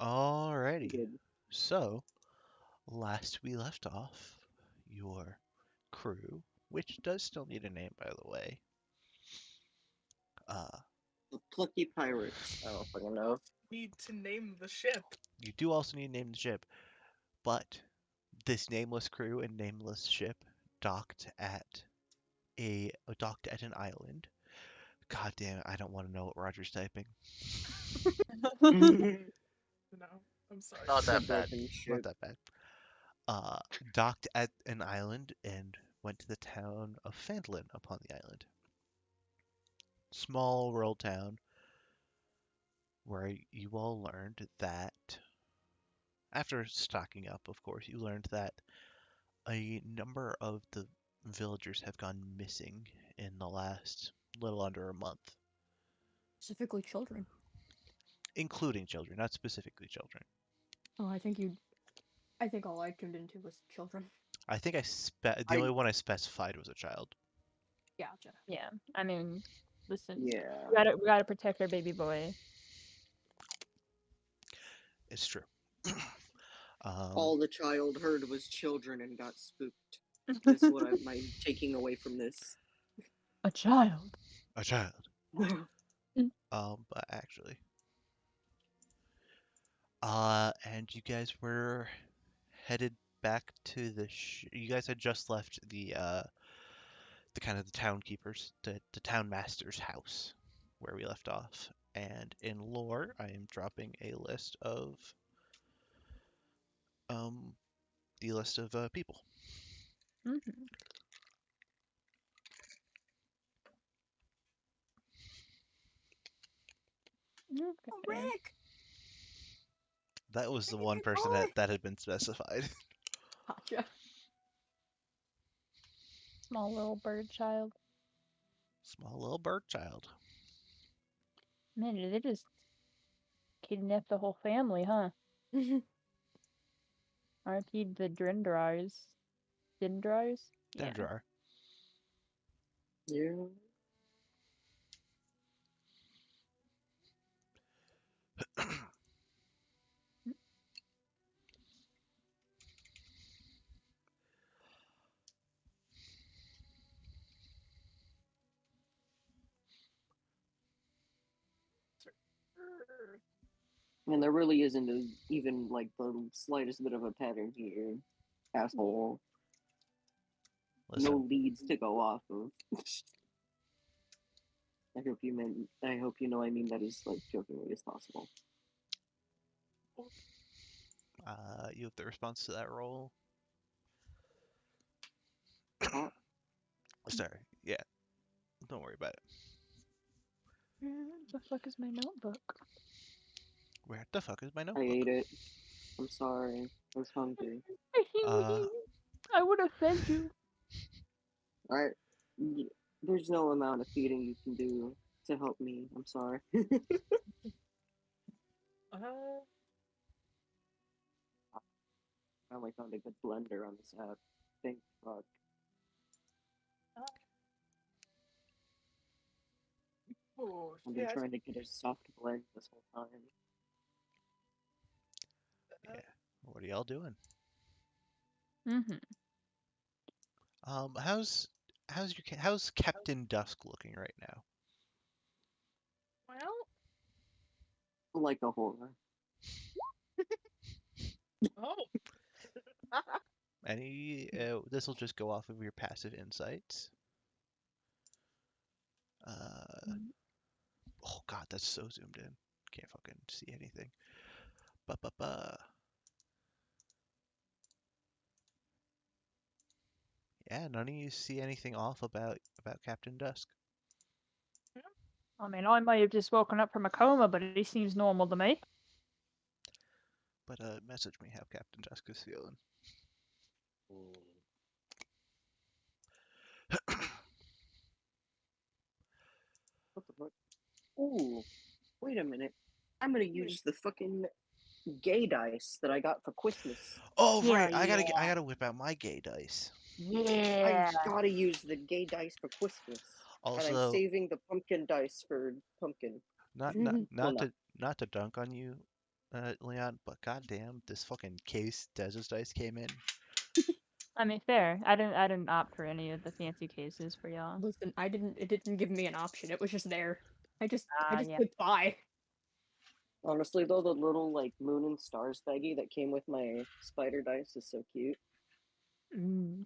Alrighty. Good. So, last we left off, your crew, which does still need a name, by the way. Uh, The Plucky Pirates. I don't fucking know. Need to name the ship. you do also need to name the ship, but this nameless crew and nameless ship docked at docked at an island. God damn it, I don't want to know what Roger's typing. The No, I'm sorry. Not that bad. broken Not ship. that bad. Uh, Docked at an island and went to the town of Phandalin upon the island. Small rural town where you all learned that, after stocking up, of course, you learned that a number of the villagers have gone missing in the last little under a month, Specifically children. including children, not specifically children. Oh, I think all I tuned into was children. I think the only one I specified was a child. Gotcha. Yeah, I mean, listen, Yeah. we gotta protect our baby boy. It's true. All the child heard was children and got spooked. That's what I'm taking away from this. A child. A child. But actually, and you guys were headed back to you guys had just left the kind of the town keepers, the town master's house where we left off. And in lore, I am dropping a list of um people. Mm-hmm. Okay. Rick! That was the one person that had been specified. Gotcha. Small little bird child. Small little bird child. Man, they just kidnapped the whole family, huh? R.P. the Dendrars. Dendrars? Yeah. Dendrar. Yeah. And there really isn't even like the slightest bit of a pattern here, asshole. Listen, No leads to go off of. I hope you know I mean that as like jokingly as possible. you have the response to that roll. Sorry, yeah. Don't worry about it. Where the fuck is my notebook? Where the fuck is my I notebook? ate it. I'm sorry. I was hungry. I would have fed you. Alright. There's no amount of feeding you can do to help me. I'm sorry. Uh, I finally found a good blender on this app. Thank fuck. oh, I've been yeah, trying to get a soft blend this whole time. What are y'all doing? Mm-hmm. How's Captain Dusk looking right now? well, Like a horror. oh, This will just go off of your passive insights. Oh god, that's so zoomed in. Can't fucking see anything. Yeah, none of you see anything off about Captain Dusk. I mean, I may have just woken up from a coma, but he seems normal to me. But message me how Captain Dusk is feeling. What the fuck? Ooh, wait a minute. I'm gonna use the fucking gay dice that I got for Christmas. Oh Yeah, right, I gotta whip out my gay dice. Yeah. I gotta use the gay dice for Christmas. And I'm Also, saving the pumpkin dice for pumpkin. not Well, no. to dunk on you, Leon, but goddamn, this fucking case Desert Dice came in. I mean, fair. I didn't opt for any of the fancy cases for y'all. Listen, I didn't. It didn't give me an option. It was just there. I just Yeah. clicked buy. Honestly, though, the little like moon and stars baggie that came with my spider dice is so cute. Mm,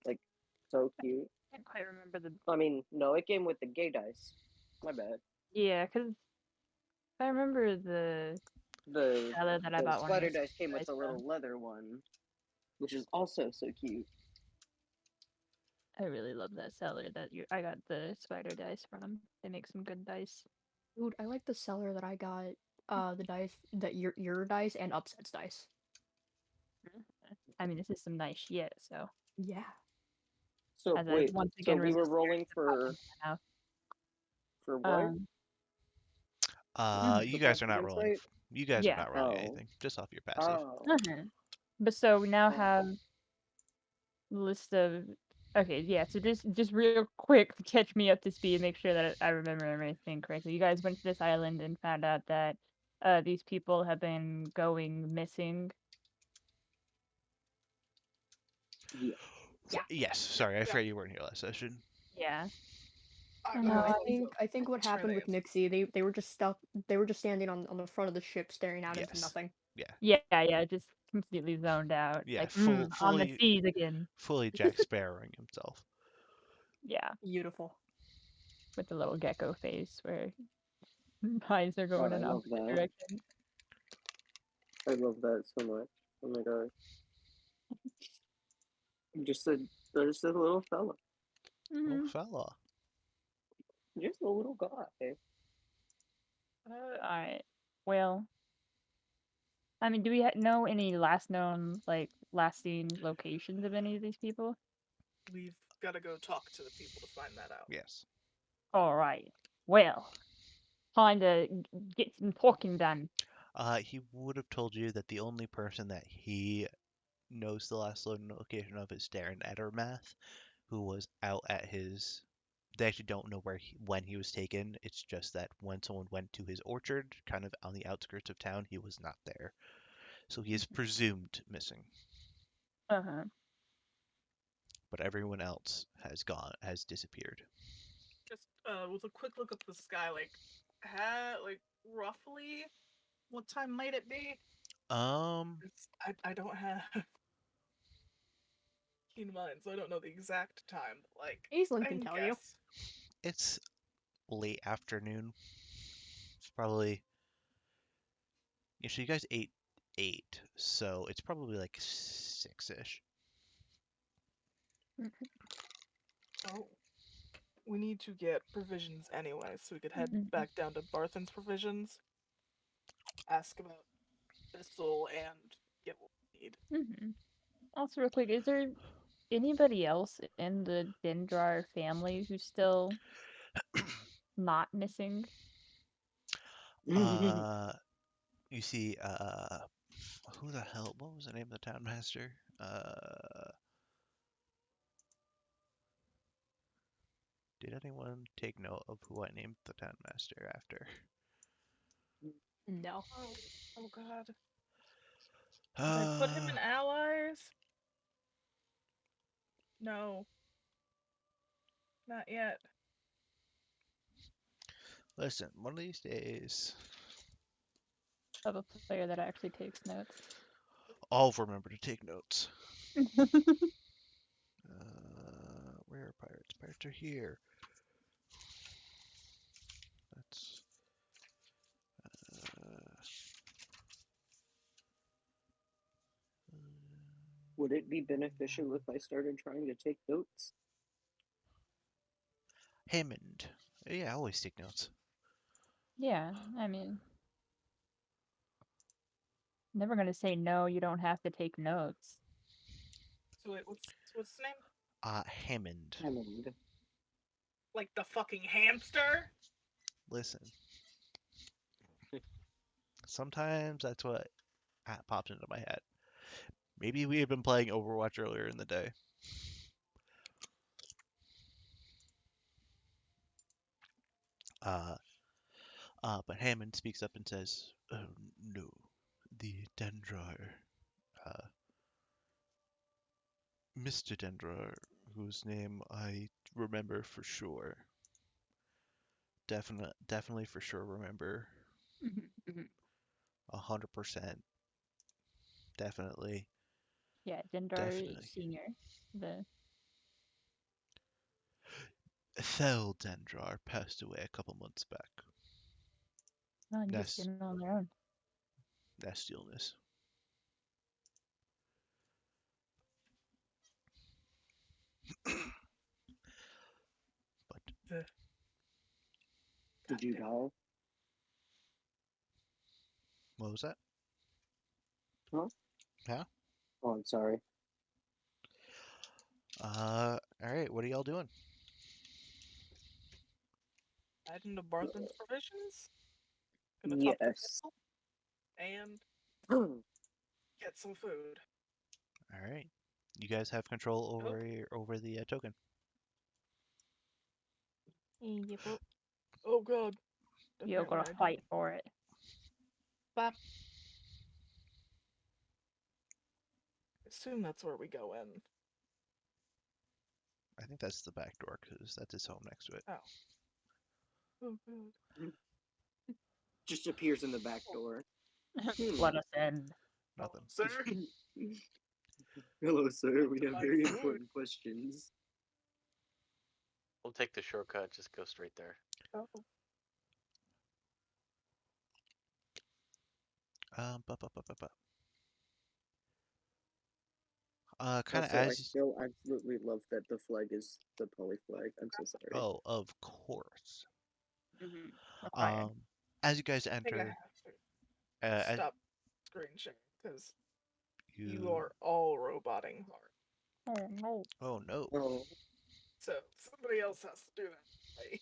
Like, so cute. can't quite remember the. I mean, no, it came with the gay dice. My bad. Yeah, because I remember the The seller that I the bought one of spider the dice came with dice the from. little leather one, which is also so cute. I really love that seller that I got the spider dice from. They make some good dice. Dude, I like the seller that I got. The dice that your dice and upsets dice. I mean, this is some nice shit. So Yeah. So as I wait, once so again we were resist rolling urge to pop for into my mouth. what? You For guys are passive not rolling. insight? You guys are Yeah. not rolling Oh. anything. Just off your passive. Oh. But so we now Oh. have list of. Okay, yeah. So just real quick to catch me up to speed, make sure that I remember everything correctly. You guys went to this island and found out that these people have been going missing. Yeah. Yeah. Yes. Sorry, I Yeah. forgot you weren't here last session. Yeah. I, No, No, was I also think what trying happened to with answer. Nixie, they were just stuck. They were just standing on the front of the ship, staring out into Yes. nothing. Yeah. Just completely zoned out. Yeah, Like full- on the fully- seas again. Fully Jack Sparrowing himself. Yeah, Beautiful. with the little gecko face where eyes are going God, I in love opposite that. direction. I love that so much. Oh my god. Just a little fella. Oh, Mhm. fella. Just a little guy. Alright. Well, I mean, do we know any last known, like, last seen locations of any of these people? We've got to go talk to the people to find that out. Yes. Alright. Well, time to get some talking done. He would have told you that the only person that he knows the last known location of is Darren Ettermath, who was out at his. They actually don't know when he was taken. It's just that when someone went to his orchard, kind of on the outskirts of town, he was not there. So he is presumed missing. Uh-huh. But everyone else has disappeared. Just with a quick look at the sky, like roughly, what time might it be? I don't have keen mind, so I don't know the exact time. But like, Aislinn I can can tell you. guess. It's late afternoon. It's probably. Yeah, so you guys ate 8, so it's probably like 6-ish. Oh, we need to get provisions anyway, so we could head Mhm. back down to Barthen's provisions, ask about Thistle, and get what we need. Mhm. Also, real quick, is there anybody else in the Dendrar family who's still not missing? You see, who the hell? What was the name of the town master? Did anyone take note of who I named the town master after? No. Oh god. Did I put him in allies? No. Not yet. Listen, one of these days, Of a player that actually takes notes. I'll remember to take notes. Where are pirates? Pirates are here. Let's. Would it be beneficial if I started trying to take notes? Hammond. Yeah, I always take notes. Yeah, I mean, never gonna say no. You don't have to take notes. So wait, what's his name? Hammond. Hammond. Like the fucking hamster? Listen. Sometimes that's what pops into my head. Maybe we had been playing Overwatch earlier in the day. But Hammond speaks up and says, No, the Dendrar, uh, Mr. Dendrar, whose name I remember for sure. Definitely for sure remember. Mhm, mhm. 100%. Definitely. Yeah, Dendar Definitely. Senior. The Thel Dendrar passed away a couple months back. just Nest, getting on their own. nest illness. But Did you Goddamn. die? what was that? Huh? Yeah. Oh, I'm sorry. All right. What are y'all doing? Heading to Barthen's Provisions. Gonna top the Yes. bill and Oh, get some food. All right. You guys have control Nope. over the token. Yep. Oh god. You're Apparently I gonna do. fight for it. Bop. Assume that's where we go in. I think that's the back door because that's his home next to it. Oh god. just appears in the back door. Let us in. Nothing. Sir? Hello, sir. We To have my very food. important questions. We'll take the shortcut. Just go straight there. Oh. Ba, ba, ba, ba, ba. Kind of Also, I as. still absolutely love that the flag is the poly flag. I'm so sorry. Oh, of course. Required. As you guys I think I enter, have to as stop screen sharing because you you. are all roboting hard. Oh no. Oh no. Oh, So somebody else has to do that. I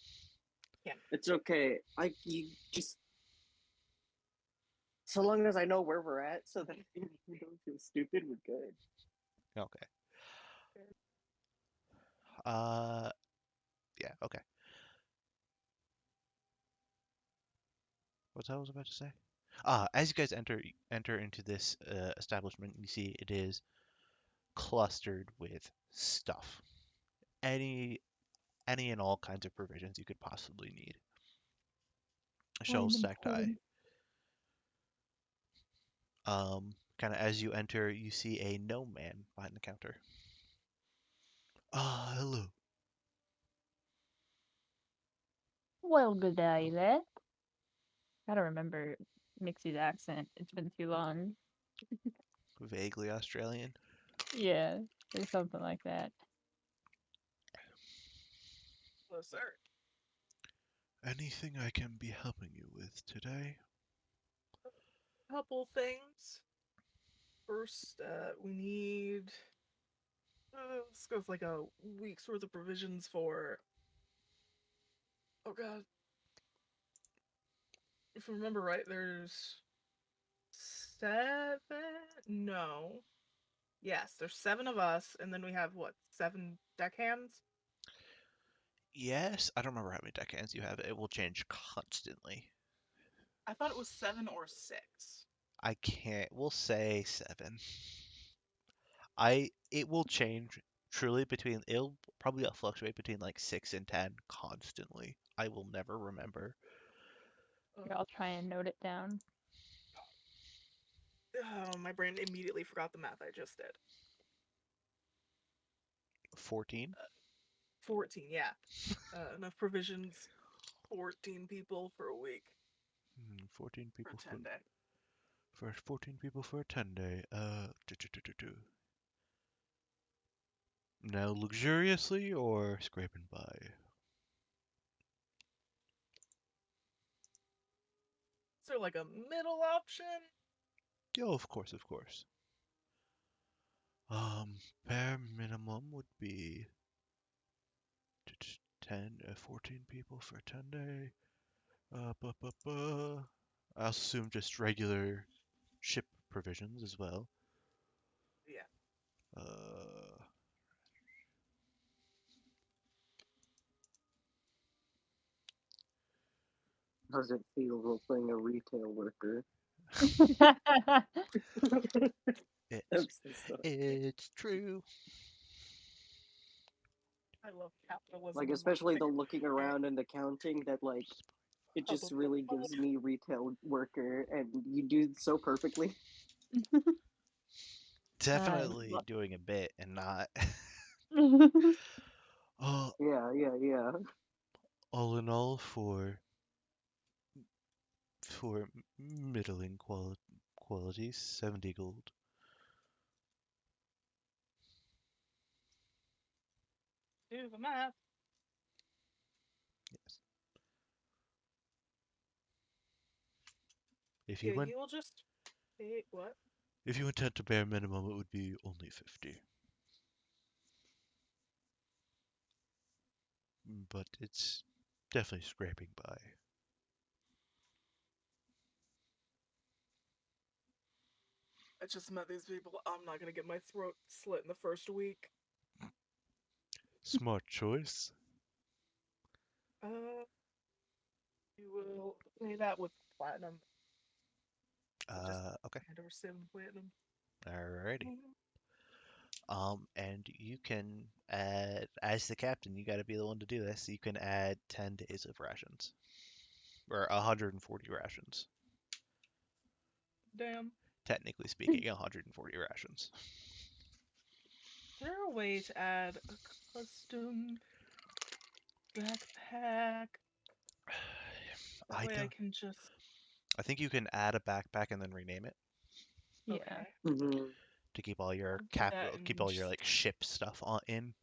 can't. it's okay. You just so long as I know where we're at, so that we don't feel stupid, we're good. Okay. Yeah. Okay. What I was about to say? As you guys enter into this establishment, you see it is clustered with stuff. Any and all kinds of provisions you could possibly need. Shelves stacked high. Kind of as you enter, you see a gnome man behind the counter. Hello. Well, good day there. Gotta remember Mixie's accent. It's been too long. Vaguely Australian. Yeah, there's something like that. Hello, sir. Anything I can be helping you with today? Couple things. First, we need. This goes like a week's worth of provisions for. Oh god. If I remember right, there's 7. No. Yes, there's 7 of us, and then we have what? 7 deckhands. Yes, I don't remember how many deckhands you have. It will change constantly. I thought it was 7 or 6. I can't. We'll say 7. It will change truly between. It'll probably fluctuate between like 6 and 10 constantly. I will never remember. Here, I'll try and note it down. My brain immediately forgot the math I just did. 14. 14, yeah. Enough provisions. 14 people for a week. 14 For people 10 day. for 14 people for a 10-day. Now luxuriously or scraping by? Is there like a middle option? Yeah, of course, of course. Bare minimum would be 14 people for a 10-day. I assume just regular ship provisions as well. Yeah. How's it feel role playing a retail worker? It's I'm so sorry. it's true. I love capitalism. Like and especially the marketing. looking around and the counting that like it just really gives me retail worker and you do so perfectly. Definitely doing a bit and not. Oh, Yeah. all in all, for middling quality, 70 gold. Do the math. Yes. If Yeah, you went you'll just pay what? if you intend to bare minimum, it would be only 50. But it's definitely scraping by. I just met these people. I'm not gonna get my throat slit in the first week. Smart choice. You will pay that with platinum. So just Okay. hand over 7 platinum. Alrighty. Mhm. And you can add, as the captain, you gotta be the one to do this. You can add 10 days of rations. Or 140 rations. Damn. Technically speaking, 140 rations. Is there a way to add a custom backpack? That I way I don't. can just. I think you can add a backpack and then rename it Yeah. Okay. Mm-hmm. to keep all your I'll do that keep and all your just. like ship stuff in,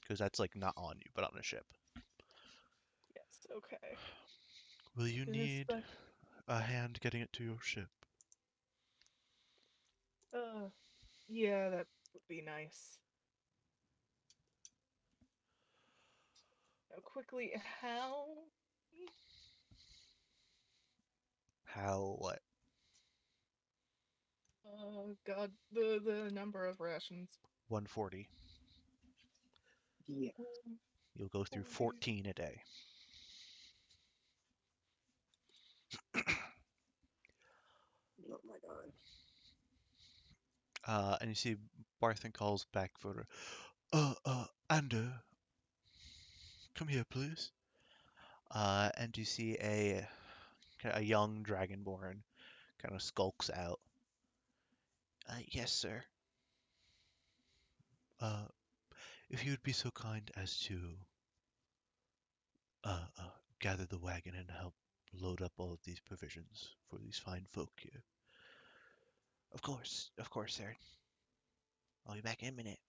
because that's like not on you but on a ship. Yes, okay. Will you This need back. a hand getting it to your ship? Yeah, that would be nice. Now, quickly, how? How what? God, the number of rations. 140. Yeah. You'll go through 40. 14 a day. Oh my god. And you see Barthen calls back for, Ander, come here, please. And you see a young dragonborn kind of skulks out. Yes, sir. Uh, if you would be so kind as to gather the wagon and help load up all of these provisions for these fine folk here. Of course, sir. I'll be back in a minute.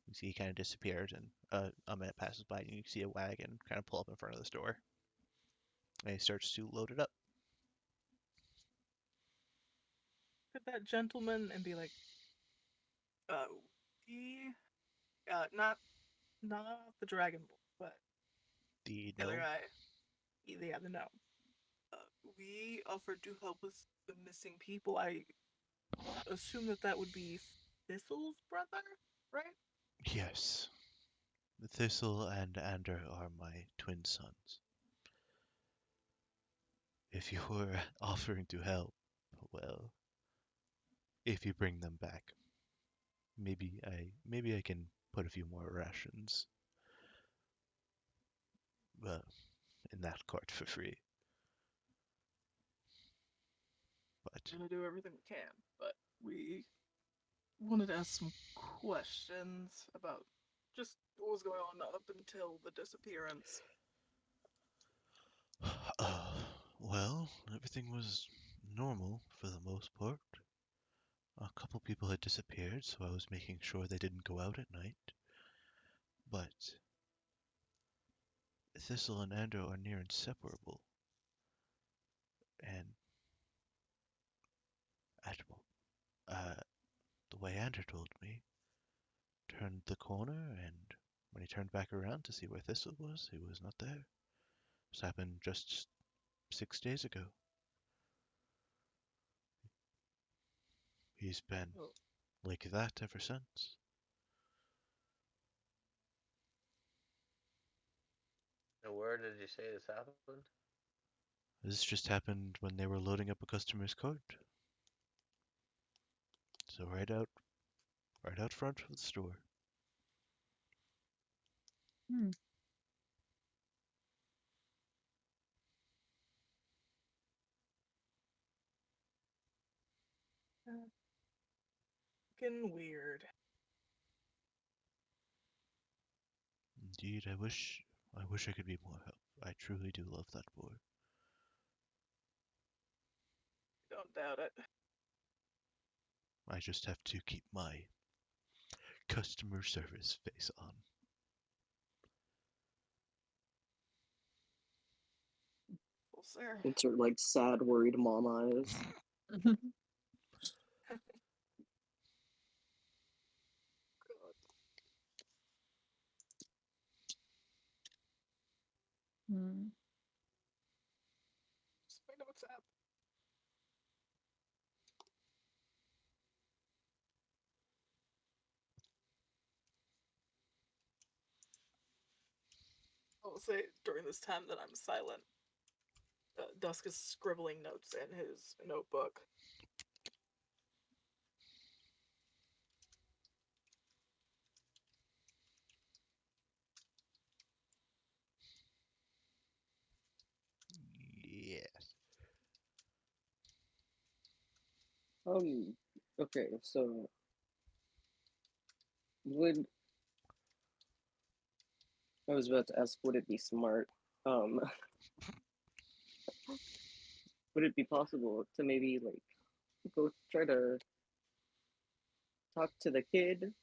You see he kind of disappears, and a minute passes by, and you see a wagon kind of pull up in front of the store. And he starts to load it up. At that gentleman and be like, he, not the dragon, but The the other gnome. guy. Yeah, the gnome. We offered to help with the missing people. I assume that would be Thistle's brother, right? Yes. The Thistle and Ander are my twin sons. If you were offering to help, well, if you bring them back, maybe I can put a few more rations in that cart for free. But We're gonna do everything we can, but we wanted to ask some questions about just what was going on up until the disappearance. well, everything was normal for the most part. A couple people had disappeared, so I was making sure they didn't go out at night. But Thistle and Ander are near inseparable, and at uh, the way Ander told me, turned the corner, and when he turned back around to see where Thistle was, he was not there. This happened just 6 days ago. He's been Oh, like that ever since. And where did you say this happened? This just happened when they were loading up a customer's cart. So right out front of the store. Hmm. Fucking weird. Indeed, I wish I could be more help. I truly do love that boy. Don't doubt it. I just have to keep my customer service face on. Well, sir. It's her like sad, worried mom eyes. God. Hmm. Just find out what's up. I'll say during this time that I'm silent, Dusk is scribbling notes in his notebook. Yes. Okay, so would I was about to ask, would it be smart? Um, would it be possible to maybe like go try to talk to the kid,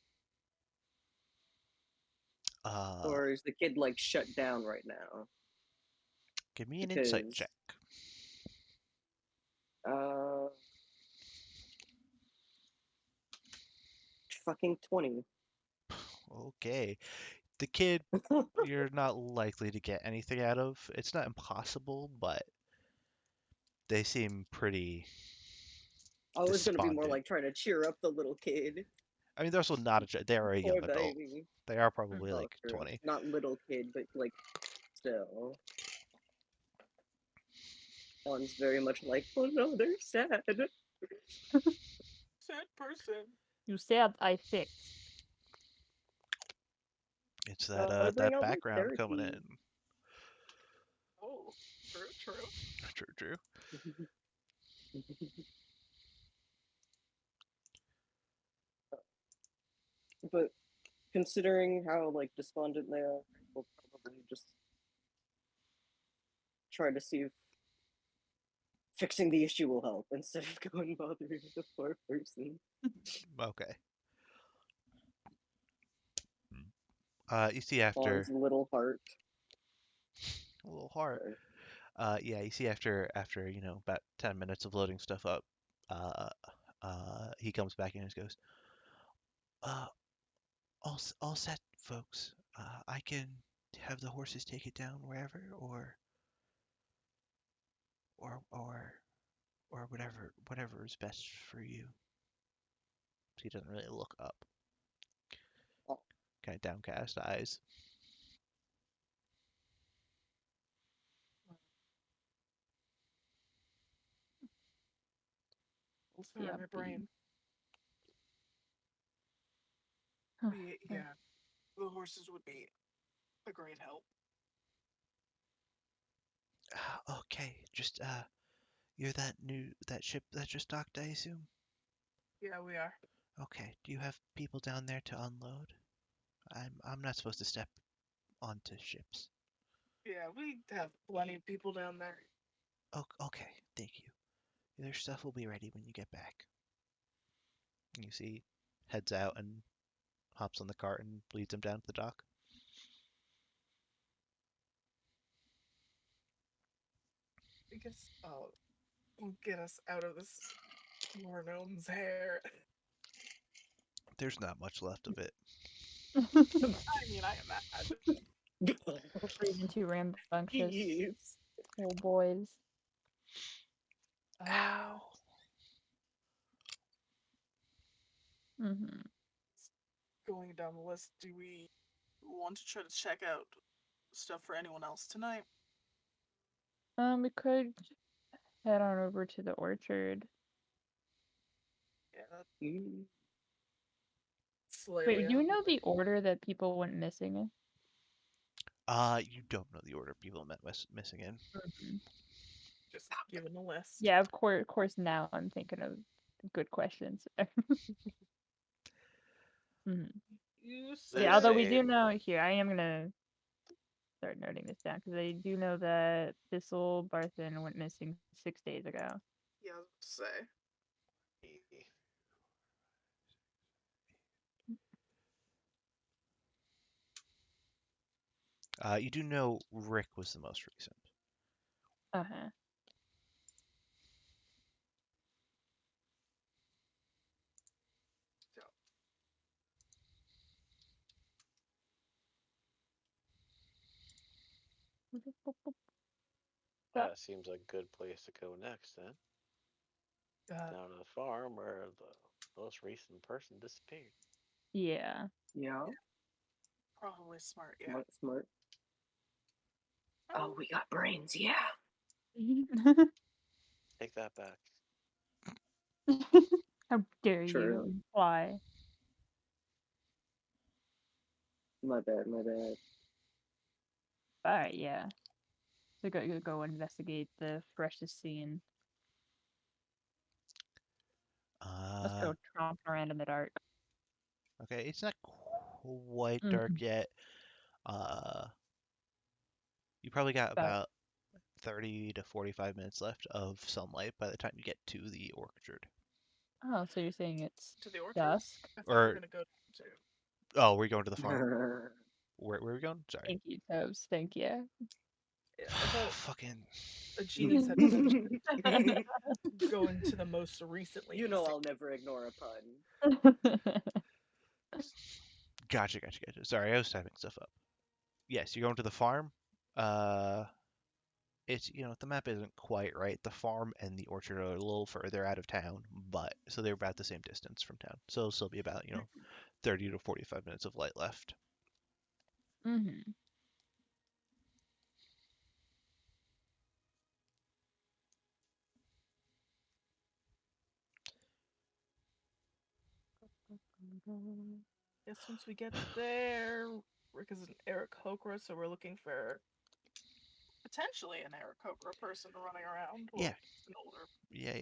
Uh, or is the kid like shut down right now? give me an insight Because check. uh, fucking 20. Okay. The kid, you're not likely to get anything out of. It's not impossible, but they seem pretty I was gonna be more despondent. like trying to cheer up the little kid. I mean, they're also not they are a young Poor adult. baby. They are probably Oh, like true. 20. Not little kid, but like still. One's very much like, oh no, they're sad. Sad person. You said I fixed. It's I bring that out my background coming therapy. in. Oh, true. True, true. But considering how like despondent they are, we'll probably just try to see if fixing the issue will help instead of going bothering the poor person. Okay. You see Bond's after little heart. a little heart. Sorry. Yeah, you see after about 10 minutes of loading stuff up, uh, he comes back in and just goes, uh, all set, folks. I can have the horses take it down wherever, or or or whatever is best for you. He doesn't really look up. Oh. Kind of downcast eyes. Well, sorry, Yeah, my brain. Huh. Yeah, the horses would be a great help. Okay, just you're that ship that just docked, I assume. Yeah, we are. Okay, do you have people down there to unload? I'm not supposed to step onto ships. Yeah, we have plenty of people down there. Oh, okay, thank you. Their stuff will be ready when you get back. You see, heads out and hops on the cart and leads him down to the dock. I guess will get us out of this poor gnome's hair. There's not much left of it. I mean, I imagine. Breathing too rambunctious. Jeez. Oh boys. Ow. Mm-hmm. Going down the list, do we want to try to check out stuff for anyone else tonight? We could head on over to the orchard. Yeah, that's Mm. slightly Wait, do you out. know the order that people went missing in? You don't know the order people missing in. Just given the list. Yeah, of course. Now I'm thinking of good questions. Mhm. You Yeah, although we say do know here, I am gonna start noting this down because I do know that Thistle Barthen went missing 6 days ago. yeah, I was about to say. You do know Rick was the most recent. Uh-huh. So, That seems like a good place to go next, then. uh, Down to the farm where the most recent person disappeared. Yeah. Yeah, probably smart, yeah. smart, smart. Oh, we got brains, yeah. Take that back. How dare True. you imply? My bad, my bad. Alright, yeah. So go investigate the freshest scene. Let's Uh, go tromp around in the dark. okay, it's not quite Mhm. dark yet. Uh, you probably got About about 30 to 45 minutes left of sunlight by the time you get to the orchard. Oh, so you're saying it's To the orchard? dusk? I thought we were Or, gonna go to. oh, we're going to the farm. Where are we going? Sorry. Thank you, Tobes. Thank you. Yeah, I thought Fucking. a genius had mentioned going to the most recently. You know missing. I'll never ignore a pun. Gotcha. Sorry, I was typing stuff up. Yes, you're going to the farm. Uh, it's the map isn't quite right. The farm and the orchard are a little further out of town, but so they're about the same distance from town. So it'll still be about 30 to 45 minutes of light left. Mm-hmm. Guess once we get there, Rick is an Eric Hokra, so we're looking for potentially an Eric Hokra person running around. Or Yeah. an older. Yeah.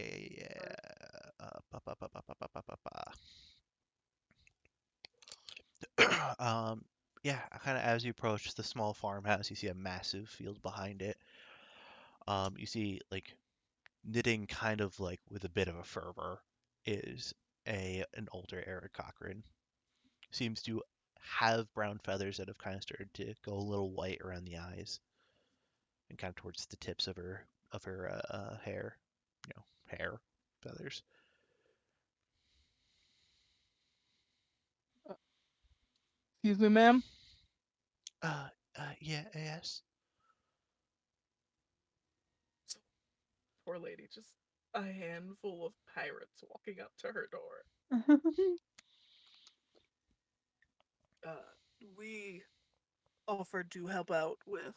Yeah, kind of as you approach the small farmhouse, you see a massive field behind it. You see like knitting kind of like with a bit of a fervor is an older Eric Cochran. Seems to have brown feathers that have kind of started to go a little white around the eyes and kind of towards the tips of her hair, hair feathers. Excuse me, ma'am. Yes. Poor lady, just a handful of pirates walking up to her door. We offered to help out with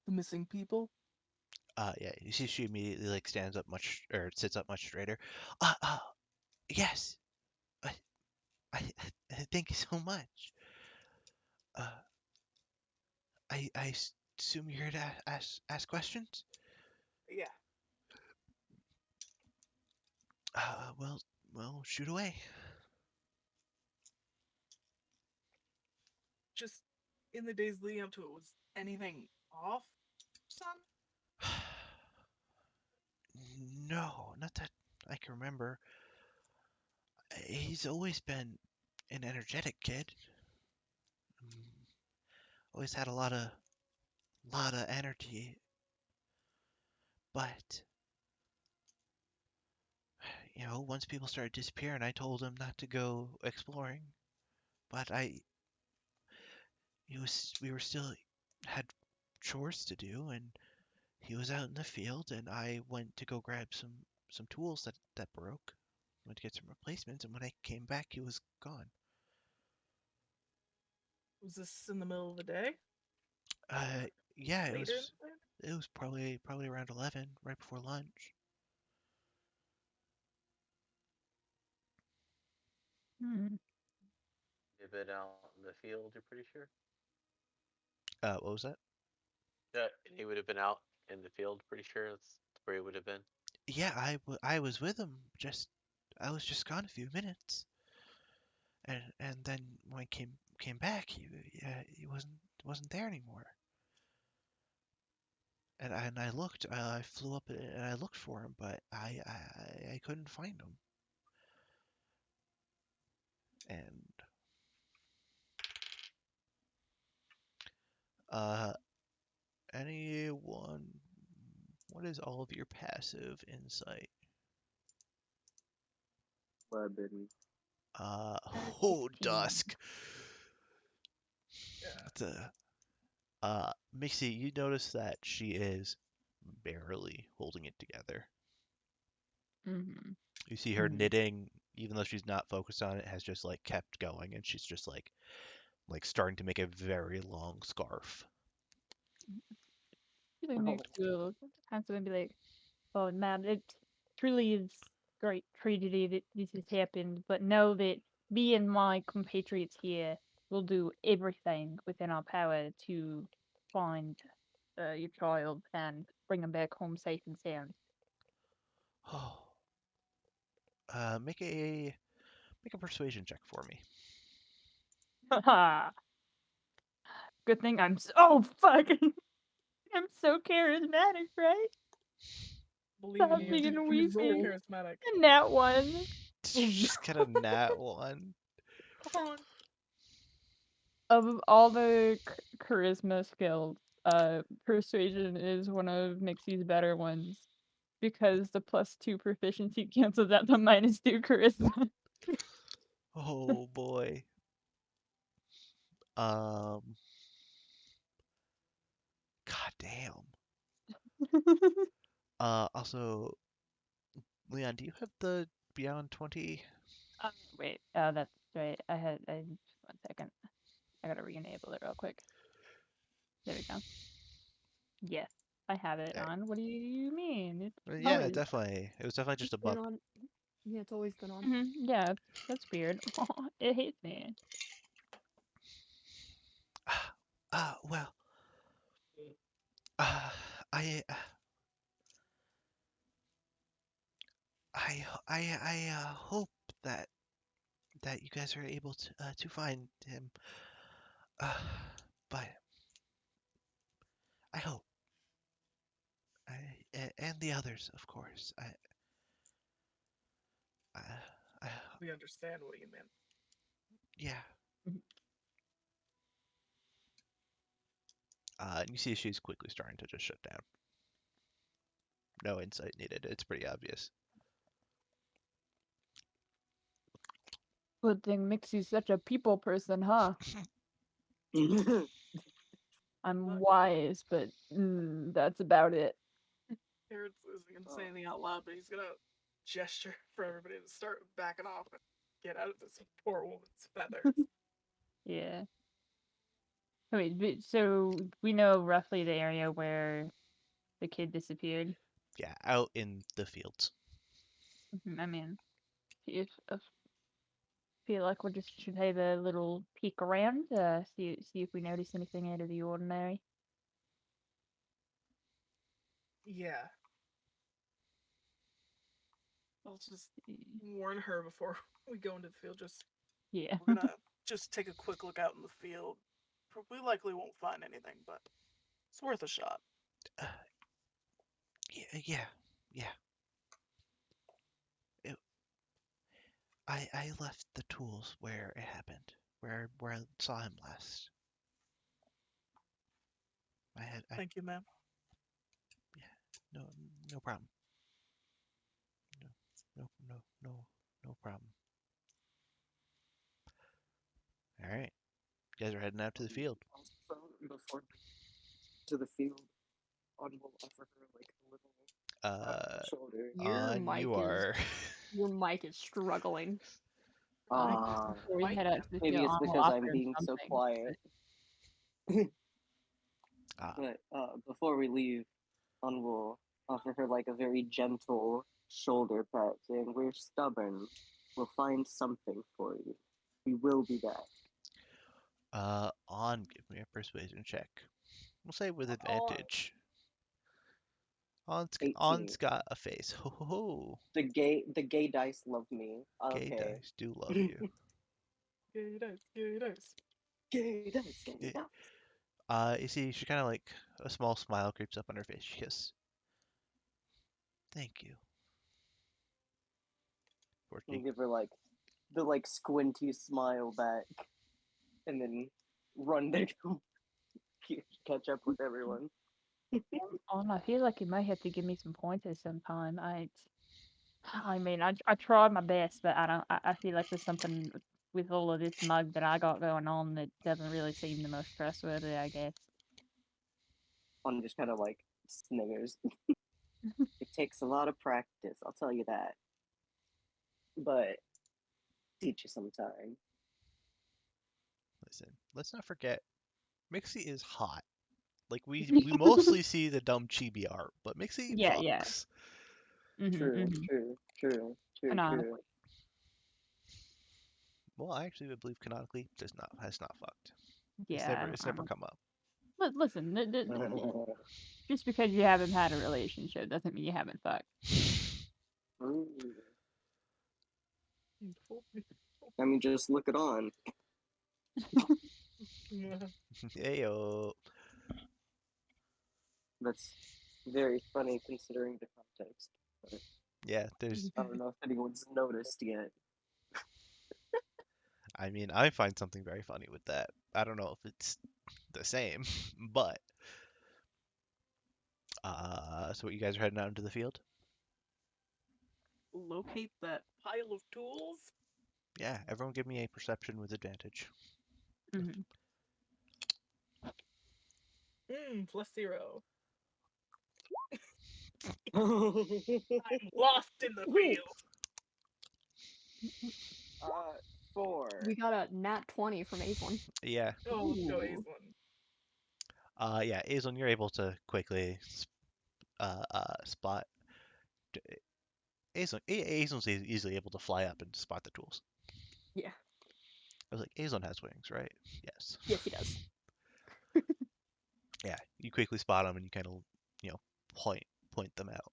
the missing people. Yeah. You see, she immediately like stands up much or sits up much straighter. Yes. I, I, thank you so much. Uh, I assume you're here to ask questions. Yeah, Well, shoot away. just in the days leading up to it, was anything off, son? No, not that I can remember. He's always been an energetic kid. Mm, Always had a lot of energy, but once people started disappearing, I told him not to go exploring. But we were still had chores to do, and he was out in the field, and I went to go grab some tools that broke. Went to get some replacements, and when I came back, he was gone. Was this in the middle of the day? Uh, yeah, it Later in was. the day? it was probably around 11, right before lunch. Hmm. You've been out in the field, you're pretty sure? What was that? Yeah, and he would have been out in the field, pretty sure that's where he would have been. Yeah, I was with him. I was just gone a few minutes, and then when I came back, he wasn't there anymore. And I looked. I flew up and I looked for him, but I couldn't find him. And uh, anyone, what is all of your passive insight? 11. Oh, 16. dusk. Yeah. It's Mixie, you notice that she is barely holding it together. Mm-hmm. You see her Mhm. knitting, even though she's not focused on it, has just like kept going, and she's just like starting to make a very long scarf. Really Oh. makes you kind of be like, oh man, it truly is great tragedy that this has happened, but know that me and my compatriots here will do everything within our power to find your child and bring him back home safe and sound. Oh, make a persuasion check for me. Haha. Good thing I'm so fucking. I'm so charismatic, right? Believe in Stop you. being You're so weepy. charismatic. And that one. Just kind of nat one. Come on. Of all the charisma skills, persuasion is one of Mixie's better ones because the +2 proficiency cancels out the -2 charisma. Oh boy. Um. God damn. Also, Leon, do you have the Beyond 20? Wait, that's right. I 1 second. I gotta re-enable it real quick. There we go. Yes, I have it Eh, on. What do you mean? It's Yeah, always. definitely. It was definitely just a Been bug. on. Yeah, it's always been on. Yeah, that's weird. It hates me. Well, uh, I, uh, I hope that you guys are able to find him. Uh, but I hope, and the others, of course. I, I, We understand what you meant. yeah. Mhm. And you see she's quickly starting to just shut down. No insight needed. It's pretty obvious. Good thing Mixie's such a people person, huh? I'm wise, but that's about it. Terrence isn't gonna say anything out loud, but he's gonna gesture for everybody to start backing off and get out of this poor woman's feathers. Yeah. Wait, so we know roughly the area where the kid disappeared. Yeah, out in the fields. I mean, if feel like we just should have a little peek around, see if we notice anything out of the ordinary. Yeah. I'll just warn her before we go into the field. Yeah. We're gonna just take a quick look out in the field. We likely won't find anything, but it's worth a shot. Uh, yeah. It, I left the tools where it happened, where I saw him last. Thank you, ma'am. No, no problem. No, no, no, no problem. All right, you guys are heading out to the field. Also, before to the field, Autumn will offer her like a little shoulder. You are. Your mic is struggling. Before we head out to the Maybe field, it's I'll because offer I'm him being so something. quiet. Ah, But before we leave, On will offer her like a very gentle shoulder pat, saying, "We're stubborn. We'll find something for you. We will be back." On, give me a persuasion check. We'll say with On. advantage. On's 18. got a face. Ho ho ho. The gay dice love me. Gay Okay. dice do love you. Gay dice, gay dice. Gay dice, gay Yeah. dice. You see, she kind of like a small smile creeps up on her face. She goes, "Thank you." I'll Courtney, give her like the like squinty smile back, and then run to go catch up with everyone. I feel like you might have to give me some pointers sometime. I mean, I tried my best, but I don't. I feel like there's something with all of this mug that I got going on that doesn't really seem the most trustworthy, I guess. On just kind of like sniggers. It takes a lot of practice, I'll tell you that. But teach you sometime. listen. Let's not forget, Mixie is hot. Like we mostly see the dumb chibi art, but Mixie Yeah, yeah. fucks. True, true. Canonically. Well, I actually would believe canonically has not fucked. Yeah. It's never come up. Listen, just because you haven't had a relationship doesn't mean you haven't fucked. Ooh. You told me. I mean, just look it on. Heyo. That's very funny considering the context. Yeah, there's. I don't know if anyone's noticed yet. I mean, I find something very funny with that. I don't know if it's the same, but. So what, you guys are heading out into the field? Locate that pile of tools. Yeah, everyone give me a perception with advantage. +0. I'm lost in the field. 4. We got a nat 20 from Aislinn. Yeah. Oh, let's go, Ooh. Aislinn. Yeah, Aislinn, you're able to quickly spot. Aislinn's easily able to fly up and spot the tools. Yeah. I was like, Aislinn has wings, right? Yes. Yes, he does. Yeah, you quickly spot them and you kind of, point them out.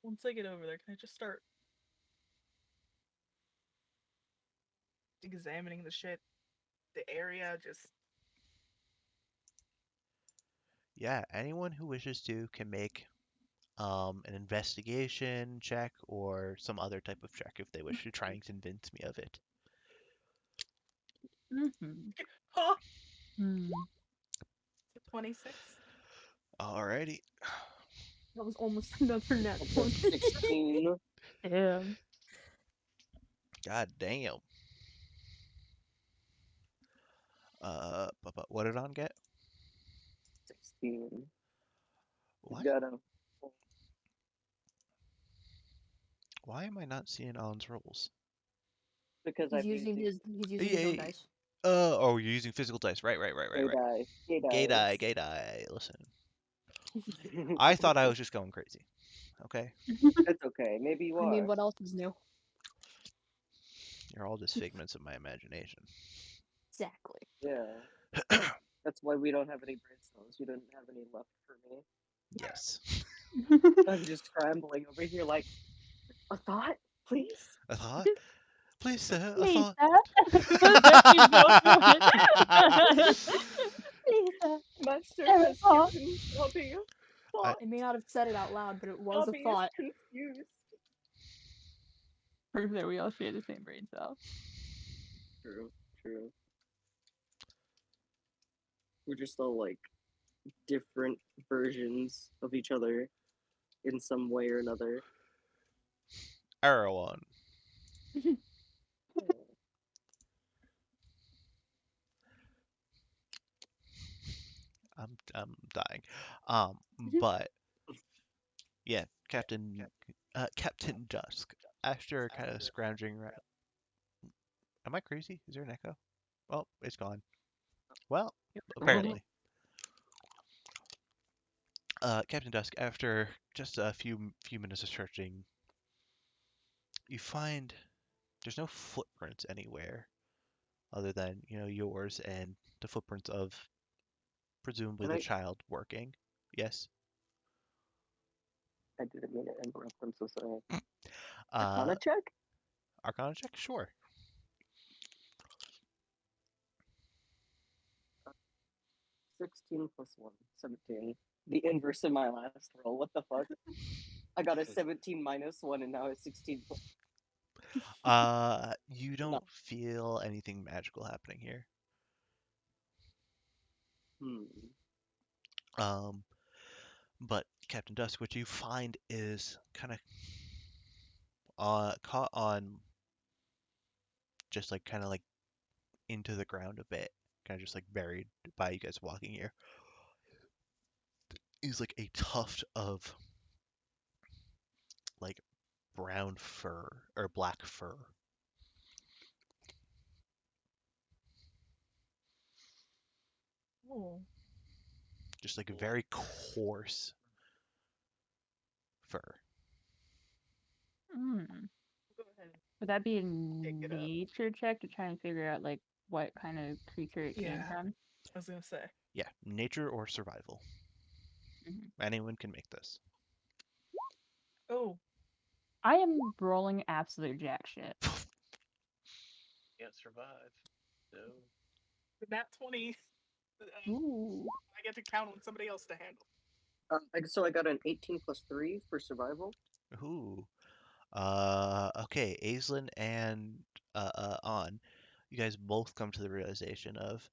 Once I get over there, can I just start examining the shit, the area, just... Yeah, anyone who wishes to can make an investigation check or some other type of check if they wish to try and convince me of it. Huh? 26. Alrighty. That was almost another nat That's 20. 16. Yeah. God damn. But what did On get? 16. Why? You gotta. Why am I not seeing On's rolls? Because He's using his own Yeah. dice. Oh, you're using physical dice. Right. Gay dice. Gay die. Listen, I thought I was just going crazy. Okay, It's okay. Maybe you I are. mean, what else is new? you're all just figments of my imagination. Exactly. Yeah. That's why we don't have any brain cells. You don't have any left for me. Yes. I'm just scrambling over here like, a thought, please? A thought? Please, sir, a Please, thought. Please, Master A has thought. given Bobby a thought. I may not have said it out loud, but it was Bobby a thought. is confused. Prove that we all share the same brain cell. True. We're just all like different versions of each other in some way or another. Erewhon. I'm dying. But yeah, Captain Dusk. After kind of scrounging around. Am I crazy? Is there an echo? Oh, it's gone. Well, apparently. Captain Dusk, after just a few minutes of searching, you find there's no footprints anywhere other than, yours and the footprints of presumably Can the I? child working. Yes. I didn't mean to interrupt. I'm so sorry. Uh, Arcana check? Arcana check? Sure. 16 plus 1, 17. The inverse of my last roll. What the fuck? I got a 17 minus 1 and now it's 16 plus. You No. don't feel anything magical happening here. But Captain Dusk, what you find is kind of caught on just like kind of like into the ground a bit, kind of just like buried by you guys walking here, is like a tuft of like brown fur or black fur. Oh. Just like a very coarse fur. Hmm. Go ahead. Would that be a Pick it up. nature check to try and figure out like what kind of creature it came Yeah. from? I was gonna say. Yeah, nature or survival. Mhm. Anyone can make this. Oh, I am rolling absolute jack shit. Can't survive. No. that 20. Ooh. I get to count on somebody else to handle. So I got an 18 plus 3 for survival. Ooh. Okay, Aislinn and On, you guys both come to the realization of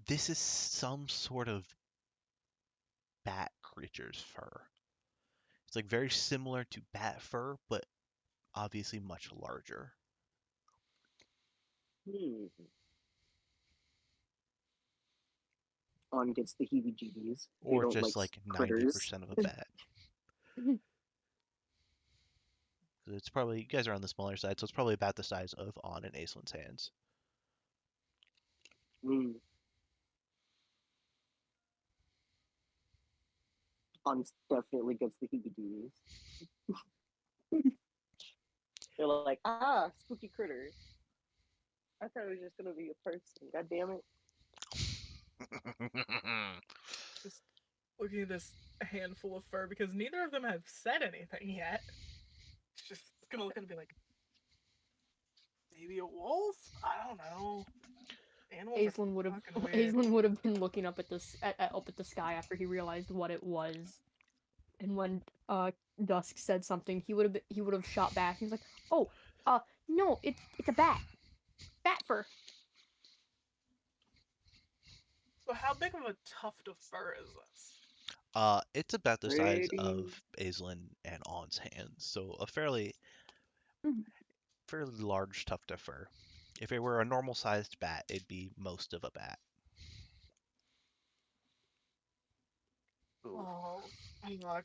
this is some sort of bat creature's fur. It's like very similar to bat fur, but obviously much larger. On gets the heebie-jeebies. They Or don't like just like critters. 90% of a bat. So it's probably, you guys are on the smaller side, so it's probably about the size of On and Aislinn's hands. On definitely gets the heebie-jeebies. They're like, spooky critter. I thought it was just gonna be a person. God damn it. Just looking at this handful of fur because neither of them have said anything yet. It's just gonna look and be like, maybe a wolf? I don't know. Animals are Aislinn would have fucking weird. Aislinn would have been looking up at up at the sky after he realized what it was. And when Dusk said something, he would have shot back. He was like, "Oh, no, it's a bat. Bat fur." So how big of a tuft of fur is this? It's about the size Pretty. of Aislinn and On's hands, so a fairly Mhm. large tuft of fur. If it were a normal sized bat, it'd be most of a bat. Ooh. Oh, fuck.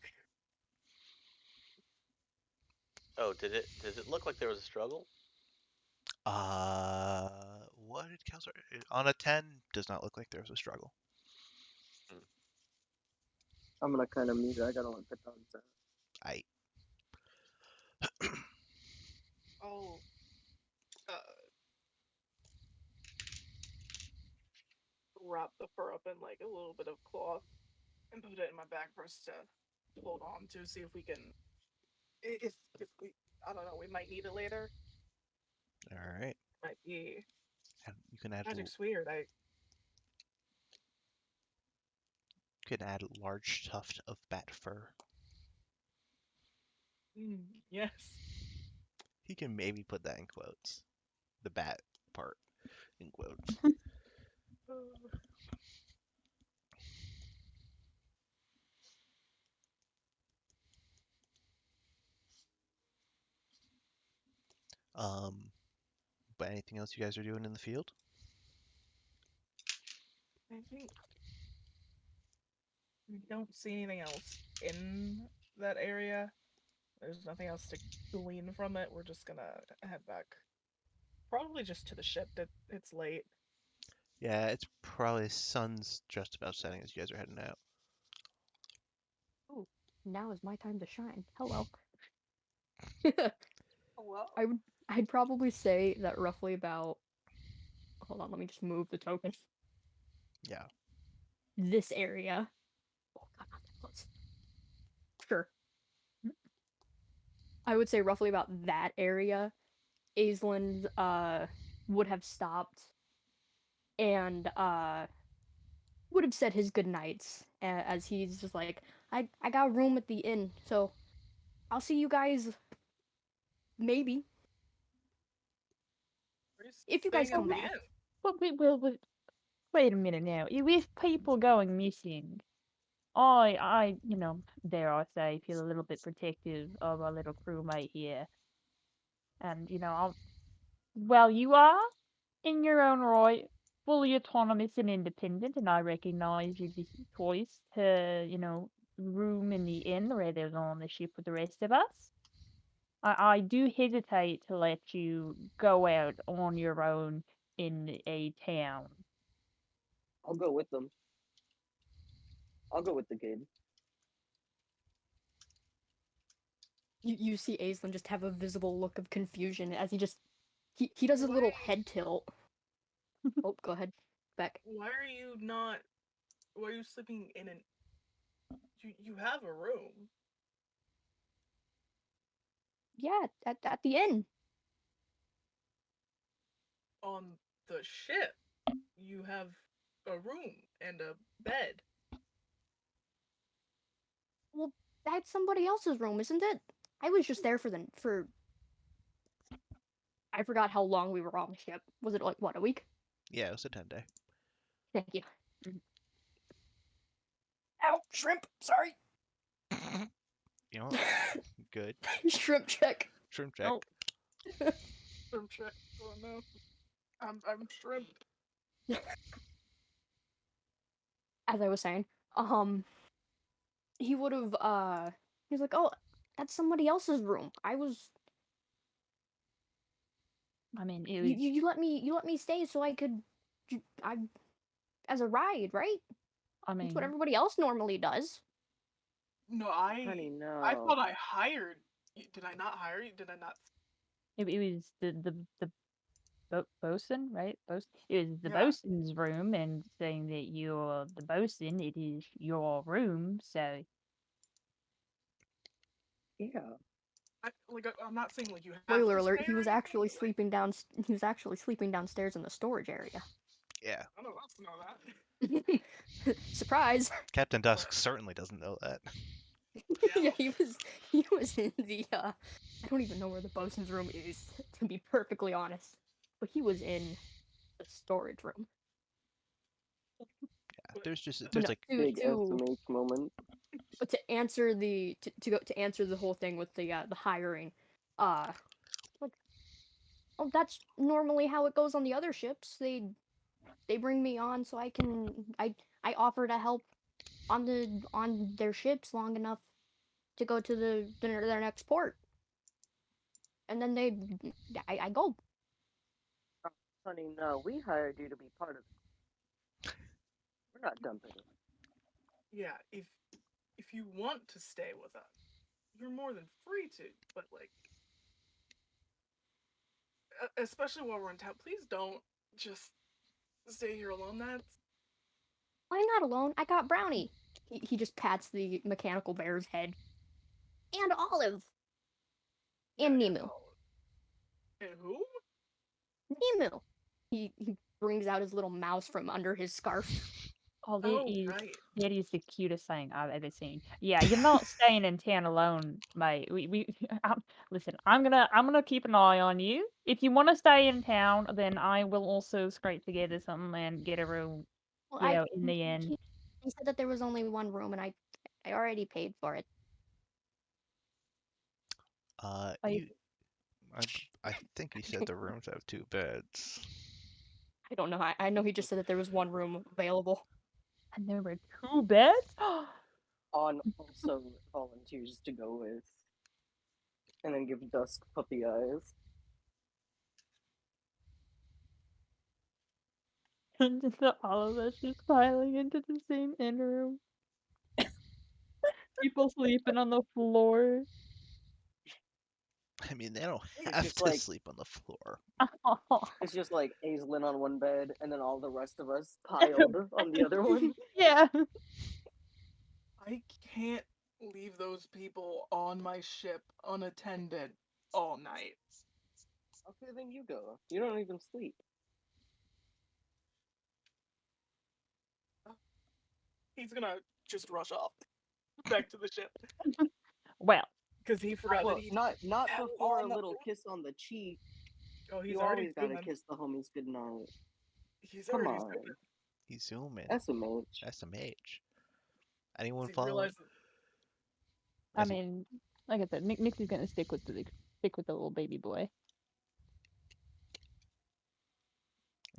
Oh, does it look like there was a struggle? What did Kelsar on a 10? Does not look like there was a struggle. I'm gonna kind of mute it. I gotta let the dogs out. I Oh. Wrap the fur up in like a little bit of cloth and put it in my bag for us to hold on to, see if we can. If we, I don't know, we might need it later. all right. Might be. And you can add Magic's weird. a large tuft of bat fur. Yes. He can maybe put that in quotes. The bat part in quotes. But anything else you guys are doing in the field? I think we don't see anything else in that area. There's nothing else to glean from it. We're just gonna head back. Probably just to the ship. That it's late. Yeah, it's probably sun's just about setting as you guys are heading out. Now is my time to shine. Hello. Well, I'd probably say that roughly about. Hold on, let me just move the token. Yeah. This area. Oh god, not that close. Sure. I would say roughly about that area, Aisland would have stopped and would have said his goodnights as he's just like, I got a room at the inn, so I'll see you guys maybe we're if you guys staying at come the back. inn. But wait a minute now. With people going missing, I, dare I say, feel a little bit protective of our little crewmate here. And, well, you are, in your own right, fully autonomous and independent, and I recognize your choice to, room in the inn rather than on the ship with the rest of us. I do hesitate to let you go out on your own in a town. I'll go with them. I'll go with the kid. You see Aisland just have a visible look of confusion as he does a little Why- head tilt. Oh, go ahead, Beck. Why are you not? Why are you sleeping in an? You have a room. Yeah, at the inn. On the ship. You have a room and a bed. Well, that's somebody else's room, isn't it? I was just there for. I forgot how long we were on the ship. Was it like what, a week? Yeah, it was a 10-day. Thank you. Ow, shrimp. Sorry. You know what? Good. Shrimp check. Shrimp check. Oh. Shrimp check. Oh no. I'm shrimp. As I was saying, he would have he's like, oh, that's somebody else's room. I was I mean, it you, was. you let me stay so I could I as a ride, right? I That's what mean, everybody else normally does. No, Honey, I no. thought I hired. Did I not hire you? Did I not? it was the bosun, right? It was the Yeah. bosun's room, and saying that you're the bosun, it is your room. So Yeah. I'm not saying like you have Spoiler to alert, stay he or was anything, actually but, like, sleeping down he was actually sleeping downstairs in the storage area. Yeah. I don't want to know that. Surprise. Captain Dusk certainly doesn't know that. Yeah, he was in the I don't even know where the bosun's room is, to be perfectly honest. But he was in the storage room. Yeah. There's But there's no, like Big to SMH moment. but to answer to answer the whole thing with the hiring, uh like, oh, that's normally how it goes on the other ships. They bring me on so I offer to help on their ships long enough to go to their next port, and then I go. Honey, no. We hired you to be part of it. We're not dumping it. Yeah, if you want to stay with us, you're more than free to. But like, especially while we're in town, please don't just stay here alone. I'm not alone. I got Brownie. He just pats the mechanical bear's head. And Olive. And yeah, Nemu. And who? Nemu. He brings out his little mouse from under his scarf. oh, Oh, right. that is the cutest thing I've ever seen. Yeah, you're not staying in town alone, mate. Listen, I'm gonna keep an eye on you. If you want to stay in town, then I will also scrape together something and get a room. Well, In the end. he said that there was only one room, and I already paid for it. I- you. I think he said the rooms have 2 beds. I don't know. I know he just said that there was one room available. And there were 2 beds. On also volunteers to go with. And then give Dusk puppy eyes. And all of us just piling into the same inn room. People sleeping on the floor. I mean, they don't It's have just to like- sleep on the floor. It's just like Aislinn on one bed, and then all the rest of us piled on the other one. Yeah. I can't leave those people on my ship unattended all night. Okay, then you go. You don't even sleep. He's gonna just rush off back to the ship Well, because he forgot Well, that he. not fell before a on the- little kiss on the cheek. Oh, he's You already always gotta zooming. kiss the homies goodnight. He's Come already on. zooming. He's zooming. SMH. SMH. Anyone He follow? realized I As he- mean, like I said, Nixie's gonna stick with the little baby boy.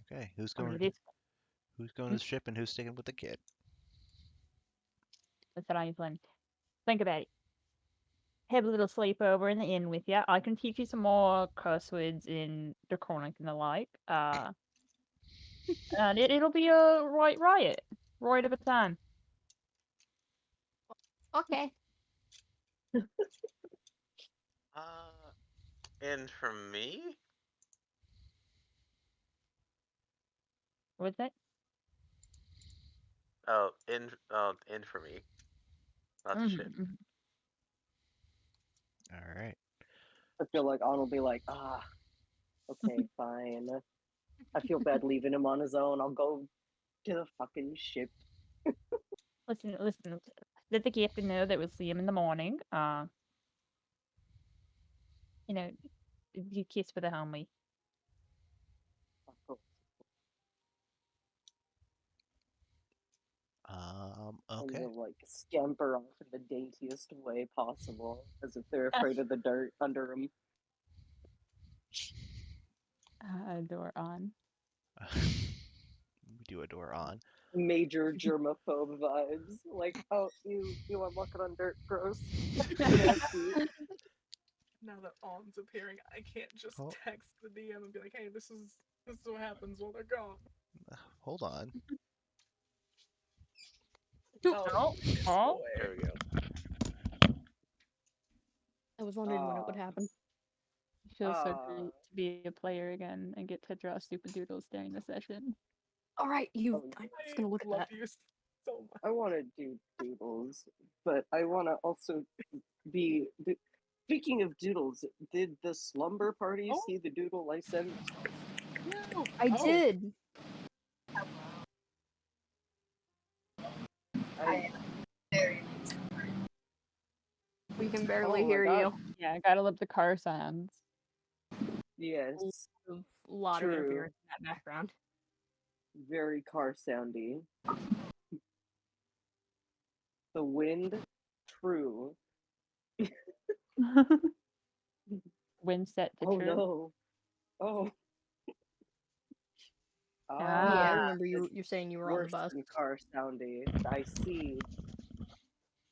Okay, who's I mean, going? it is. Who's going to the ship and who's sticking with the kid? That's what I'm planning. Think about it. Have a little sleepover in the inn with you. I can teach you some more curse words in Draconic and the like. And it'll be a riot of a time. Okay. And for me, What's that? in for me, not the Mhm, ship. mhm. All right. I feel like On will be like, okay, fine. I feel bad leaving him on his own. I'll go to the fucking ship. Listen. Let the captain know that we'll see him in the morning. You know, you kiss for the homie. Of course. And Okay. he'll like scamper off in the daintiest way possible, as if they're afraid of the dirt under them. Door on. We do a door on. Major germaphobe vibes. Like, oh, you are walking on dirt, gross. now that On's appearing, I can't just Oh. text the DM and be like, "Hey, this is what happens while they're gone." Hold on. Oh, This oh. boy. There we go. I was wondering when it would Ah. happen. It feels so Ah. great to be a player again and get to draw stupid doodles during the session. All right, you. Oh, I'm just gonna look at love that. you so much. I want to do doodles, but I want to also be. Speaking of doodles, did the slumber party Oh. see the doodle I sent? No. I Oh, did. I, We can barely Oh my hear God. you. Yeah, I gotta love the car sounds. yes, A lot of True. interference in that background. very car soundy. The wind, true. Wind set to Oh true. no. Oh. Yeah, I Ah. remember you saying you were on the Worse bus. than car soundy. I see.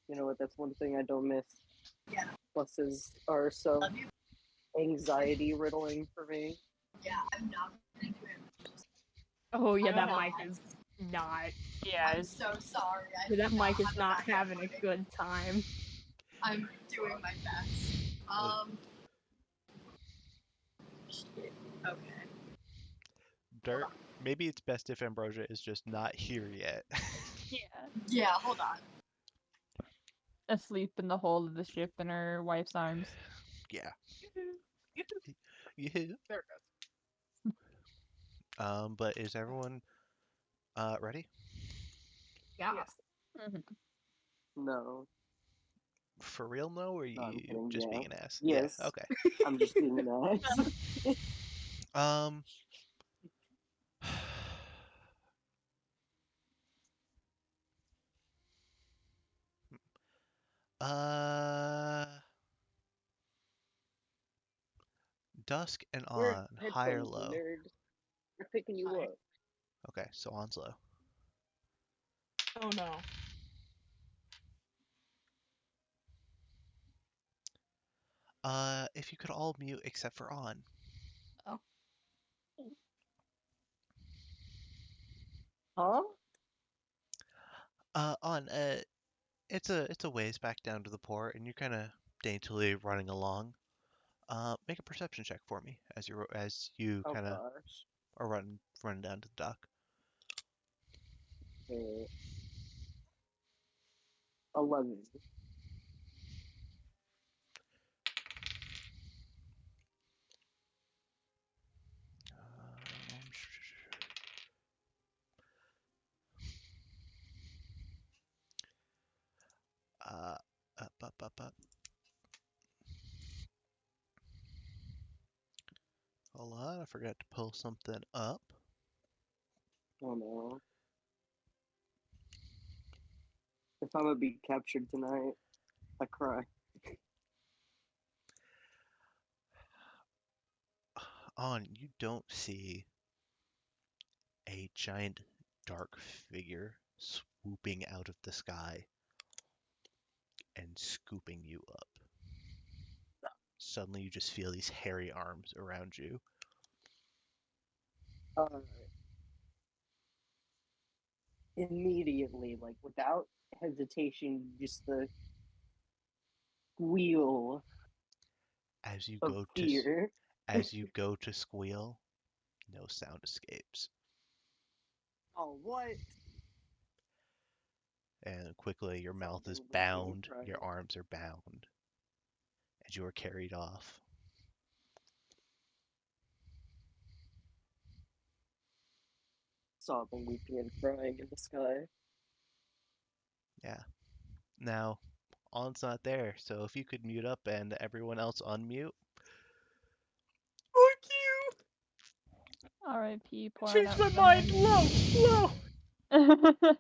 You know what? That's one thing I don't miss. Yeah. Buses are so Love you. anxiety riddling for me. Yeah, I'm not gonna do it. Oh yeah, that Yeah. mic is not. Yeah, I'm it's so sorry. I That did mic is have not backup having a mic. good time. I'm doing my best. Shit. Okay. Dirt. Maybe it's best if Ambrosia is just not here yet. yeah. Yeah, hold on. Asleep in the hold of the ship in her wife's arms. Yeah. Yeah. Yeah. There it goes. But is everyone ready? Yeah. Yes. Mhm. No. For real, no, or No, I'm you kidding, just yeah. being an ass? Yes. Yeah. Okay. I'm just being an ass. Um. Uh. Dusk and Wear on, high or headphones, low? nerd. We're picking you High. up. Okay, so on's low. Oh no. If you could all mute except for on. Oh. Huh? It's a ways back down to the port, and you're kind of daintily running along. Make a perception check for me as you Oh kind of gosh. are running down to the dock. 11. Up. Hold on, I forgot to pull something up. Oh no. If I'm gonna be captured tonight, I cry. You don't see a giant dark figure swooping out of the sky and scooping you up. Suddenly, you just feel these hairy arms around you. Uh, Immediately, like without hesitation, just the squeal As you of go to fear. as you go to squeal, no sound escapes, Oh, what? and quickly your mouth is Something really made me bound, cry. your arms are bound, as you are carried off. Sobbing, weeping, and crying in the sky. Yeah. Now, On's not there, so if you could mute up and everyone else unmute. Fuck you! R.I.P. pouring Change out my some mind. memories. Low.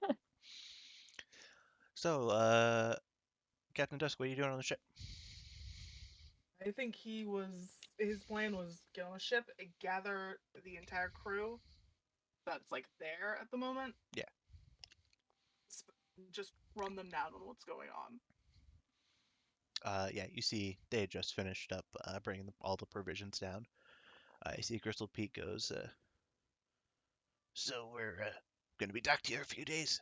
So, Captain Dusk, what are you doing on the ship? I think his plan was get on a ship and gather the entire crew that's like there at the moment. Yeah. Just run them down on what's going on. Yeah, you see they had just finished up bringing all the provisions down. You see Crystal Pete goes, so we're going to be docked here a few days.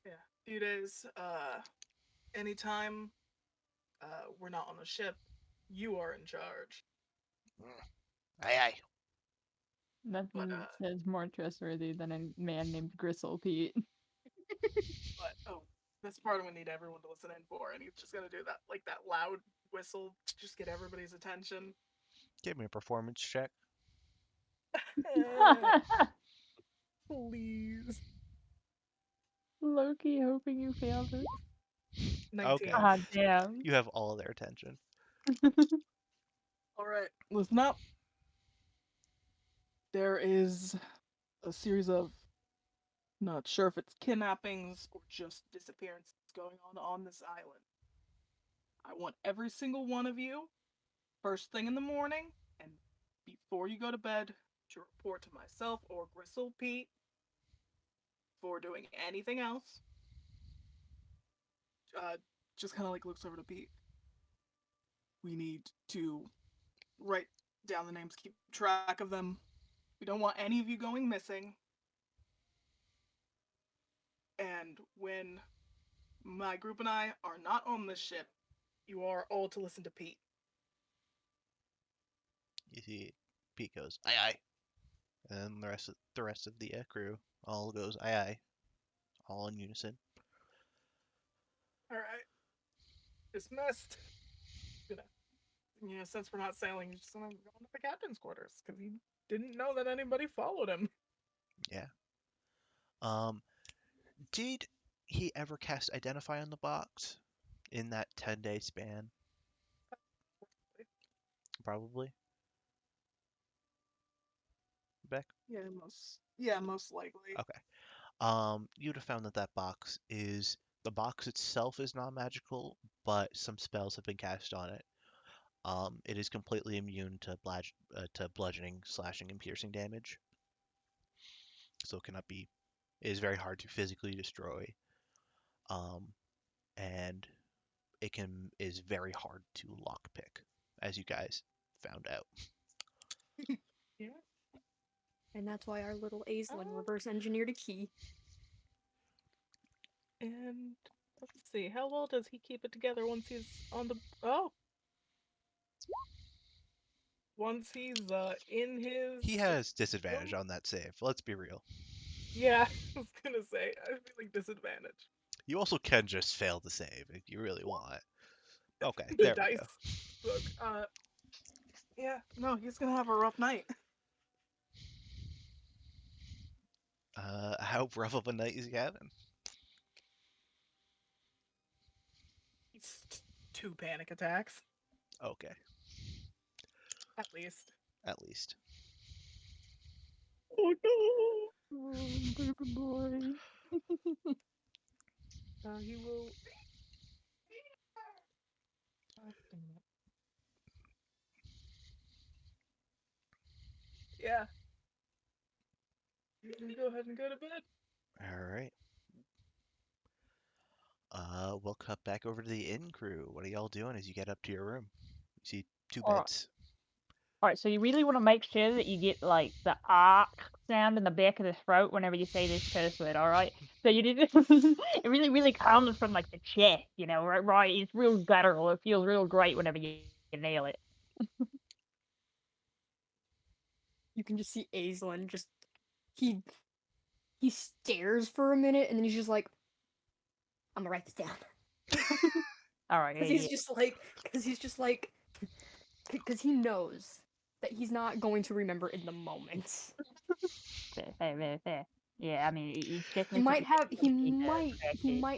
Yeah, few days. Anytime we're not on the ship, you are in charge. Aye. Nothing But says more trustworthy than a man named Gristle Pete. this part we need everyone to listen in for, and he's just gonna do that like that loud whistle to just get everybody's attention. Give me a performance check. Please. Loki, hoping you fail this. 19. Okay. Ah, damn. You have all their attention. All right, listen up. There is a series of, not sure if it's kidnappings or just disappearances going on this island. I want every single one of you, first thing in the morning and before you go to bed, to report to myself or Gristle Pete before doing anything else. Just kind of like looks over to Pete. We need to write down the names, keep track of them. We don't want any of you going missing. And when my group and I are not on this ship, you are all to listen to Pete. You see Pete goes, aye. And the rest of the crew all goes, aye. All in unison. All right. Dismissed. Since we're not sailing, he's just gonna go into the captain's quarters because he didn't know that anybody followed him. Yeah. Did he ever cast Identify on the box in that 10-day span? Probably. Beck? Yeah, most likely. Okay. You'd have found that the box itself is not magical, but some spells have been cast on it. It is completely immune to bludgeoning, slashing, and piercing damage. So it is very hard to physically destroy. And is very hard to lockpick, as you guys found out. Yeah. And that's why our little Aislinn Oh. reverse engineered a key. And let's see, how well does he keep it together once he's on the once he's in his He has disadvantage on that save. Let's be real. Yeah, I was gonna say I feel like disadvantage. You also can just fail to save if you really want. Okay, The there we dice go. book. Yeah, no, he's gonna have a rough night. How rough of a night is he having? It's 2 panic attacks, Okay, at least. at least. Oh Oh, baby boy. no! He will. Damn it. Yeah. You can go ahead and go to bed. All right. We'll cut back over to the inn crew. What are y'all doing as you get up to your room? You see 2 Alright. beds. Alright, so you really want to make sure that you get like the arc sound in the back of the throat whenever you say this curse word, alright? So you did it really comes from like the chest, you know, right? It's real guttural. It feels real great whenever you nail it. You can just see Aislinn just he stares for a minute and then he's just like, I'm gonna write this down. Alright, yeah, Because he's just like because he knows that he's not going to remember in the moment. fair. Yeah, I mean, it's He definitely might something have that he you need to might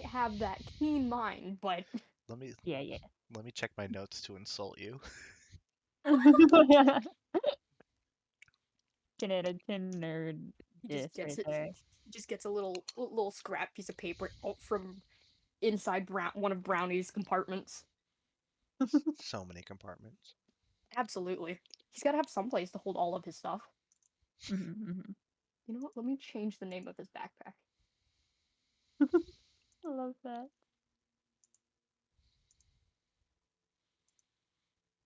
practice. have that keen mind, but Let me Yeah. let me check my notes to insult you. 10 out of 10 nerd. he Yes, just gets right it. there. He just gets a little scrap piece of paper out from inside one of Brownie's compartments. So many compartments. Absolutely. He's got to have some place to hold all of his stuff. Mhm. You know what? Let me change the name of his backpack. I love that.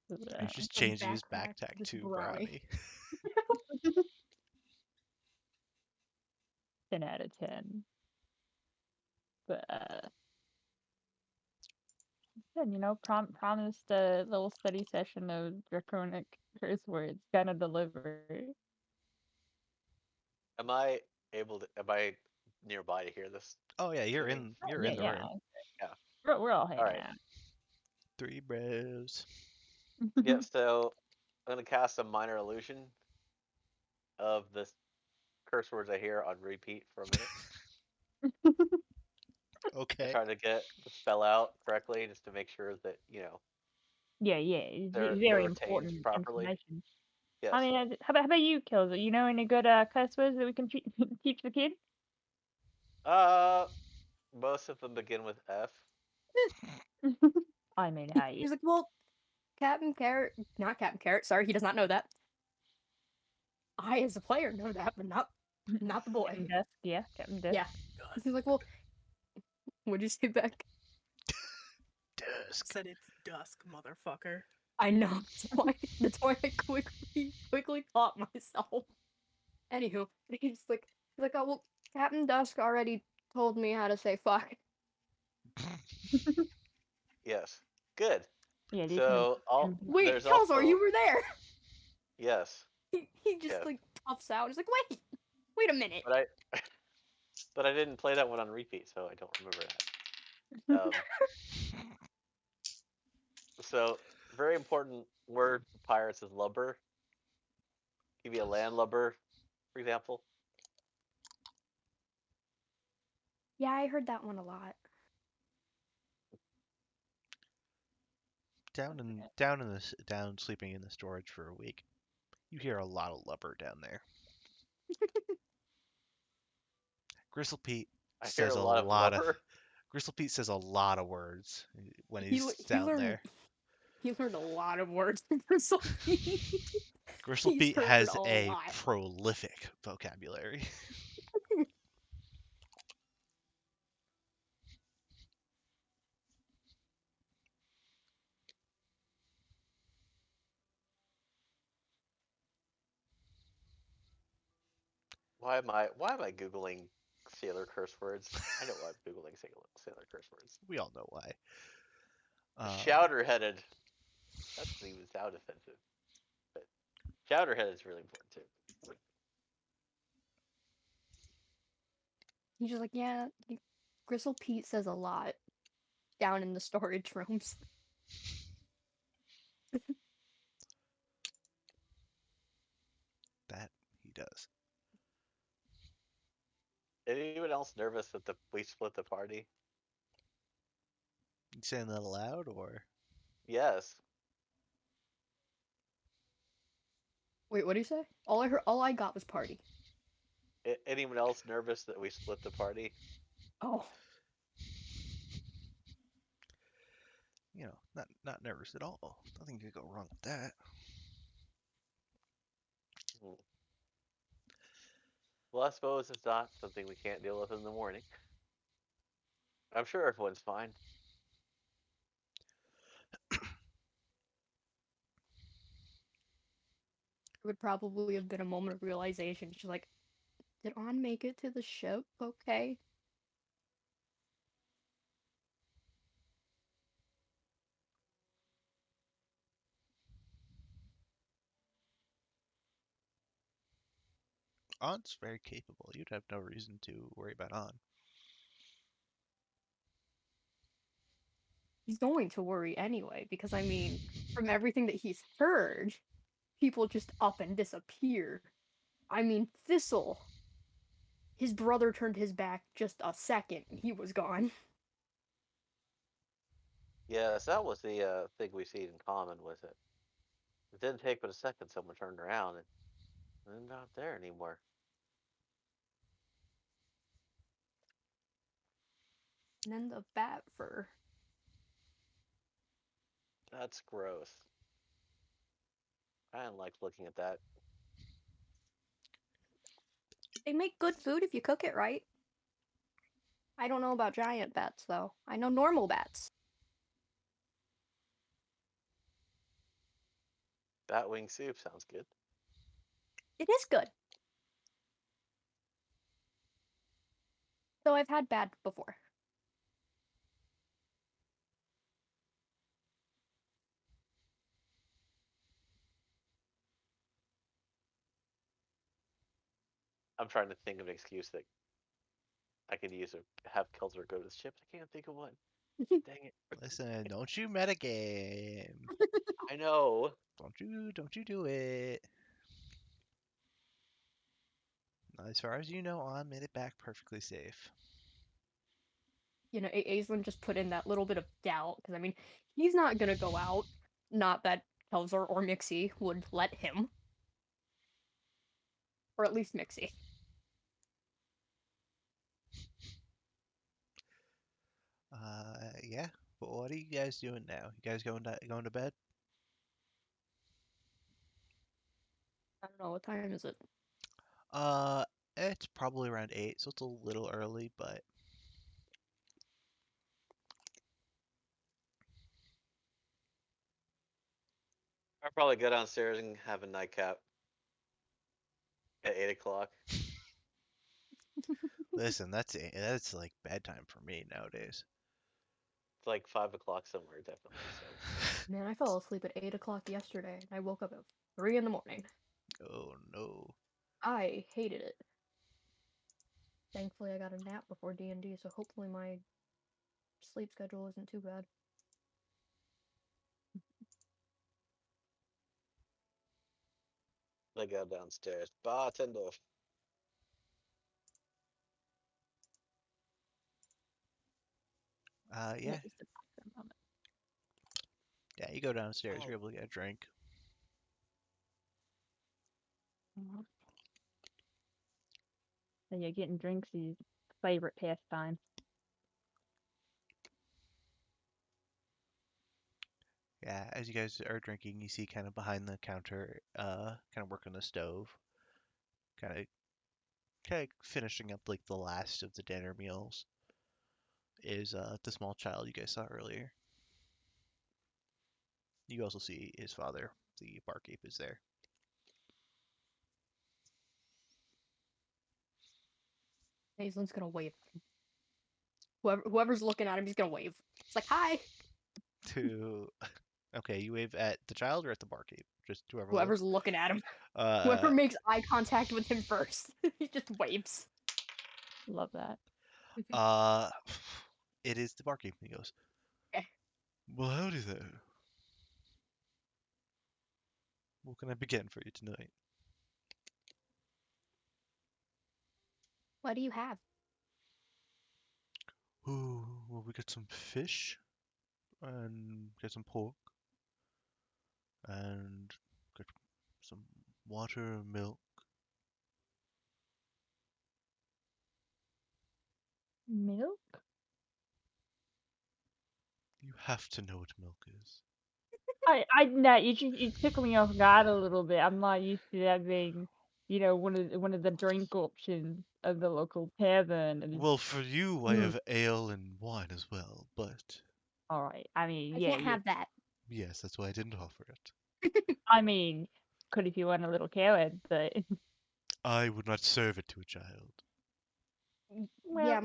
He's just From changing his backpack backpack with to Brownie. Brownie. 10 out of 10. But then, you know, promised a little study session of draconic curse words, gonna deliver. Am I am I nearby to hear this? Oh yeah, you're Maybe? in you're Yeah, in the room. Yeah. We're all hanging Alright. out. 3 bros. Yep, so I'm gonna cast a minor illusion of the curse words I hear on repeat for a minute. I Okay. try to get the spell out correctly just to make sure that, Yeah, it's they're very retained important properly. information. Yes. I mean, how about you, Kills? You know any good curse words that we can teach the kid? Most of them begin with F. I mean, hey. He's like, well, Captain Carrot, not Captain Carrot. Sorry, he does not know that. I, as a player, know that, but not the boy. Captain Dusk, yeah, Captain Dusk. Yeah. He's like, well, what'd you say back? Dusk. Said it's dusk, motherfucker. I know. That's why I quickly caught myself. Anywho, he's like, oh well, Captain Dusk already told me how to say fuck. Yes. Good. Yeah, these So Wait, there's Kelzor, also you were there. yes. He just Yes. like puffs out. He's like, wait a minute. But I didn't play that one on repeat, so I don't remember that. So very important word for pirates is lubber. Give you a landlubber, for example. Yeah, I heard that one a lot. Down sleeping in the storage for a week. You hear a lot of lubber down there. Gristle Pete I hear says a a lot of lot of lubber. Gristle Pete says a lot of words when He he's he down learned there. he learned a lot of words from Sophie. Gristle He's Pete heard has a a lot. prolific vocabulary. Why am I googling sailor curse words? I know why I'm googling sailor curse words. We all know why. Chowder-headed. That doesn't even sound offensive. But chowder-headed is really important too. He's just like, yeah, Gristle Pete says a lot down in the storage rooms. That he does. Anyone else nervous that we split the party? You saying that aloud or? Yes. Wait, what do you say? All I got was party. Anyone else nervous that we split the party? Oh, You know, not nervous at all. Nothing could go wrong with that. Well, I suppose it's not something we can't deal with in the morning. I'm sure everyone's fine. it would probably have been a moment of realization. She's like, did On make it to the ship? Okay. On's very capable. You'd have no reason to worry about On. He's going to worry anyway, because I mean, from everything that he's heard, people just up and disappear. I mean, Thistle. His brother turned his back just a second, and he was gone. Yes, that was the thing we see in common with it. It didn't take but a second. Someone turned around and they're not there anymore. And then the bat fur. That's gross. I don't like looking at that. They make good food if you cook it right. I don't know about giant bats, though. I know normal bats. Batwing soup sounds good. It is good. Though I've had bad before. I'm trying to think of an excuse that I could use to have Kelter go to the ship. I can't think of one. Dang it. Listen, don't you metagame. I know. Don't you do it. As far as you know, On made it back perfectly safe. You know, Aislinn just put in that little bit of doubt, because I mean, he's not gonna go out. Not that Kelzer or Mixie would let him. Or at least Mixie. Yeah. But what are you guys doing now? You guys going to bed? I don't know, what time is it? It's probably around 8, so it's a little early, but I'll probably go downstairs and have a nightcap at 8 o'clock. listen, that's like bedtime for me nowadays. It's like 5 o'clock somewhere, definitely. So. Man, I fell asleep at 8 o'clock yesterday, and I woke up at 3 in the morning. Oh no. I hated it. Thankfully, I got a nap before D&D, so hopefully my sleep schedule isn't too bad. I go downstairs. Bartender. Yeah. Just a moment. Yeah, you go downstairs, Oh. you're able to get a drink. So yeah, getting drinks is favorite pastime. Yeah, as you guys are drinking, you see kind of behind the counter, kind of working the stove, kind of finishing up like the last of the dinner meals is the small child you guys saw earlier. You also see his father, the barkeep, is there. Aislin's gonna wave. Whoever's looking at him, he's gonna wave. It's like, hi. To okay, you wave at the child or at the barkeep? Just whoever Whoever's looks. looking at him. Whoever Uh, makes eye contact with him first, he just waves. Love that. uh, it is the barkeep. He goes, Okay. well, howdy there. What can I begin for you tonight? What do you have? Ooh, well, we got some fish and got some pork and got some water, milk. Milk? You have to know what milk is. No, you took me off guard a little bit. I'm not used to that being, one of the drink options of the local tavern. And Well, for you, I have ale and wine as well, but all right. I mean, I yeah, can't have that. yes, that's why I didn't offer it. I mean, could if you weren't a little coward, but I would not serve it to a child. well, Yeah,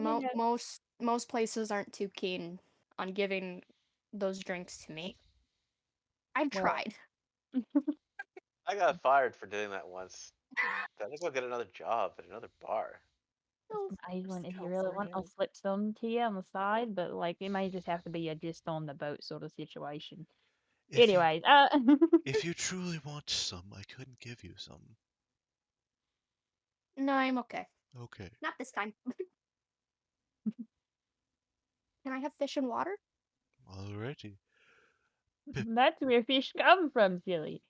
most places aren't too keen on giving those drinks to me. I've Well- tried. I got fired for doing that once. I think I'll get another job at another bar. Iceland, if you really want, California. I'll slip some to you on the side, but like it might just have to be a just on the boat sort of situation. If you- Anyways, if you truly want some, I couldn't give you some. No, I'm okay. Okay. Not this time. Can I have fish and water? Alrighty. that's where fish come from, silly.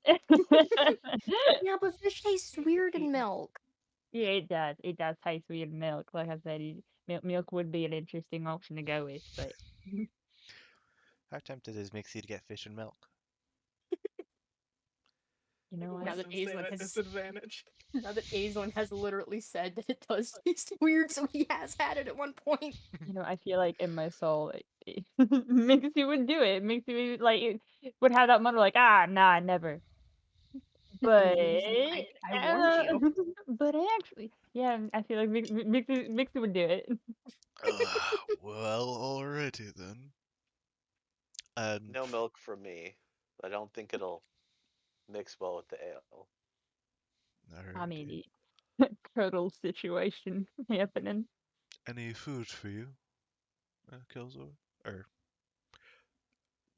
Yeah, but fish tastes weird in milk. Yeah, it does. It does taste weird in milk. Like I said, milk would be an interesting option to go with, but How tempted is Mixie to get fish and milk? you know Now what? that Wisdom save Aislinn at has- disadvantage. Now that Aislinn has literally said that it does taste weird, so he has had it at one point. I feel like in my soul, Mixie would do it. Mixie would would have that moment like, nah, never. But I warned you. but actually, yeah, I feel like Mixie would do it. Well, alrighty then. No milk from me. I don't think it'll mix well with the ale. I Alrighty. mean, total situation happening. Any food for you, Killzor? Or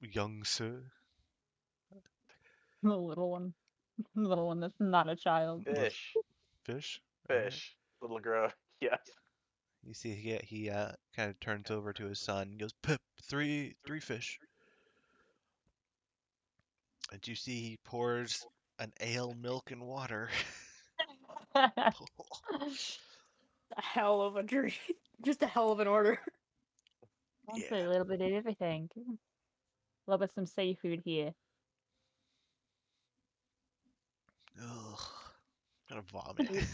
young sir? The little one, the little one that's not a child. Fish. Fish? Alright. Fish. Little girl. Yes. You see, he kind of turns over to his son and goes, Pip, three fish. And you see he pours an ale, milk, and water. A hell of a drink. Just a hell of an order. Honestly, Yeah. a little bit of everything. Love us some seafood here. Ugh. I'm gonna vomit.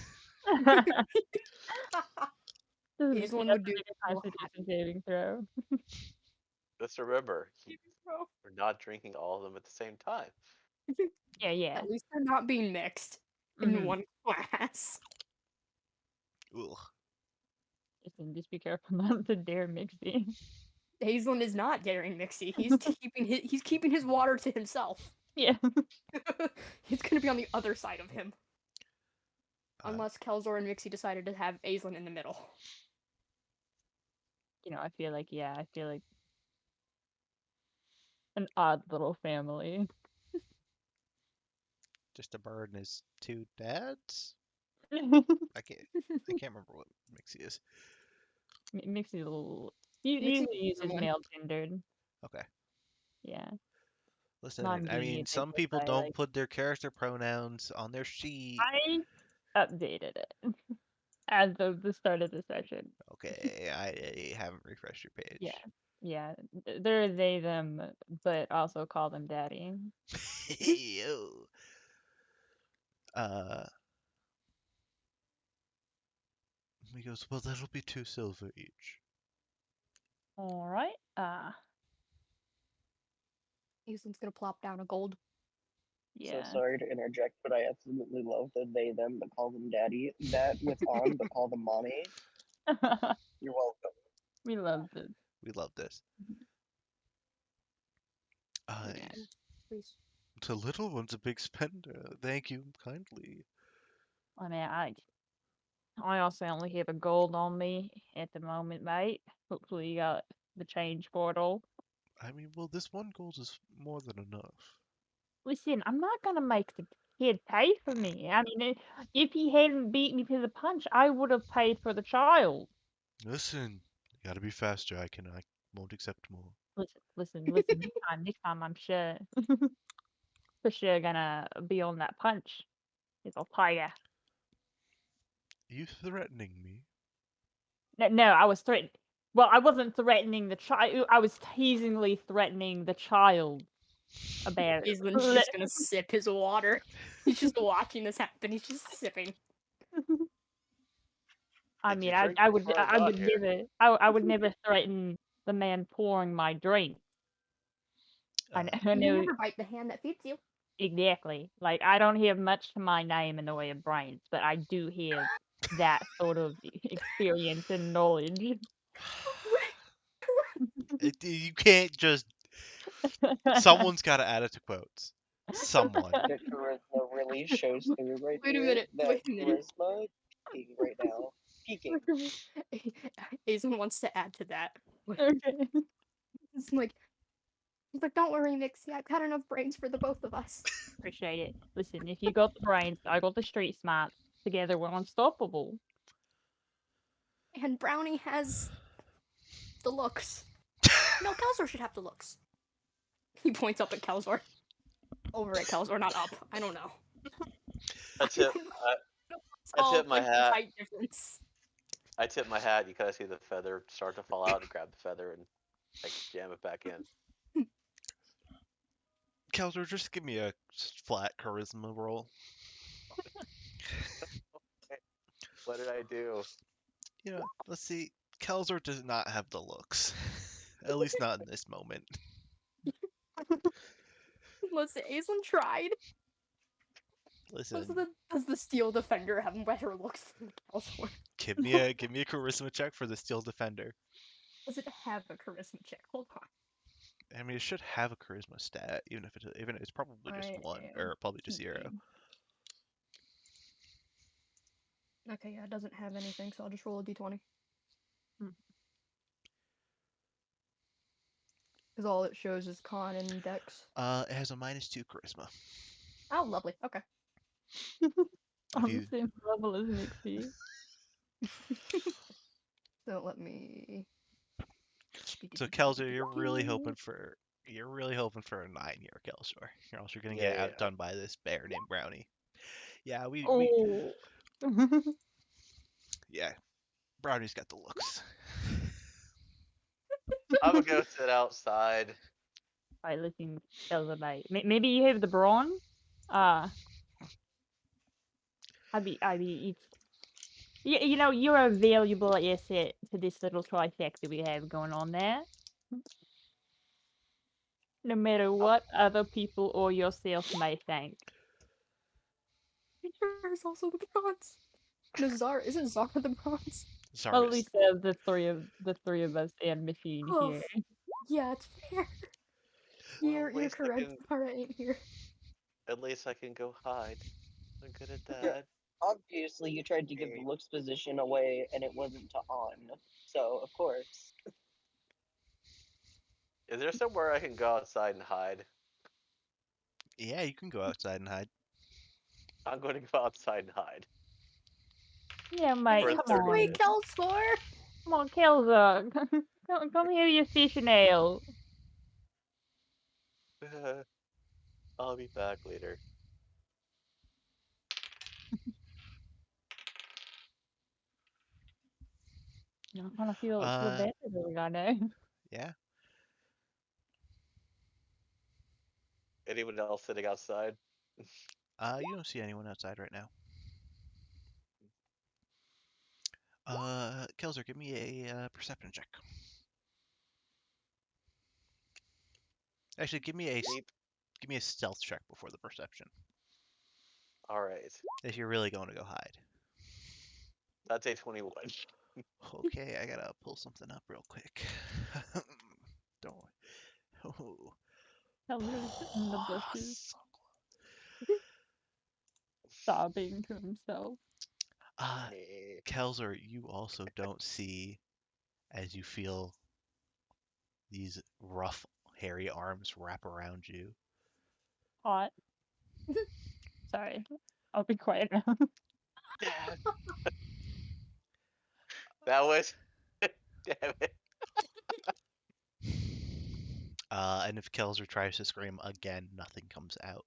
Aislinn would do a so Constitution saving throw. Just remember, we're not drinking all of them at the same time. Yeah. At least they're not being mixed in Mhm. one glass. Ugh. Just be careful not to dare Mixie. Aislinn is not daring Mixie. He's keeping his water to himself. Yeah. He's gonna be on the other side of him. Uh, Unless Kelzor and Mixie decided to have Aislinn in the middle. I feel like an odd little family. Just a bird and his two dads? Mixie's I can't remember what Mixie is. a little. Mixie Usually is uses one. male gendered. Okay. Yeah. Listen, I mean, Non-binary some things people I don't like. put their character pronouns on their sheet. I updated it as of the start of the session. Okay, I haven't refreshed your page. Yeah. They're they them, but also call them daddy. Yo. He goes, well, that'll be 2 silver each. All right. Aislinn's gonna plop down a gold. Yeah. So sorry to interject, but I absolutely love the they them that call them daddy. That with on but call them mommy. You're welcome. We love this. We love this. Yeah, please. The little one's a big spender. Thank you kindly. I mean, I also only have a gold on me at the moment, mate. Hopefully you got the change portal. I mean, well, this one gold is more than enough. Listen, I'm not gonna make the kid pay for me. I mean, if he hadn't beat me to the punch, I would have paid for the child. Listen, you gotta be faster. I won't accept more. Listen. Next time, I'm sure, for sure gonna be on that punch. Cause I'll tell ya. You threatening me? No, I was threatening. Well, I wasn't threatening the child. I was teasingly threatening the child about it. He's just gonna sip his water. He's just watching this happen. He's just sipping. I Did you mean, drink I would, before I I got would here? never, I would never threaten the man pouring my drink. I You know never bite the hand that feeds you. exactly. Like, I don't have much to my name in the way of brains, but I do have that sort of experience and knowledge. You can't just. Someone's gotta add it to quotes. Someone. The charisma really shows through right Wait a here. minute, That wait a minute. charisma peaking right now. Peaking. Aizen wants to add to that. Okay. It's like, he's like, don't worry, Nixie. I've got enough brains for the both of us. Appreciate it. Listen, if you got the brains, I got the street smarts. Together we're unstoppable. And Brownie has the looks. No, Kelzor should have the looks. He points up at Kelzor. Over at Kelzor, not up. I don't know. I tip, I tip my hat. Height difference. I tip my hat. You kind of see the feather start to fall out, and grab the feather and like jam it back in. Kelzer, just give me a flat charisma roll. What did I do? You know, let's see. Kelzer does not have the looks. At least not in this moment. Listen, Aizen tried. Listen, Does the Steel Defender have better looks than Kelzor? give me a charisma check for the Steel Defender. Does it have a charisma check? Hold on. I mean, it should have a charisma stat, even if it's probably just I one, am or probably just 0. thinking. Okay, yeah, it doesn't have anything, so I'll just roll a d20. Because all it shows is con and dex. It has a -2 charisma. Oh, lovely. Okay. On you- the same level as Nixie. So let me. So Kelzer, you're really hoping for a 9 here, Kelzer. Or else you're gonna get Yeah. outdone by this bear named Brownie. Yeah, we Oh. yeah. Brownie's got the looks. I'm gonna go sit outside. Alright, listen, Kelza, mate. Maybe you have the brawn? It's... You know, you're a valuable asset to this little trifecta we have going on there. No matter what other people or yourself may think. There's also the bronze. No, Zara isn't Zara the bronze? At Zarus. least the three of us and Machine Oh, here. yeah, it's fair. Well, You're at least I correct. can- Zara ain't here. At least I can go hide. I'm good at that. Obviously, you tried to give the looks position away, and it wasn't to on. So, of course. Is there somewhere I can go outside and hide? Yeah, you can go outside and hide. I'm going to go outside and hide. Yeah, mate, For a come 30 on. Wait, minutes. Kelzor! Come on, Kelza. Come here, you fish and ale. I'll be back later. I kind of feel Uh, better than we got now. Yeah. Anyone else sitting outside? You don't see anyone outside right now. Kelzer, give me a perception check. Actually, give me a Sleep. Give me a stealth check before the perception. All right, If you're really going to go hide. that's a 21. Okay, I gotta pull something up real quick. Don't. Oh. Keller's in the bushes, So sobbing to himself. Eh, Kelzer, you also don't see as you feel these rough, hairy arms wrap around you. Hot. Sorry. I'll be quiet now. that was. Damn it. And if Kelzer tries to scream again, nothing comes out.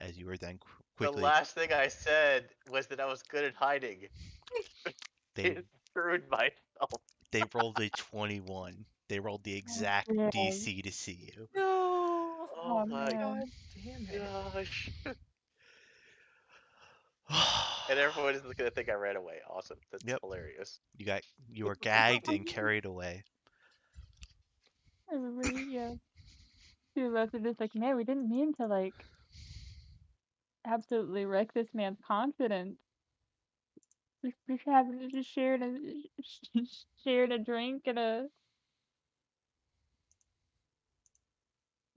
As you are then The quickly, last thing I said was that I was good at hiding. they It screwed myself. they rolled a 21. They rolled the exact Yeah. DC to see you. No. Oh my man. God damn it. gosh. And everyone is gonna think I ran away. Awesome. That's Yep. hilarious. You were gagged and carried away. Everybody, yeah. Two of us are just like, man, we didn't mean to, like, absolutely wreck this man's confidence. Just having to just shared a drink and a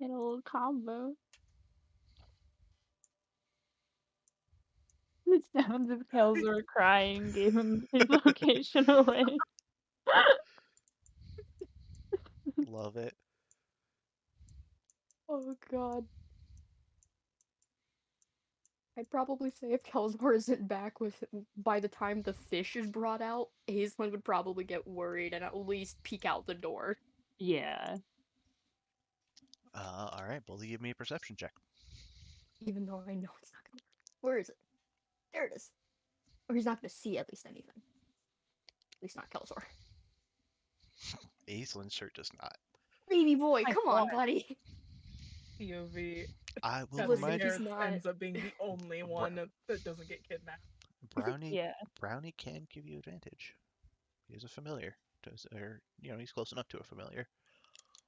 little combo. The sounds of Kelzor crying gave him his location away. Love it. Oh god. I'd probably say if Kelzor isn't back by the time the fish is brought out, Aislinn would probably get worried and at least peek out the door. Yeah. All right, both of you give me a perception check. Even though I know it's not gonna. Where is it? There it is. Or he's not gonna see at least anything. At least not Kelzor. Aislinn sure does not. Baby boy, My come on, God. buddy. POV. I will Captain Listen, remind he's you, Garrett not- ends up being the only one that doesn't get kidnapped. Brownie. Yeah. Brownie can give you advantage. He's a familiar, or he's close enough to a familiar.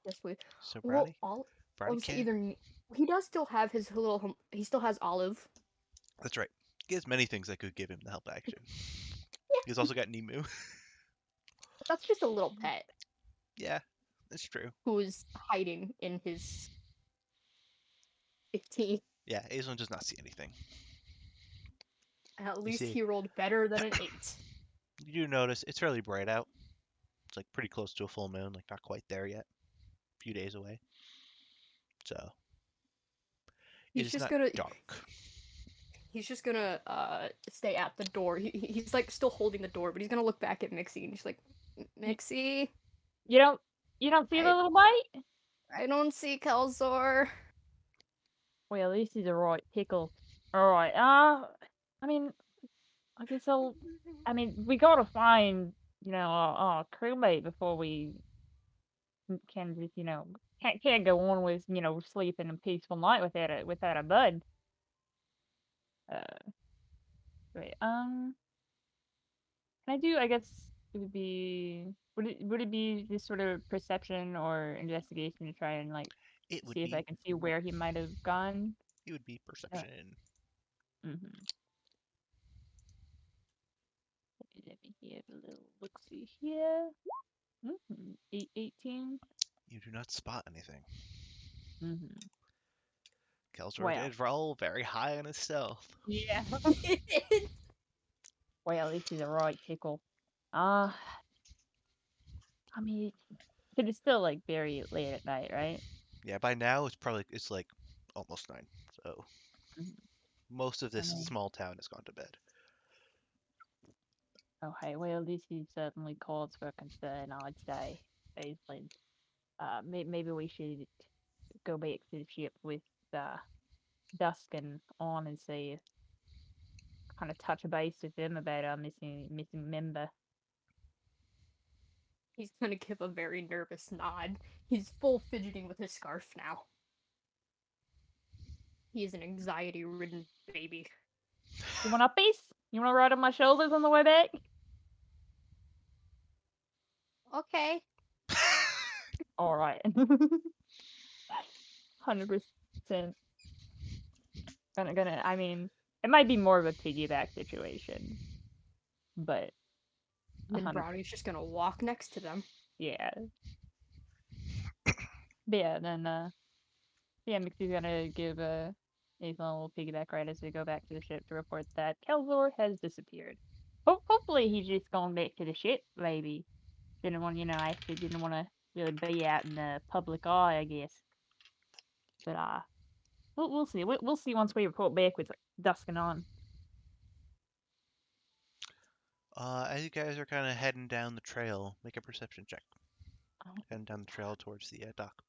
Yes, we. So Well, Brownie Olive's can. either. He does still have his little. He still has Olive. That's right. He has many things that could give him the help action. Yeah. He's also got Nemu. That's just a little pet Yeah, that's true. who is hiding in his 15. Yeah, Aislinn does not see anything. At least see- he rolled better than an 8. You do notice it's fairly bright out. It's like pretty close to a full moon, like not quite there yet. A few days away. So it He's is just not gonna. dark. He's just gonna stay at the door. He's like still holding the door, but he's gonna look back at Mixie and he's like, Mixie, You don't see the I- little bite? I don't see Kelzor. Well, at least he's a right pickle. Alright, I mean, I guess we gotta find, our crewmate before we can just, can't go on with, sleeping a peaceful night without a bud. Wait, can I do, I guess it would be, would it be this sort of perception or investigation to try and, like, It would see if I be. can see where he might have gone? It would be perception. Mm-hmm. Let me have a little look-see here. 18. You do not spot anything. Mm-hmm. Kelzor Well. did roll very high on his stealth. Yeah. Well, at least he's a right pickle. I mean, but it's still like very late at night, right? Yeah, by now it's like almost 9. So Mhm. most of this Okay. small town has gone to bed. Okay, well, at least he's certainly cause for concern, I'd say. Aislinn. Maybe we should go back to the ship with Dusk and on and see, kind of touch base with them about our missing member. He's gonna give a very nervous nod. He's full fidgeting with his scarf now. He is an anxiety-ridden baby. You want uppies? You want to ride on my shoulders on the way back? Okay. All right. 100% gonna. I mean, it might be more of a piggyback situation, but And then 100. Brownie's just gonna walk next to them. Yeah. But yeah, then yeah, Mixie's gonna give Nathan a little piggyback right as they go back to the ship to report that Kelzor has disappeared. Hopefully he's just gone back to the ship, maybe. Didn't want, actually didn't want to really be out in the public eye, I guess. But we'll see. We'll see once we report back with dusking on. As you guys are kind of heading down the trail, make a perception check. Oh. Heading down the trail towards the dock.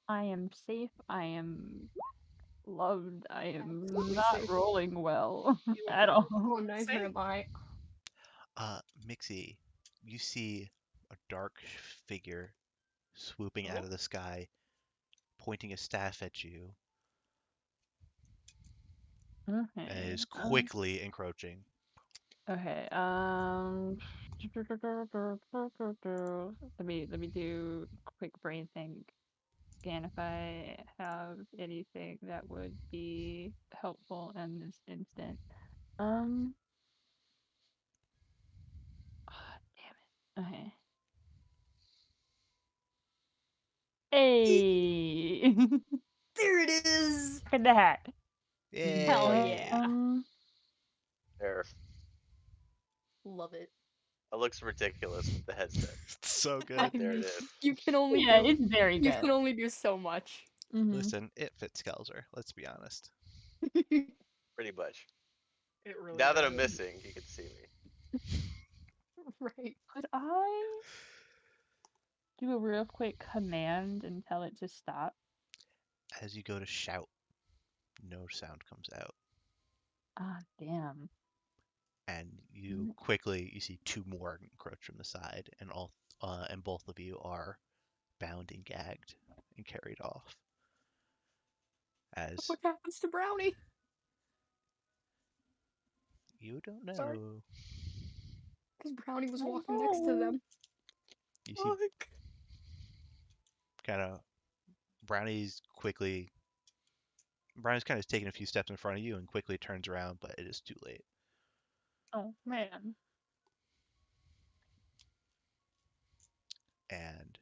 I am safe. I am loved. I am Absolutely not safe. rolling well You at are all. Oh, neither Safe. am I. Mixie, you see a dark figure swooping out Oh. of the sky, pointing a staff at you, and Okay. is quickly encroaching. Okay. Let me do a quick brain think. Scan if I have anything that would be helpful in this instant. Oh, damn it. Okay. Hey! There it is! Look at that. Hell Yay! yeah. There. Love it. It looks ridiculous with the headset. It's so good. But there it is. You can only Yeah, do it's very you good. can only do so much. Listen, it fits Skelzer, let's be honest. Pretty much. It really Now that I'm does. missing, you can see me. Right. Could I do a real quick command and tell it to stop? As you go to shout, no sound comes out. Ah, damn. And you quickly see two more encroach from the side, and both of you are bound and gagged and carried off. As What happens to Brownie? you don't know, Sorry. Because Brownie was I walking next to know. them. you see Fuck. kind of Brownie's kind of taking a few steps in front of you and quickly turns around, but it is too late. Oh, man. And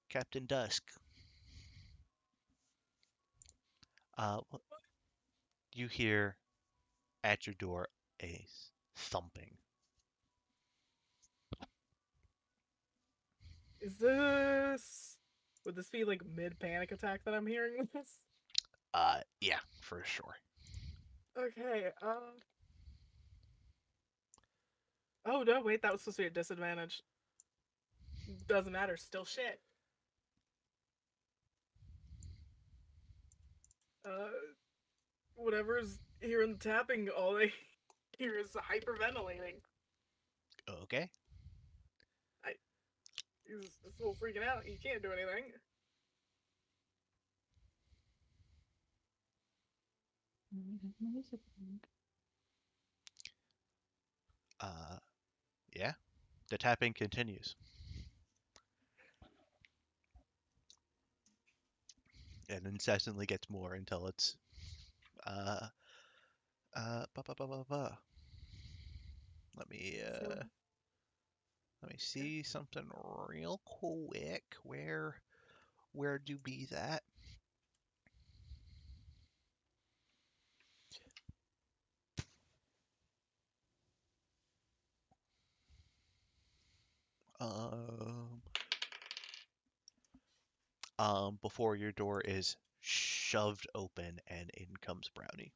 Captain Dusk, you hear at your door a thumping. Would this be like mid panic attack that I'm hearing this? Yeah, for sure. Okay, oh no, wait, that was supposed to be a disadvantage. Doesn't matter, still shit. Whatever's hearing the tapping, all they hear is hyperventilating. Okay. He's still freaking out, he can't do anything. Yeah. The tapping continues. And incessantly gets more until it's Let me see something real quick. Where do be that? Before your door is shoved open and in comes Brownie,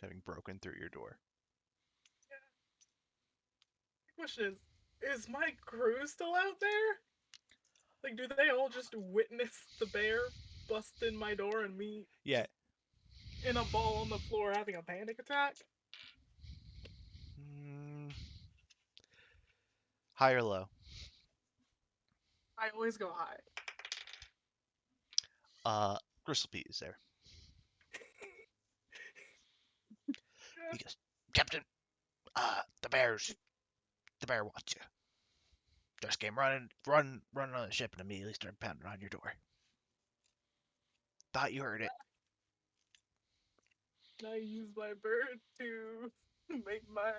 having broken through your door. Question is my crew still out there? Like, do they all just witness the bear bust in my door and me Yeah. in a ball on the floor having a panic attack? High or low? I always go high. Gristleby is there. He goes, Captain, the bear wants you. Just came running on the ship and immediately started pounding on your door. Thought you heard it. And I use my bird to make my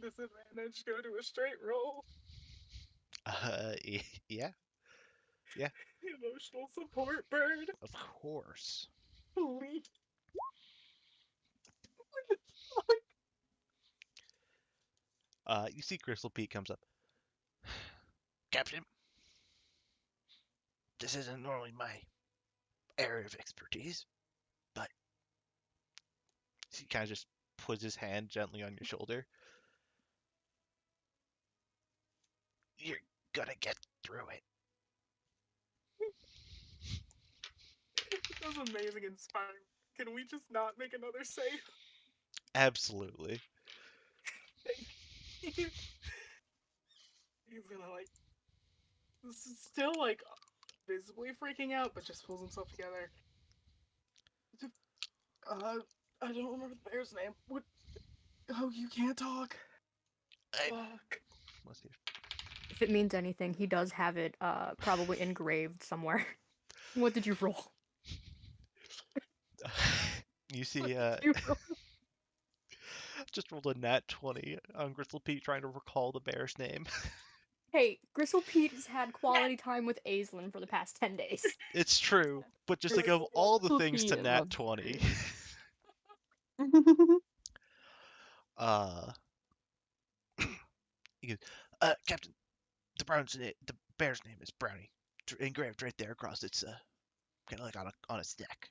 disadvantage go to a straight roll. Yeah, Emotional support bird. of course. Please. You see Crystal Pete comes up. Captain, this isn't normally my area of expertise, but he kind of just puts his hand gently on your shoulder. You're gonna get through it. That was amazing, inspiring. Can we just not make another save? Absolutely. Thank you. He's gonna like. This is still like visibly freaking out, but just pulls himself together. I don't remember the bear's name. What? Oh, you can't talk. Fuck. Let's see. If it means anything, he does have it probably engraved somewhere. What did you roll? You see, You roll- just rolled a nat 20 on Crystal Pete trying to recall the bear's name. Hey, Gristle Pete has had quality time with Aislinn for the past 10 days. It's true, but just think of all the things to Cookie nat love 20. He goes, Captain, the bear's name is Brownie, engraved right there across its kind of like on its neck.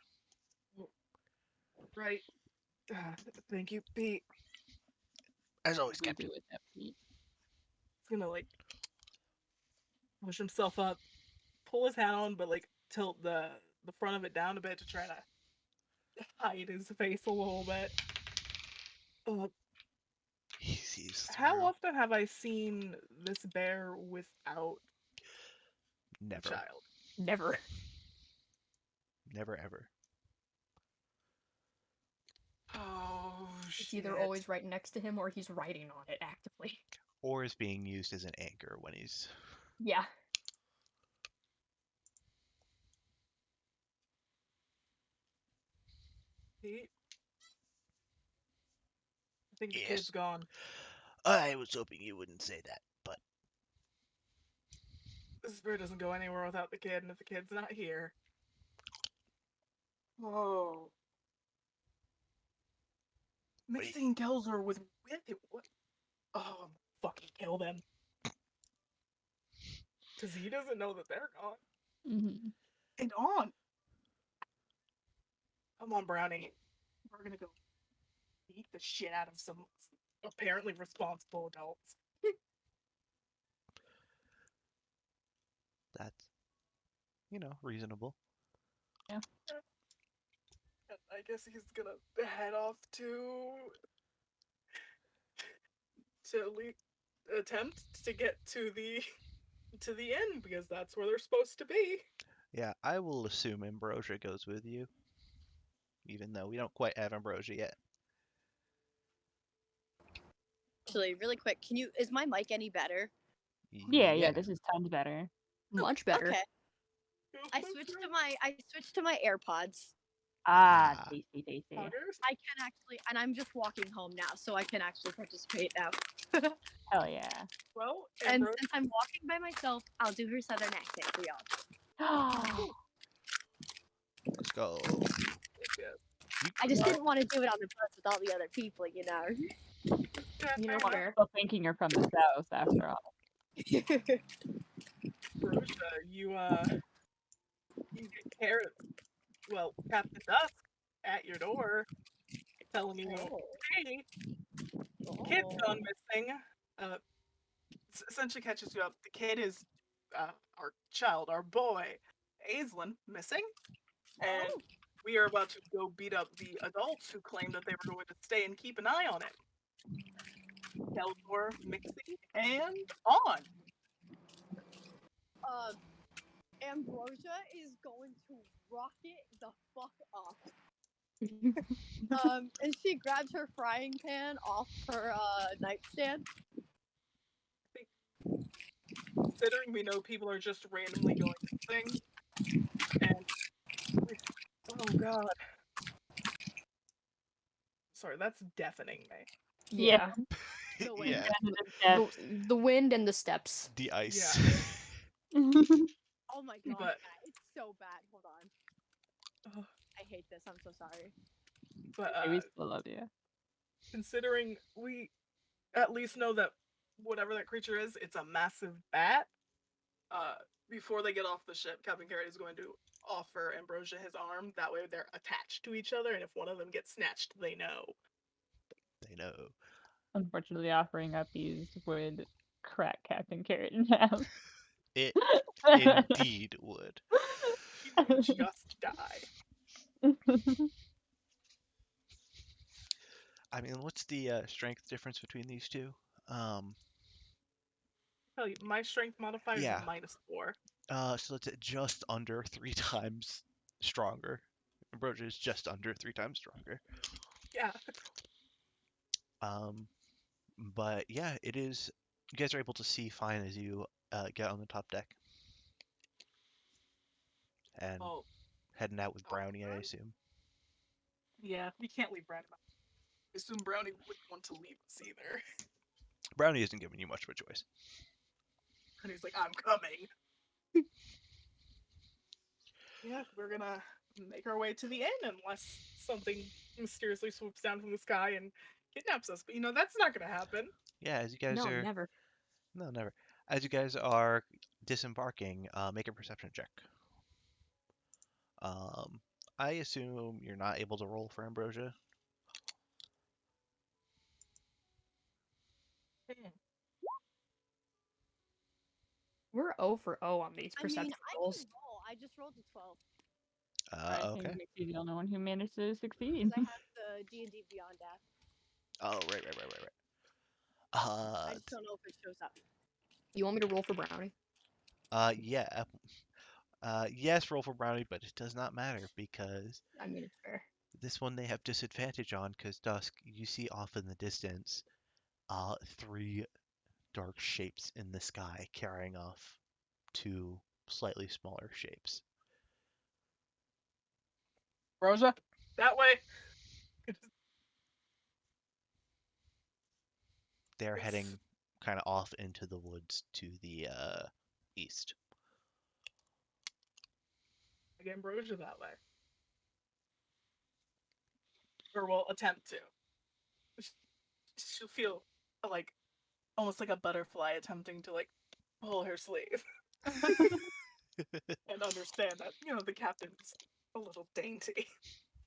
Right. Thank you, Pete. As always, We Captain. do it that Pete. He's gonna like push himself up, pull his hat on, but like tilt the front of it down a bit to try to hide his face a little bit. He sees How through. often have I seen this bear without a Never, child? Never. never ever. Oh, It's either always right next to him or he's writing on it actively. Or is being used as an anchor when he's. Yeah. Pete? I think the Yes. kid's gone. I was hoping you wouldn't say that, but This bear doesn't go anywhere without the kid, and if the kid's not here. Oh. Wait. Mixing Kelzer with it. What? Oh, I'm gonna fucking kill them. Because he doesn't know that they're gone. Mm-hmm. And on. Come on, Brownie. We're gonna go beat the shit out of some apparently responsible adults. that's, reasonable. And I guess he's gonna head off to attempt to get to the inn because that's where they're supposed to be. Yeah, I will assume Ambrosia goes with you, even though we don't quite have Ambrosia yet. Actually, really quick, is my mic any better? Yeah, this is tons better. Much better. Okay. I switched to my AirPods. Ah, Ah. tasty, tasty. Poggers? I can actually, and I'm just walking home now, so I can actually participate now. Hell yeah. Well, And Ambro- since I'm walking by myself, I'll do her southern accent for y'all. Let's go. yeah. I just didn't want to do it on the bus with all the other people, you know. You know What? where? Still thinking you're from the south after all. Ambrosia, you get carrots. Well, Captain Dusk at your door, telling you, hey, kid's gone missing. Essentially catches you up. The kid is our child, our boy, Aislinn, missing, and we are about to go beat up the adults who claim that they were going to stay and keep an eye on it. Keldor, Mixie, and on. Ambrosia is going to rock it the fuck off. And she grabs her frying pan off her nightstand. considering we know people are just randomly going missing, and oh god, sorry, that's deafening me. Yeah. The wind. Yeah, The wind and the steps. the ice. Oh my god, But- yeah, it's so bad. Hold on. Ugh. I hate this. I'm so sorry. But we still love you. considering we at least know that whatever that creature is, it's a massive bat. Before they get off the ship, Captain Carrot is going to offer Ambrosia his arm. That way they're attached to each other, and if one of them gets snatched, they know. They know. Unfortunately, offering up these would crack Captain Carrot in half. It indeed would. He would just die. I mean, what's the strength difference between these two? Tell you, my strength modifier Yeah. is -4. So it's just under 3 times stronger. Ambrosia is just under 3 times stronger. Yeah. But yeah, it is. You guys are able to see fine as you get on the top deck and Oh, heading out with Oh, Brownie, I right. assume. yeah. We can't leave Brownie. I assume Brownie wouldn't want to leave us either. Brownie isn't giving you much of a choice. And he's like, I'm coming. Yeah, we're gonna make our way to the inn unless something mysteriously swoops down from the sky and kidnaps us. But you know, that's not gonna happen. Yeah, as you guys No, are. never. No, never. As you guys are disembarking, make a perception check. I assume you're not able to roll for Ambrosia. We're 0 for 0 on these I mean, perception I rolls. can roll. I just rolled a 12 I Okay. think makes you the only one who managed to succeed. because I have the D&D Beyond app. Oh, right. I just don't know if it shows up. You want me to roll for Brownie? Yeah. Yes, roll for Brownie, but it does not matter because I mean, it's fair. this one they have disadvantage on because Dusk, you see off in the distance, 3 dark shapes in the sky carrying off 2 slightly smaller shapes. Rosa, that way. They're Yes. heading kind of off into the woods to the east. Like Ambrosia that way. Or will attempt to. She'll feel like almost like a butterfly attempting to like pull her sleeve. And understand that, you know, the captain's a little dainty.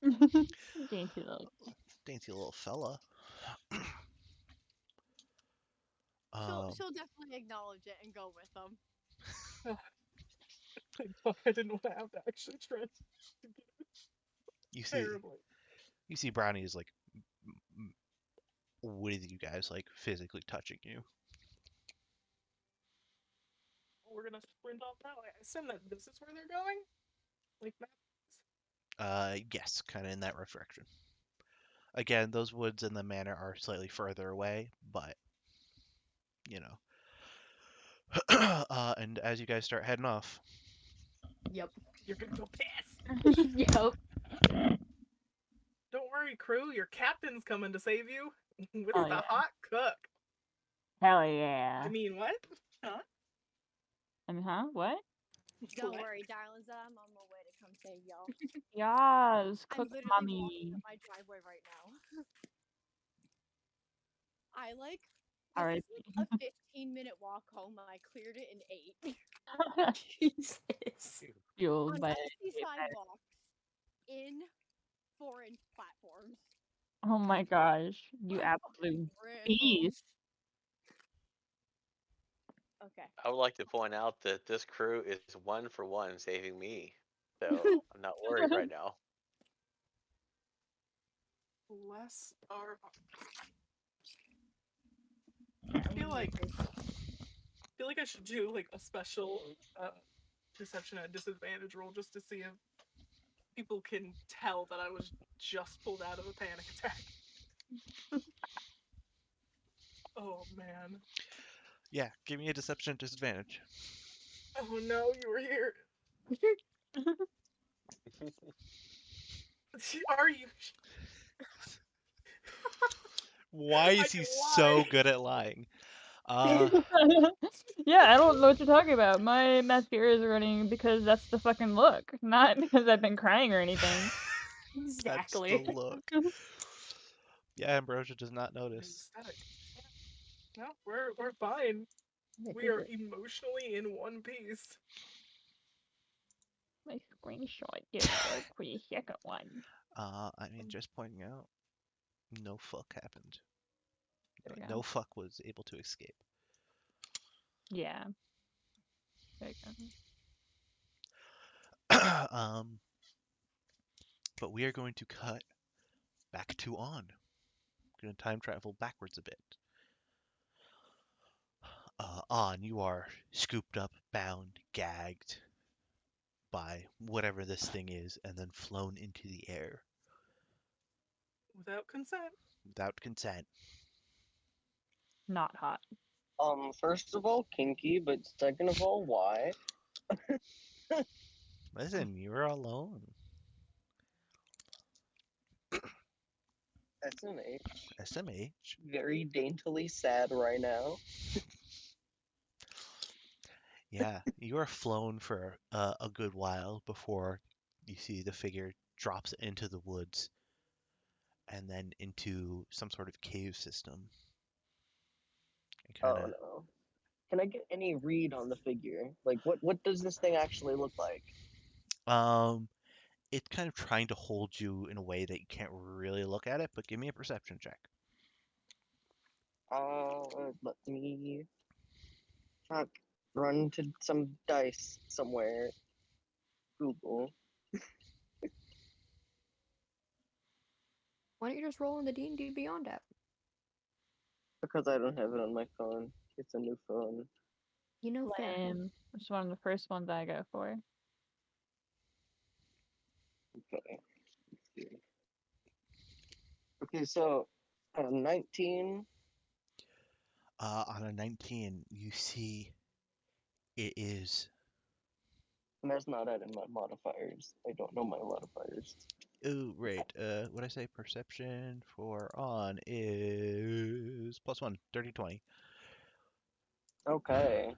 Dainty little. Dainty little fella. She'll definitely acknowledge it and go with them. I didn't want to have to actually try to get it You see, terribly. you see, Brownie is like with you guys, like physically touching you. We're gonna sprint off that way. I assume that this is where they're going? Like that? Yes, kind of in that direction. Again, those woods and the manor are slightly further away, but you know. And as you guys start heading off, Yep. You're gonna go piss. Yep. Don't worry, crew. Your captain's coming to save you with Oh, the yeah. hot cook. Hell yeah. I mean, what? Huh? Huh? What? Don't What? worry, darlings. I'm on my way to come save y'all. Yes, I'm cook literally mommy. walking up my driveway right now. I like. All This right. is like a 15-minute walk home. I cleared it in 8 Jesus. Fueled on by empty it. sidewalks in foreign platforms. Oh my gosh, you I'm absolute crippled. beast. Okay. I would like to point out that this crew is 1 for 1 saving me, so I'm not worried right now. Bless our. I feel like I should do like a special deception at disadvantage roll just to see if people can tell that I was just pulled out of a panic attack. Oh man. Yeah, give me a deception disadvantage. Oh no, you were here. Are you? Why I is he can so lie. good at lying? Yeah, I don't know what you're talking about. My mascara is running because that's the fucking look, not because I've been crying or anything. That's the Exactly. look. Yeah, Ambrosia does not notice. Aesthetic. Yeah. No, we're fine. We are emotionally in one piece. My screenshot didn't work for the second one. I mean, just pointing out, no fuck happened. There we No go. fuck was able to escape. Yeah. There we go. But we are going to cut back to On. We're going to time travel backwards a bit. On, you are scooped up, bound, gagged by whatever this thing is, and then flown into the air Without consent. without consent. Not hot. First of all, kinky, but second of all, why? Listen, you're alone. SMH. SMH. Very daintily sad right now. Yeah, you are flown for a good while before you see the figure drops into the woods and then into some sort of cave system. And kind Oh no. Can I get any read on the figure? Like, what does this thing actually look like? of, it's kind of trying to hold you in a way that you can't really look at it, but give me a perception check. Let me fuck, run to some dice somewhere. Google. Why don't you just roll in the D&D Beyond app? Because I don't have it on my phone. It's a new phone. You know, fair. It's one of the first ones I go for. Okay. Let's see. Okay, so 19. On a 19, you see it is. And that's not adding my modifiers. I don't know my modifiers. Oh, right. What I say? Perception for On is +1, dirty 20. Okay.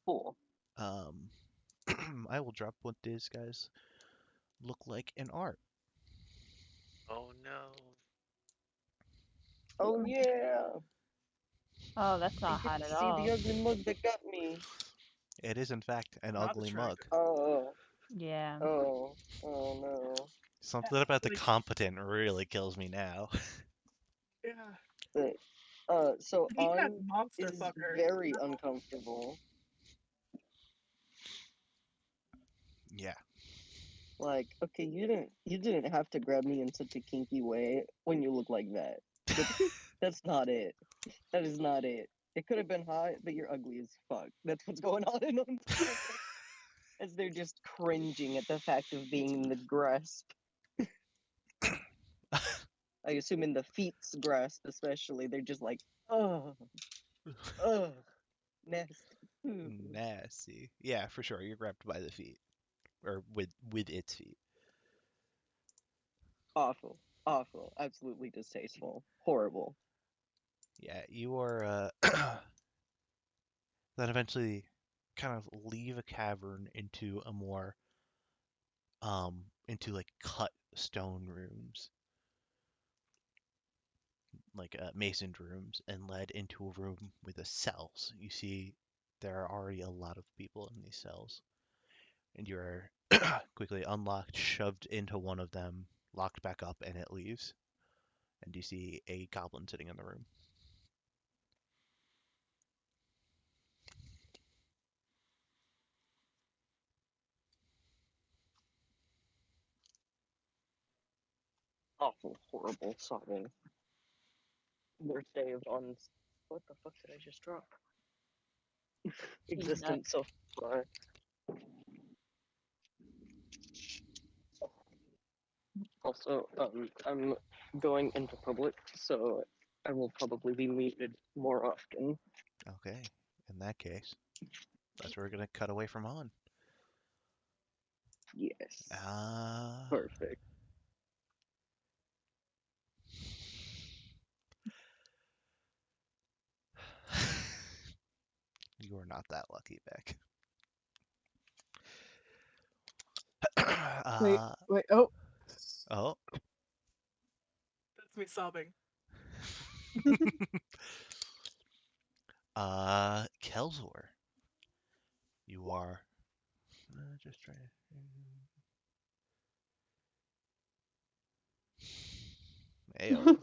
Cool. Um, I will drop what these guys look like in art. Oh no. Oh yeah! Oh, that's I not get hot to at see all. the ugly mug that got me. It is, in fact, an Not ugly mug. distracted. Oh, Yeah. oh, oh no. Something about the Like- competent really kills me now. Yeah. But, so He has On monster is fucker. very uncomfortable. Yeah. Like, okay, you didn't have to grab me in such a kinky way when you look like that. That's not it. That is not it. It could have been hot, but you're ugly as fuck. That's what's going on in them. As they're just cringing at the fact of being in the grasp. I assume in the feet's grasp, especially, they're just like, oh, nasty. Nasty. Yeah, for sure. You're grabbed by the feet. Or with its feet. Awful, awful, absolutely distasteful, horrible. Yeah, you are then eventually kind of leave a cavern into a more into like cut stone rooms, like masoned rooms, and led into a room with the cells. You see there are already a lot of people in these cells, and you're quickly unlocked, shoved into one of them, locked back up, and it leaves. And you see a goblin sitting in the room. Awful, horrible, sorry. Birthday of On's. What the fuck did I just drop? Existence so far. Also, I'm going into public, so I will probably be muted more often. Okay. In that case, that's where we're gonna cut away from on. Yes. Ah. Perfect. You are not that lucky, Beck. Wait, wait. Oh, Oh. that's me sobbing. Kelzor. You are. Just trying. Ayo.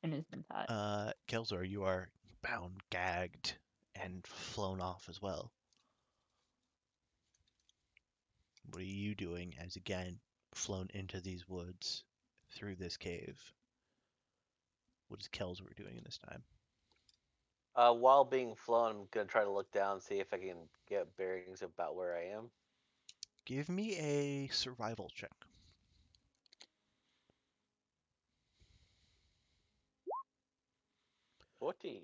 And it's been hot. Kelzor, you are bound, gagged, and flown off as well. What are you doing as again flown into these woods through this cave? What is Kelzor doing in this time? While being flown, I'm gonna try to look down, see if I can get bearings about where I am. Give me a survival check. 14.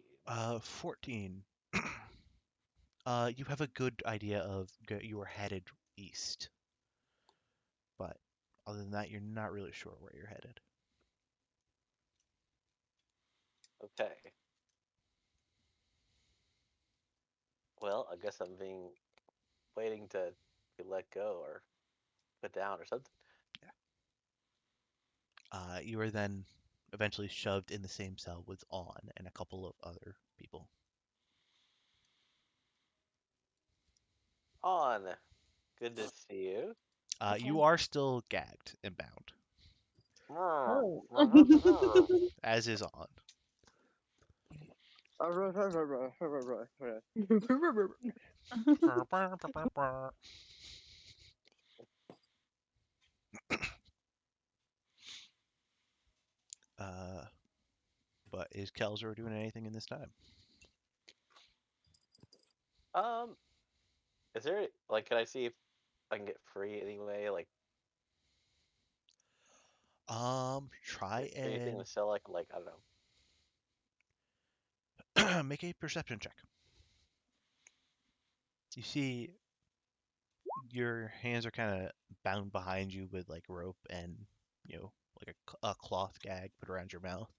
14. You have a good idea of you are headed east, but other than that, you're not really sure where you're headed. Okay. Well, I guess I'm waiting to be let go or put down or something. You are then eventually shoved in the same cell with On and a couple of other people. On. Good to see you. You are still gagged and bound, Oh. as is On. Uh, but is Kelzor doing anything in this time? Is there like, can I see if I can get free anyway? Like, Try anything to and sell? Like I don't know. make a perception check. You see, your hands are kind of bound behind you with like rope and like a cloth gag put around your mouth.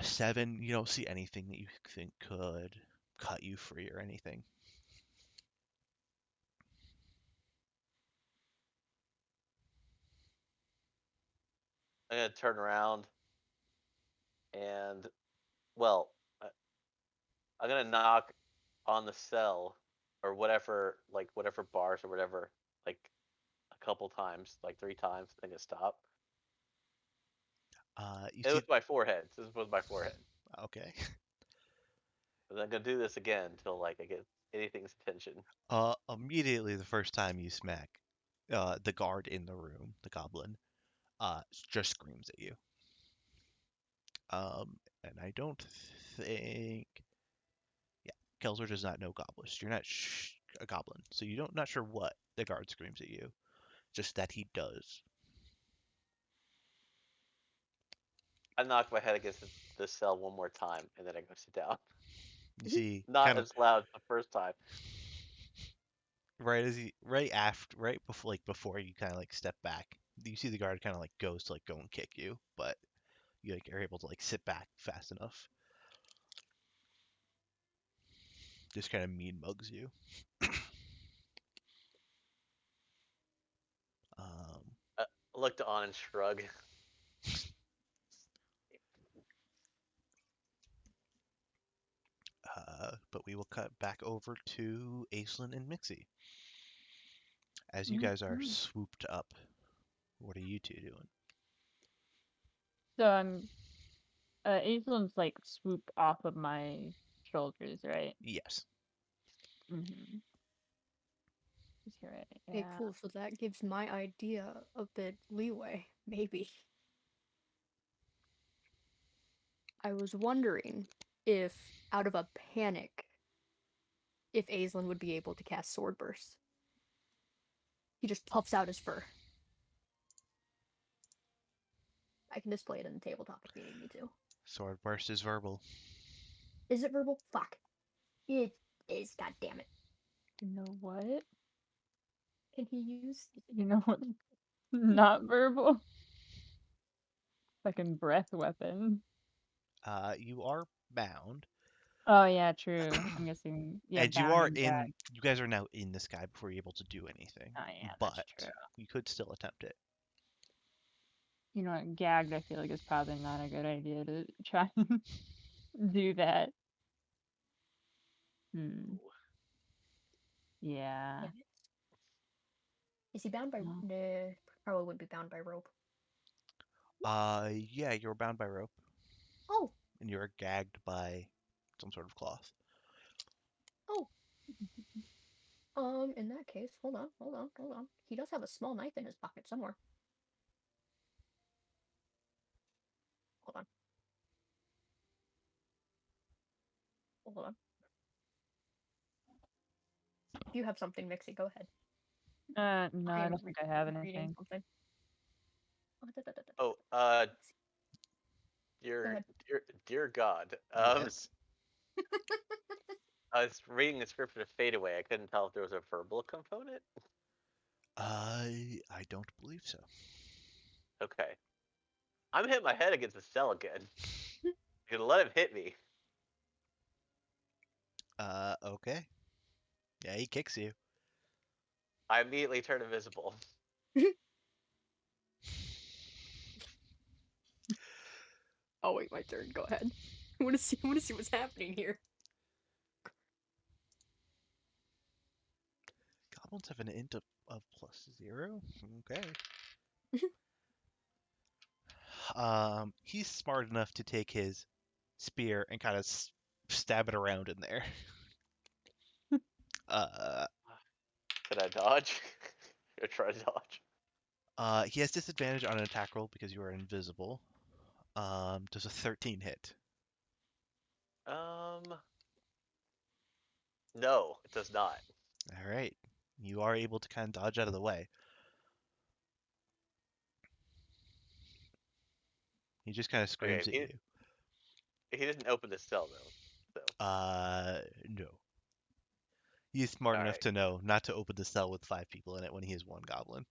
7, you don't see anything that you think could cut you free or anything. I'm gonna turn around and, well, I'm gonna knock on the cell or whatever, like whatever bars or whatever, like a couple times, like 3 times. I think it stop. You It see, was my forehead. This was my forehead. okay. And I'm gonna do this again until like I get anything's attention. Immediately the first time you smack, the guard in the room, the goblin, just screams at you. And I don't think, yeah, Kelzor does not know Goblins. You're not a goblin, so you don't not sure what the guard screams at you. Just that he does. I knock my head against the cell one more time, and then I go sit down. You see, Not kind of as loud as the first time. right before you kind of like step back, you see the guard kind of like goes to like go and kick you, but you like are able to like sit back fast enough. Just kind of mean mugs you. I looked on and shrug. But we will cut back over to Aislinn and Mixie. As you guys are swooped up, what are you two doing? So Aislin's like swoop off of my shoulders, right? Yes. Mm-hmm. Right. Okay, Yeah. cool. So that gives my idea a bit leeway, maybe. I was wondering if, out of a panic, if Aislinn would be able to cast Sword Burst. He just puffs out his fur. I can display it in the tabletop if you need me to. Sword burst is verbal. Is it verbal? Fuck. It is. God damn it. You know what? Can he use? You know what? Not verbal. Fucking breath weapon. You are bound, Oh yeah, true. I'm guessing. Yeah, and you bound are and in. gagged. You guys are now in the sky before you're able to do anything. Oh yeah, But that's true. you could still attempt it. You know what? Gagged. I feel like is probably not a good idea to try and do that. Hmm. Yeah. Damn it. Is he bound by? No. Nah, probably wouldn't be bound by rope. Yeah, you're bound by rope, Oh, and you're gagged by some sort of cloth. oh. In that case, hold on. He does have a small knife in his pocket somewhere. Hold on. Hold on. If you have something, Mixie, go ahead. No, I I am don't think I have reading anything. something. Oh, Go dear, ahead. dear God. Yes. I was reading the script of Fade Away. I couldn't tell if there was a verbal component. I don't believe so. Okay. I'm hitting my head against the cell again. You can let him hit me. Okay. Yeah, he kicks you. I immediately turn invisible. Oh wait, my turn. Go ahead. I want to see what's happening here. Goblins have an int of +0. Okay. He's smart enough to take his spear and kind of stab it around in there. Could I dodge? Or try to dodge? He has disadvantage on an attack roll because you are invisible. Does a 13 hit? No, it does not. All right. You are able to kind of dodge out of the way. He just kind of screams Okay, at you. he doesn't open the cell though. So No. He's smart enough Alright. to know not to open the cell with 5 people in it when he is one goblin.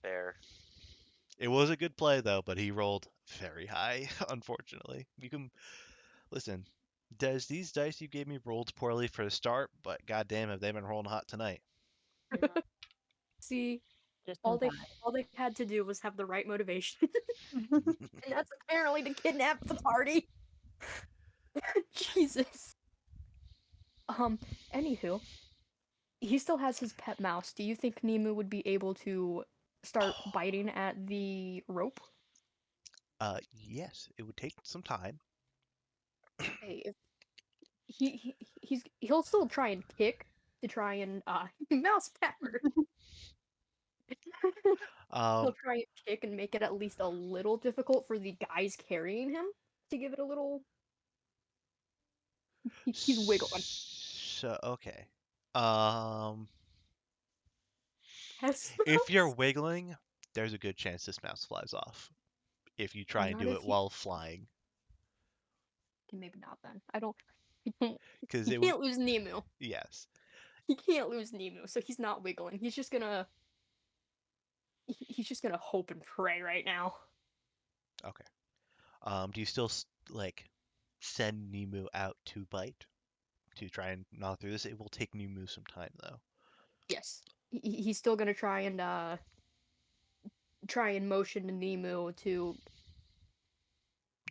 there. It was a good play though, but he rolled very high, unfortunately. You can listen. Does these dice you gave me rolled poorly for the start, but goddamn have they been rolling hot tonight. See, Just all in they time. all they had to do was have the right motivation, and that's apparently to kidnap the party. Jesus. Anywho, he still has his pet mouse. Do you think Nemu would be able to start biting at the rope? Yes, it would take some time. Hey, if he'll still try and kick to try and mouse pepper. He'll try and kick and make it at least a little difficult for the guys carrying him to give it a little. He's wiggling. So okay. Um, Has if you're mouse? wiggling, there's a good chance this mouse flies off. If you try and Not do if it he. while flying, Okay, maybe not then. I don't. He because it would. can't lose Nemu. Yes. He can't lose Nemu, so he's not wiggling. He's just gonna. He's just gonna hope and pray right now. Okay. Do you still like send Nemu out to bite to try and gnaw through this? It will take Nemu some time though. Yes, he's still gonna try and motion to Nemu to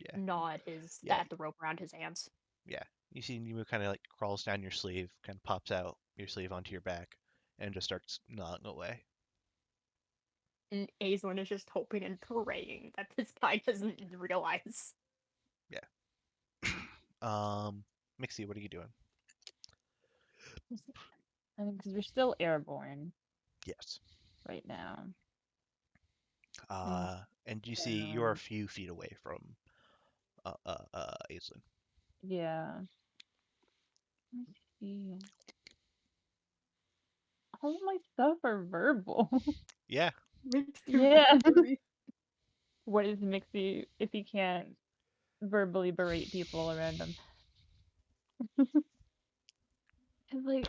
Yeah. gnaw at his Yeah. at the rope around his hands. Yeah. You see Nemu kind of like crawls down your sleeve, kind of pops out your sleeve onto your back, and just starts gnawing away. And Aislinn is just hoping and praying that this guy doesn't realize. Mixie, what are you doing? I mean, because we're still airborne Yes. right now. And you see you're a few feet away from Aislinn. Yeah. Let's see. All of my stuff are verbal. Yeah. Yeah. What is Mixie if he can't verbally berate people around him. It's like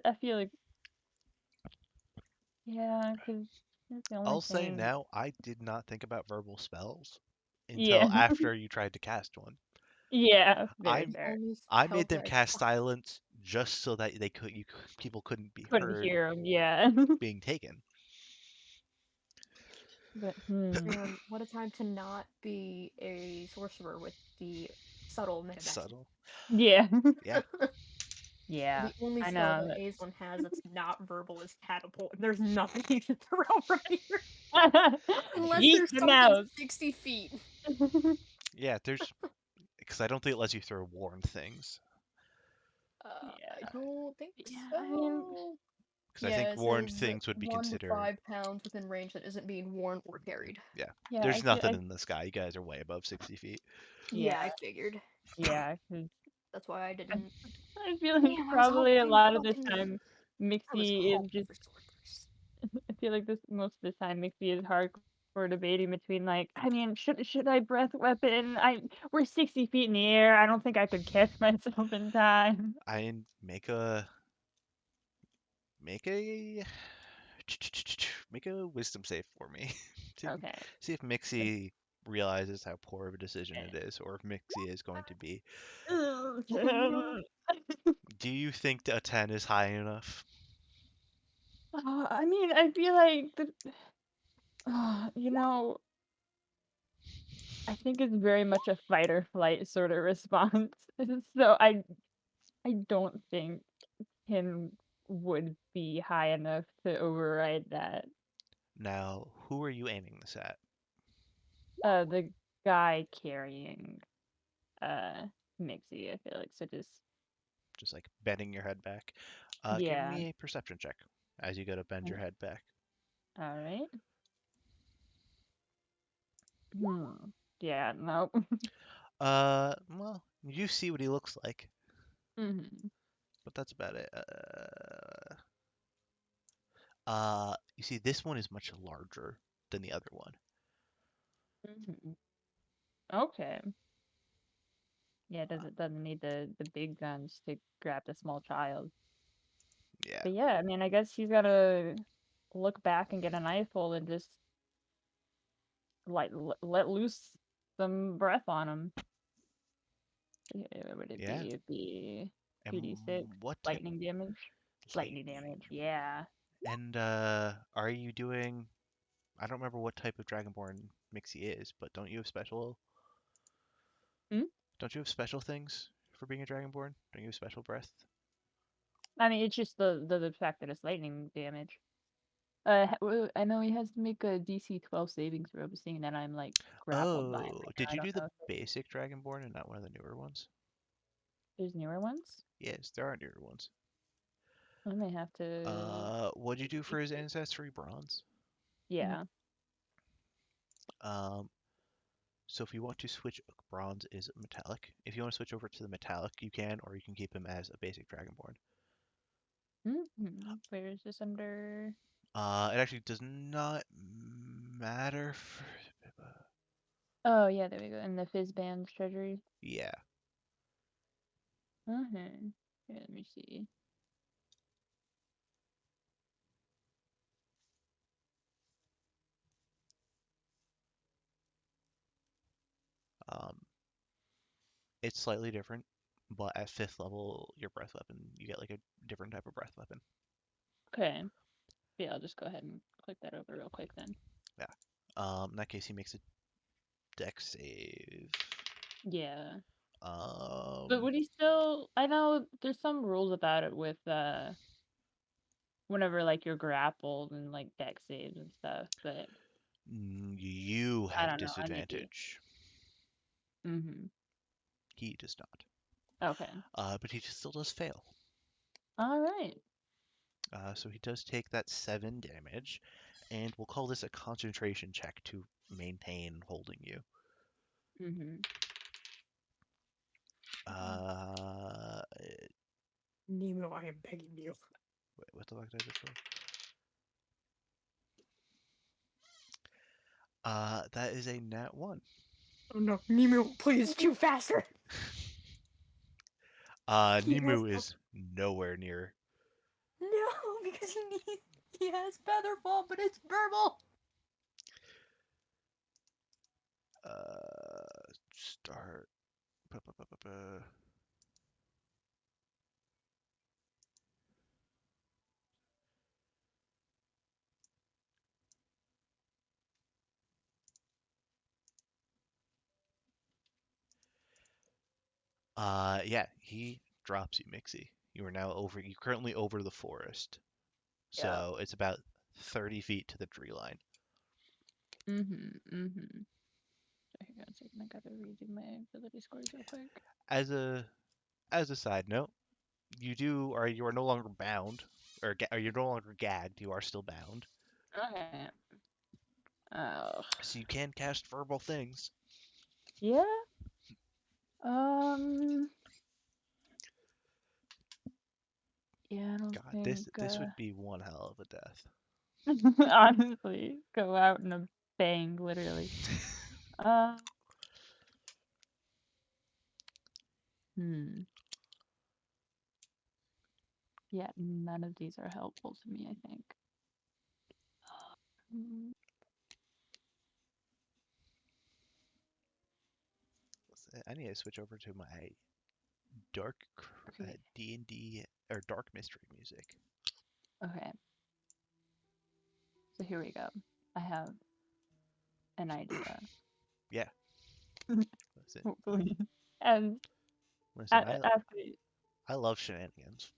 I feel like yeah, because that's the only I'll say thing. now, I did not think about verbal spells Yeah, until after you tried to cast one. yeah, very I'm fair. I made them cast silence just so that people couldn't be Couldn't heard hear him. Yeah, being taken. but Man, what a time to not be a sorcerer with the subtle metagasm. Subtle. yeah, Yeah. yeah. The only I spell know. that Aislinn has that's not verbal is catapult, and there's nothing you can throw from here. Unless Eat there's the something mouse. 60 feet. Yeah, there's because I don't think it lets you throw warned things. I Yeah. don't think Yeah, so. I mean, Because I Yeah, think it warned says things would be 1 to considered. 5 pounds within range that isn't being worn or carried. Yeah. yeah, There's I feel, nothing in the sky. You guys are way above 60 feet. Yeah, I yeah, figured. yeah. 'Cause That's why I didn't. I feel like Man, I was probably a hoping lot of the fucking. time I was Mixie is hoping just. for swordfish. I feel like this most of the time Mixie is hardcore debating between like, I mean, should I breath weapon? We're 60 feet in the air. I don't think I could catch myself in time. I make a make a make a wisdom save for me to Okay. see if Mixie realizes how poor of a decision it is, or if Mixie is going to be. Do you think a 10 is high enough? I mean, I feel like you know, I think it's very much a fight or flight sort of response. So I don't think him would be high enough to override that. Now, who are you aiming this at? The guy carrying Mixie, I feel like. So Just like bending your head back. Give yeah. me a perception check as you go to bend your head back. All right. Yeah, nope. Well, you see what he looks like, hmm but that's about it. You see, this one is much larger than the other one. hmm Okay. Yeah, doesn't need the big guns to grab the small child. Yeah. But yeah, I mean, I guess he's gotta look back and get a knife hold and just like let loose some breath on him. What would it Yeah. be? It'd be And 2d6 what type? lightning damage. Lightning damage. Yeah. And are you doing? I don't remember what type of Dragonborn Mixie is, but don't you have special? Hmm? Don't you have special things for being a Dragonborn? Don't you have special breath? I mean, it's just the fact that it's lightning damage. I know he has to make a DC 12 saving throw, but seeing that I'm like grappled by him Oh, right now, did I you don't do the know if basic Dragonborn and not one of the newer ones? there's newer ones. Yes, there are newer ones. I may have to. What'd you do for his ancestry bronze? Yeah. Um, so if you want to switch, bronze is metallic. If you want to switch over to the metallic, you can, or you can keep him as a basic Dragonborn. Where is this under? It actually does not matter for, Oh yeah, there we go. In the Fizzband's treasury. yeah. Okay. Here, let me see. Um, it's slightly different, but at 5th level, your breath weapon, you get like a different type of breath weapon. Okay. Yeah, I'll just go ahead and click that over real quick then. Yeah. In that case, he makes a dex save. Yeah. But would Um, he still? I know there's some rules about it with whenever like you're grappled and like deck saves and stuff, but you I have don't know. I may be. disadvantage. Mm-hmm. He does not. Okay. But he still does fail. All right. So he does take that 7 damage, and we'll call this a concentration check to maintain holding you. Mm-hmm. Uh, Nemo, I am begging you. wait, what the fuck did I just roll? That is a nat 1. Oh no, Nemu, please shoot faster. He has Nemu no- is nowhere near. No, because he has Featherfall, but it's verbal. Start. Yeah, he drops you, Mixie. You are now over. You're currently over the forest, Yeah. so it's about 30 feet to the tree line. Mm-hmm. Hang on a second, I gotta redo my ability scores real quick. As a side note, you are no longer bound, or you're no longer gagged. You are still bound, Okay. Oh. so you can cast verbal things. Yeah. Um. Yeah, I don't God, think. this would be one hell of a death. Honestly, go out in a bang, literally. Uh. Hmm. Yeah, none of these are helpful to me, I think. Mm, I need to switch over to my dark Okay. D&D or dark mystery music. Okay. So here we go. I have an idea. Yeah. Listen, Hopefully. And listen. after, I love shenanigans.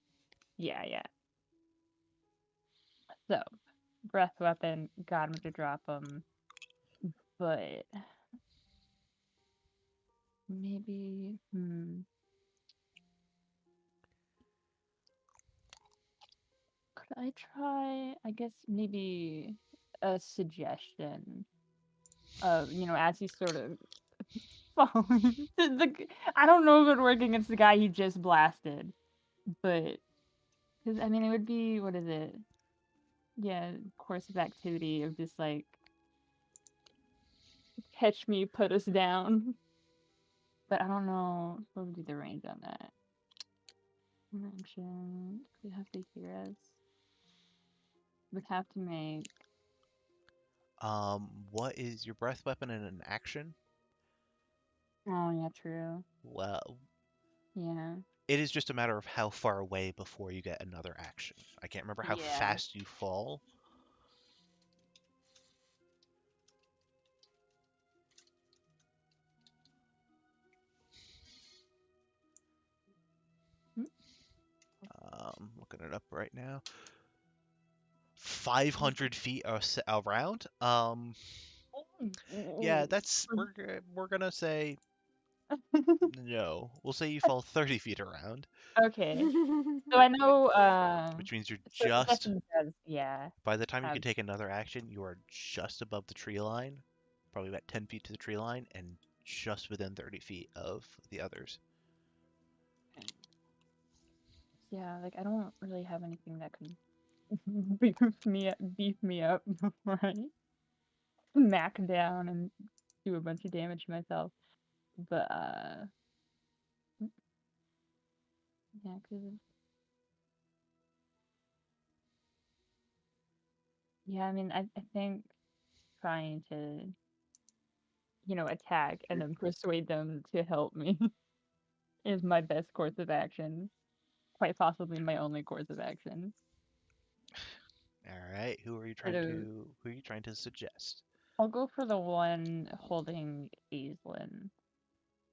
yeah. So, breath weapon, got him to drop him, but maybe, could I try, I guess maybe a suggestion of, as he's sort of following I don't know if it would work against the guy he just blasted, but, because, I mean, it would be, what is it? Yeah, course of activity of just, like, catch me, put us down. But I don't know what would be the range on that. Mention, could have to hear us. Would have to make. What is your breath weapon in an action? Oh yeah, true. Well, Yeah. it is just a matter of how far away before you get another action. I can't remember how Yeah. fast you fall. Looking it up right now. 500 feet around. Yeah, we're gonna say no. We'll say you fall 30 feet around, Okay. So I know. which means you're So it just. definitely does. Yeah. By the time you Have. can take another action, you are just above the tree line, probably about 10 feet to the tree line, and just within 30 feet of the others. Yeah, like I don't really have anything that could beef me up before I smack down and do a bunch of damage to myself. But yeah, because yeah, I mean, I think trying to, attack and then persuade them to help me is my best course of action. Quite possibly my only course of action. All right, who are you trying to suggest? I'll go for the one holding Aislinn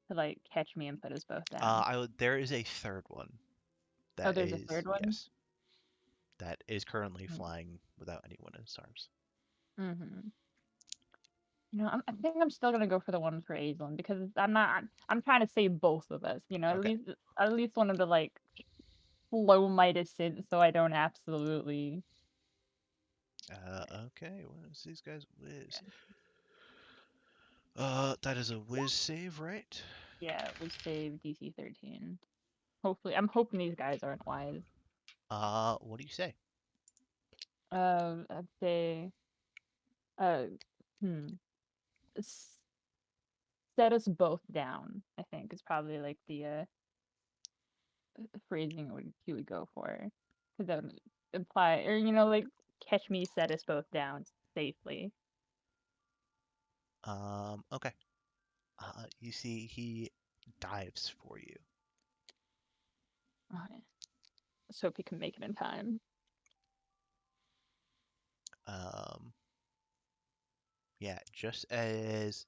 to like catch me and put us both down. There is a third one Oh, that there's a third one? yes, that is currently flying without anyone in its arms. Mm-hmm. I think I'm still gonna go for the one for Aislinn because I'm trying to save both of us. Okay. At least wanted to like slow my descent so I don't absolutely. Okay. What is these guys whiz? That is a whiz save, right? Yeah, we save DC 13. Hopefully, I'm hoping these guys aren't wise. What do you say? I'd say, uh, hmm, set us both down, I think is probably like the phrasing he would go for. Because that would imply, or like catch me, set us both down safely. Okay. You see, he dives for you. Okay. Let's hope he can make it in time. Yeah, just as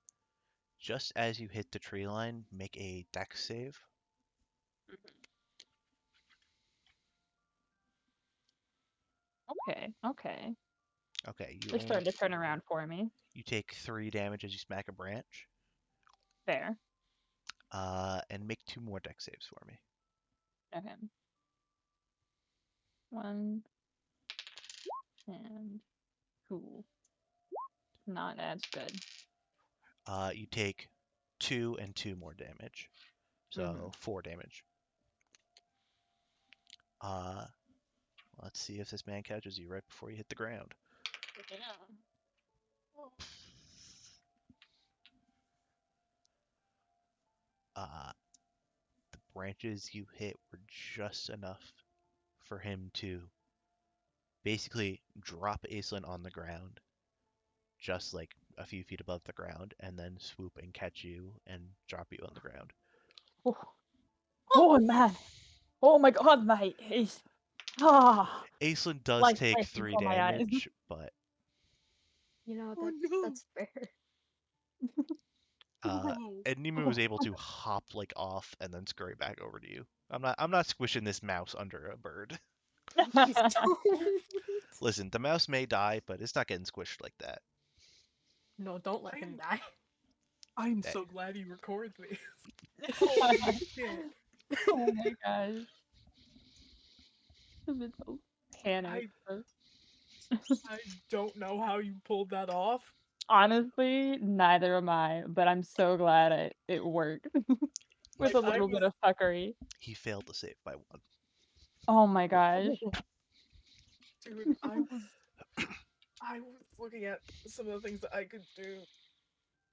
you hit the tree line, make a dex save. Okay, okay. Okay, They're starting to turn around for me. you take 3 damage as you smack a branch. Fair. And make 2 more dex saves for me. Okay. 1 and 2. Not as good. You take 2 and 2 more damage, so 4 damage. Let's see if this man catches you right before you hit the ground. Yeah. The branches you hit were just enough for him to basically drop Aislinn on the ground, just like a few feet above the ground, and then swoop and catch you and drop you on the ground. Oh man! Oh my god, mate! He's Aislinn does life take flashes 3 before my eyes. damage, but You know, Oh, that's no. that's fair. and Nimu was able to hop like off and then scurry back over to you. I'm not squishing this mouse under a bird. Please don't. Listen, the mouse may die, but it's not getting squished like that. No, don't let him die. I'm Hey. so glad you record this. Oh Shit. my gosh. I'm in so panic. I don't know how you pulled that off. Honestly, neither am I, but I'm so glad it worked. With Like, a little bit of fuckery. He failed to save by 1. Oh my gosh. Dude, I was looking at some of the things that I could do,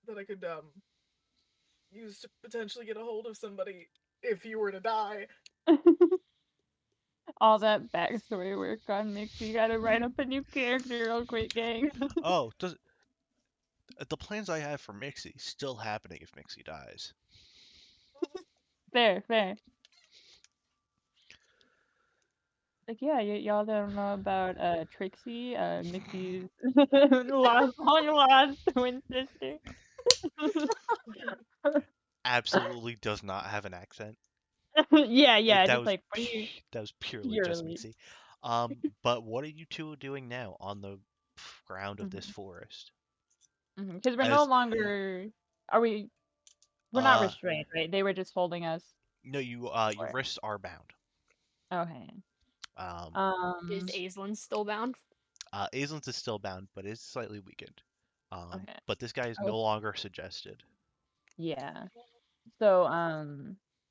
that I could use to potentially get a hold of somebody if you were to die. All that backstory work on Mixie. You gotta write up a new character real quick, gang. Oh, the plans I have for Mixie still happening if Mixie dies. Fair, fair. Like, yeah, y'all don't know about Trixie, Mixie's long lost twin sister. Absolutely does not have an accent. Yeah, That just was like, what are you that was purely just purely? Mixie. But what are you two doing now on the ground of this forest? Because we're no As longer. Are we? We're not restrained, right? They were just holding us. no, your Or- wrists are bound. Okay. Is Aislinn still bound? Aislinn's is still bound, but it's slightly weakened. Okay. But this guy is no longer suggested. Yeah. So,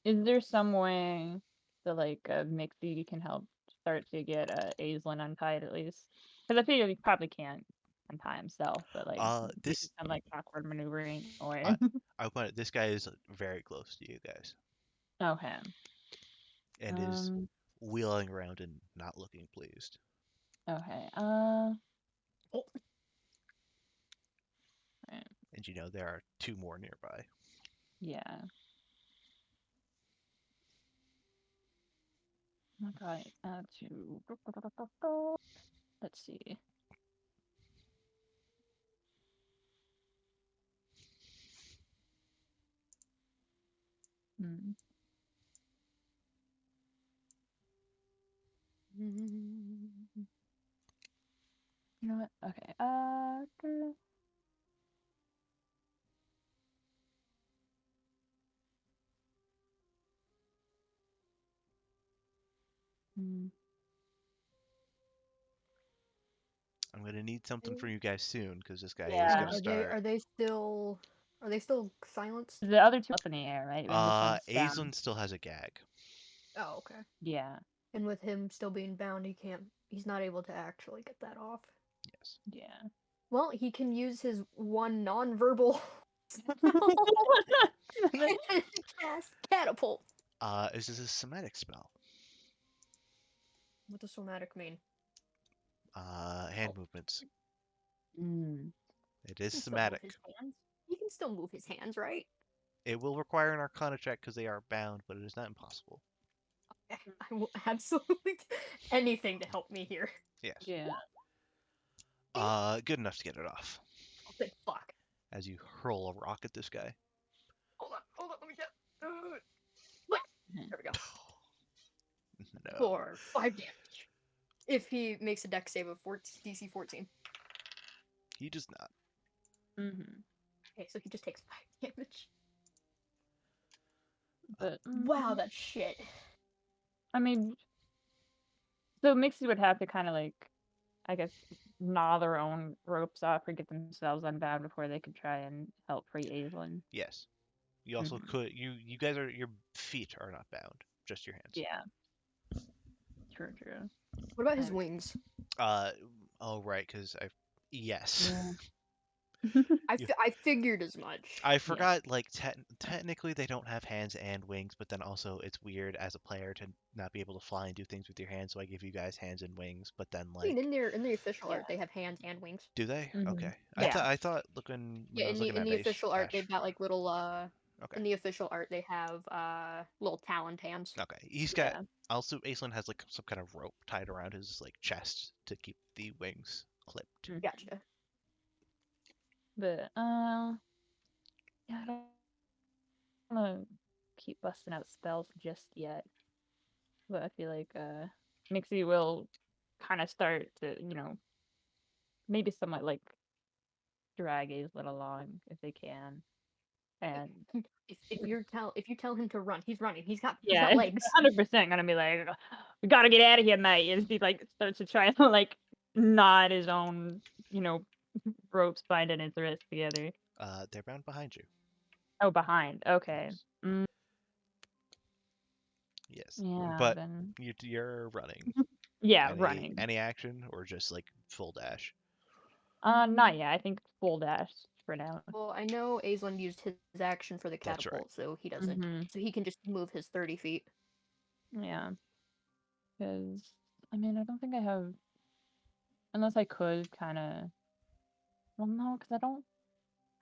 is there some way that like Mixie can help start to get Aislinn untied at least? Because I feel he probably can't untie himself, but like maybe some like awkward maneuvering or. I put it, this guy is very close to you guys. Okay. And is wheeling around and not looking pleased. Okay. Right. And you know there are 2 more nearby. Yeah. Okay. Let's see. You know what? Okay. I'm gonna need something from you guys soon because this guy is Yeah. gonna start. Are they still silenced? The other two up in the air, right? And this one's down. Aislinn still has a gag. Oh, okay. Yeah. And with him still being bound, he's not able to actually get that off. Yes. Yeah. Well, he can use his one non-verbal Cast catapult. Is this a somatic spell? What does somatic mean? Hand movements. Mm. It is He can still move somatic. his hands. He can still move his hands, right? It will require an Arcana check because they are bound, but it is not impossible. I will absolutely anything to help me here. Yes. Yeah. Good enough to get it off Oh, thank fuck. as you hurl a rock at this guy. Hold on, let me get. What? There we go. No. For 5 damage. If he makes a dex save of DC 14. He does not. Mm-hmm. Okay, so he just takes 5 damage. But Wow, that's shit. I mean, so Mixie would have to kind of like, I guess, gnaw their own ropes off or get themselves unbound before they could try and help free Aislinn. Yes. You also Mhm. could. You guys are. Your feet are not bound. Just your hands. Yeah. True. What about his Uh, wings? Oh right, because I. Yes. Yeah. You- I figured as much. I forgot. Like technically, they don't have hands and wings, but then also it's weird as a player to not be able to fly and do things with your hands. So I give you guys hands and wings, but then I mean, like, in the official Yeah. art, they have hands and wings. do they? Mhm. Okay. Yeah. I thought looking when Yeah, I was looking in at the official art, Ash. they've got like little Okay. In the official art, they have little taloned hands. Okay. He's got. Yeah. Also, Aislinn has like some kind of rope tied around his like chest to keep the wings clipped. Gotcha. But yeah, I don't want to keep busting out spells just yet. But I feel like Mixie will kind of start to, maybe somewhat like drag Aislinn along if they can. And If you tell him to run, he's running. He's got yeah, legs. 100% gonna be like, we gotta get out of here, mate. As he like starts to try to like knot his own, ropes binding his wrists together. They're bound behind you. Oh, behind. Okay. Yes. Mm, Yes. yeah, But then you're running. yeah, running. Any action or just like full dash? Not yet. I think full dash for now. Well, I know Aislinn used his action for the That's right. catapult, so he doesn't. Mhm. So he can just move his 30 feet. Yeah. Because I mean, I don't think I have, unless I could kind of. Well, no, because I don't.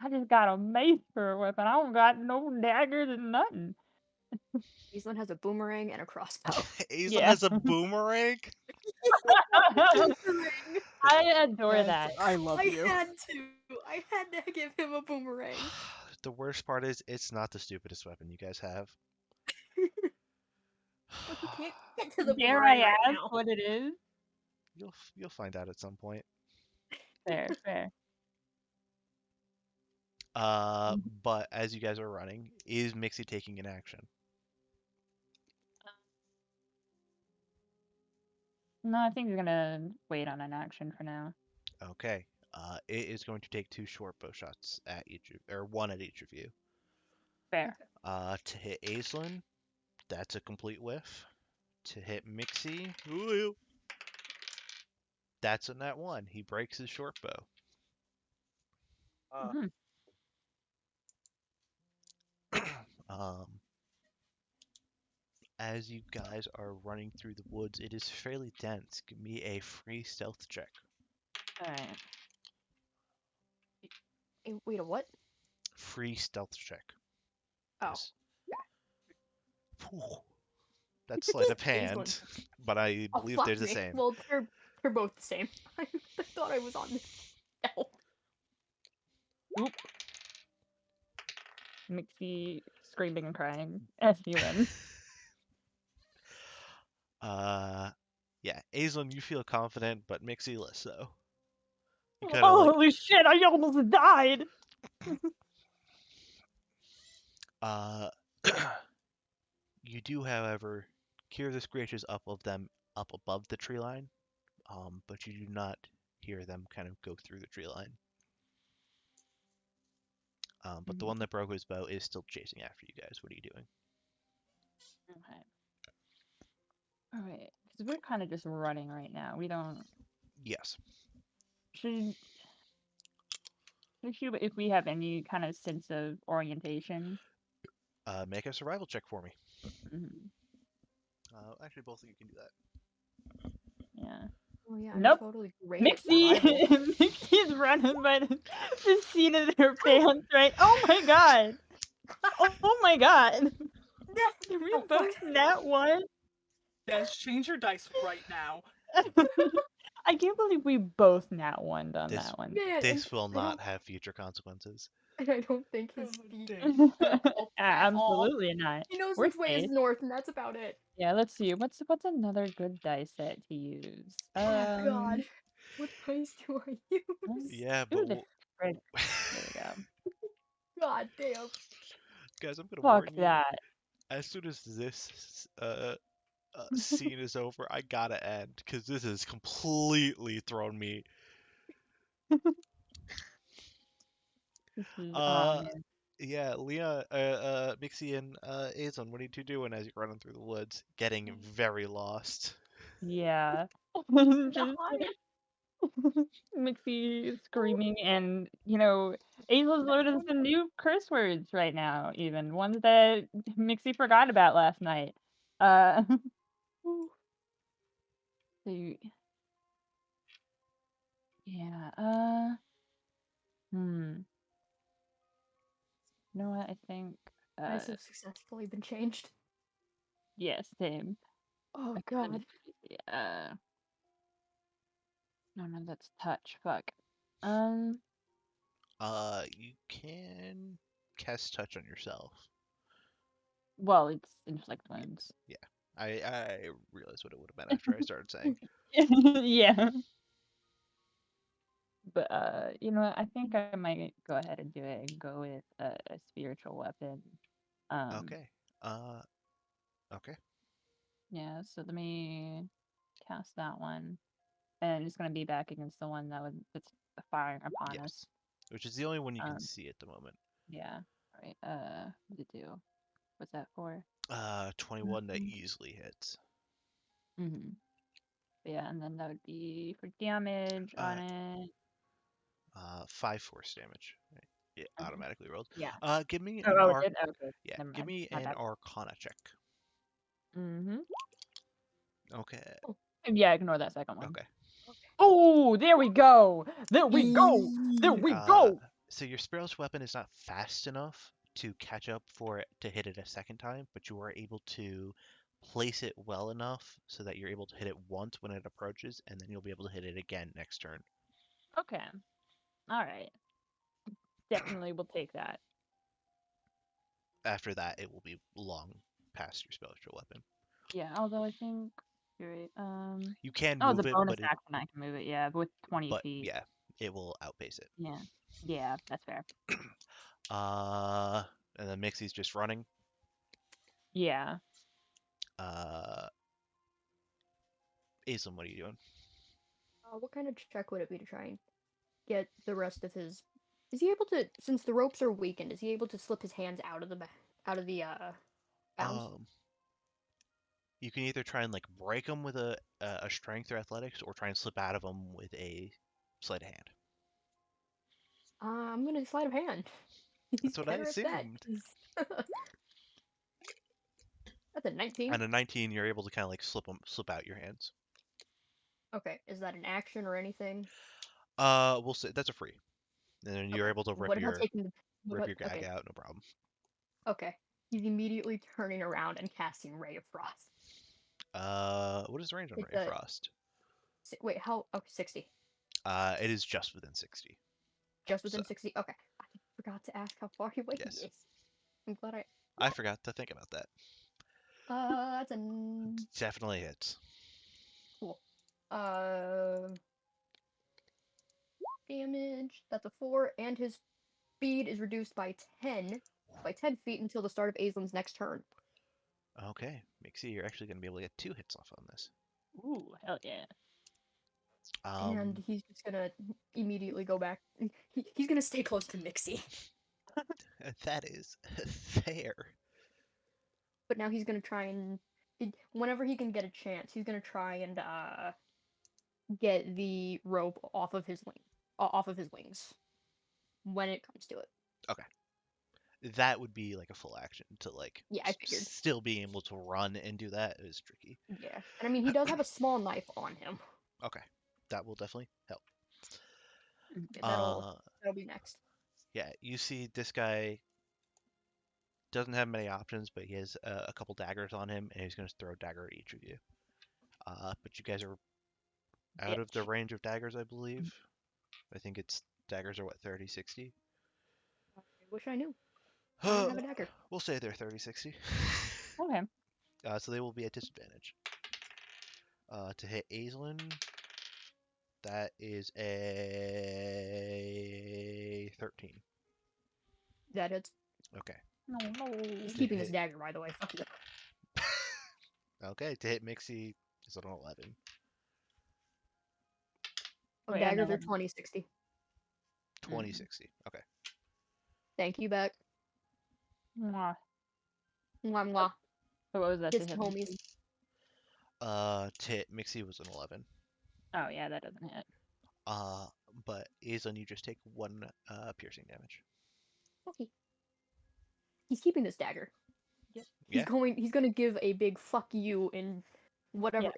I just got a mace for a weapon. I don't got no daggers and nothing. Aislinn has a boomerang and a crossbow. Aislinn Yeah. has a boomerang. I adore Yes, that. I love you. I had to give him a boomerang. The worst part is it's not the stupidest weapon you guys have. But he can't get to the Dare I boomerang right ask now. what it is? You'll find out at some point. Fair. But as you guys are running, is Mixie taking an action? No, I think we're gonna wait on an action for now. Okay. It is going to take 2 short bow shots at each of, or 1 at each of you. Fair. To hit Aislinn, that's a complete whiff. To hit Mixie, ooh, that's a nat 1. He breaks his short bow. Mhm. As you guys are running through the woods, it is fairly dense. Give me a free stealth check. All right. Wait, a what? Free stealth check. Oh. Yes. Phew. That's sleight of hand, but I Oh, believe fuck they're the me. same. Well, they're both the same. I thought I was on the stealth. Oop. Mixie screaming and crying as you run. Yeah, Aislinn, you feel confident, but Mixie less so. You kind of like, Holy shit! I almost died. you do, however, hear the screeches up above the tree line, but you do not hear them kind of go through the tree line. But the one that broke his bow is still chasing after you guys. What are you doing? Okay. All right. Because we're kind of just running right now. We don't. Yes. Should. issue, but if we have any kind of sense of orientation. Make a survival check for me. Mhm. Actually, both of you can do that. Yeah. Oh yeah, I'm Nope. totally great at Mixie, survival. Mixie's running by the seat of their pants, right? Oh my god! Oh my god! Did we Oh, both fuck. nat one? Des, change your dice right now. I can't believe we both nat one on This that one. Man, and this will I not don't, have future consequences. and I don't think his Oh, feet damn. help at all. Absolutely not. He knows Worst which way is case. north, and that's about it. Yeah, let's see. What's another good dice set to use? Oh God, what dice do I use? Yeah, Ooh, but the There we go. God damn. guys, I'm gonna Fuck warn you. that. As soon as this scene is over, I gotta end because this has completely thrown me. This is Uh, man. yeah, Leah, Mixie, and Azon, what are you two doing as you're running through the woods, getting very lost? Yeah. Just Mixie screaming and Azel's learning some new curse words right now, even ones that Mixie forgot about last night. Uh so yeah, you know what, I think Dice have successfully been changed. yeah, same. Oh I God. couldn't- no, that's touch. Fuck. Um, You can cast touch on yourself. well, it's inflict wounds. Yeah, I realized what it would have been after I started saying. Yeah. But you know what? I think I might go ahead and do it and go with a spiritual weapon. Okay. Okay. Yeah. So let me cast that one, and it's gonna be back against the one that's firing upon Yes. us. Which is the only one you can Um, see at the moment. Yeah. All right. What did it do? What's that for? 21 that Mhm. easily hits. Mhm. Yeah, and then that would be for damage on Uh, it. 5 force damage. Right. It Mhm. automatically rolled. Yeah. Give me Oh, an it did. Okay. Yeah, Never give mind. me My an bad. Arcana check. Mhm. Okay. Yeah, ignore that second one. Okay. Oh, there we go. There we go. There we Uh, go. so your spiritual weapon is not fast enough to catch up for it to hit it a second time, but you are able to place it well enough so that you're able to hit it once when it approaches, and then you'll be able to hit it again next turn. Okay. All right. Definitely will take that. After that, it will be long past your spiritual weapon. Yeah, although I think you're right. You can Oh, the move it, bonus action I can move it. Yeah, but with 20 but feet. yeah, it will outpace it. Yeah. Yeah, that's fair. Uh, and then Mixie's just running. Yeah. Aislinn, what are you doing? What kind of check would it be to try and get the rest of his? Is he able to? Since the ropes are weakened, is he able to slip his hands out of the bounds? You can either try and like break them with a strength or athletics, or try and slip out of them with a sleight of hand. I'm gonna sleight of hand. He's That's what I better at that. assumed. That's a 19. And a 19, you're able to kind of like slip out your hands. Okay, is that an action or anything? We'll say that's a free. And then you're Okay. able to What about taking the? rip your gag Okay. out, no problem. Okay. He's immediately turning around and casting Ray of Frost. What is the range on It's Ray of a Frost? wait. How? Oh, 60. It is just within 60. Just within So, 60. Okay. I forgot to ask how far away yes. he is. I'm glad I forgot to think about that. That's a Definitely hits. cool. Damage. That's a 4, and his speed is reduced by 10 feet until the start of Aislin's next turn. Okay, Mixie, you're actually going to be able to get 2 hits off on this. Ooh, hell yeah. And he's just gonna immediately go back. He's gonna stay close to Mixie. That is fair. But now he's gonna try and whenever he can get a chance, he's gonna try and get the rope off of his wings. when it comes to it. That would be like a full action to like Yeah, I figured. still being able to run and do that is tricky. Yeah, and I mean he does have a small knife on him. Okay, that will definitely help. Yeah, that'll be next. Yeah, you see this guy doesn't have many options, but he has a couple daggers on him, and he's going to throw a dagger at each of you. But you guys are out of the Bitch. range of daggers, I believe. I think it's daggers are what, 30, 60? I wish I knew. I don't have a dagger. We'll say they're 30, 60. Okay. So they will be at disadvantage. To hit Aislinn, that is a 13. That is. Okay. No, no. He's To keeping his hit- dagger, by the way. Fuck you. Okay, to hit Mixie is an 11. Oh, Wait, daggers are another- 20, 60. 20, 60. Okay. Thank you, Beck. Mwah. Mwah, mwah. So what was that? Kiss to to hit me? homies. To hit Mixie was an 11. Oh yeah, that doesn't hit. But Aislinn, you just take 1 piercing damage. Okay. He's keeping this dagger. Yep. He's Yeah. he's gonna give a big fuck you in whatever.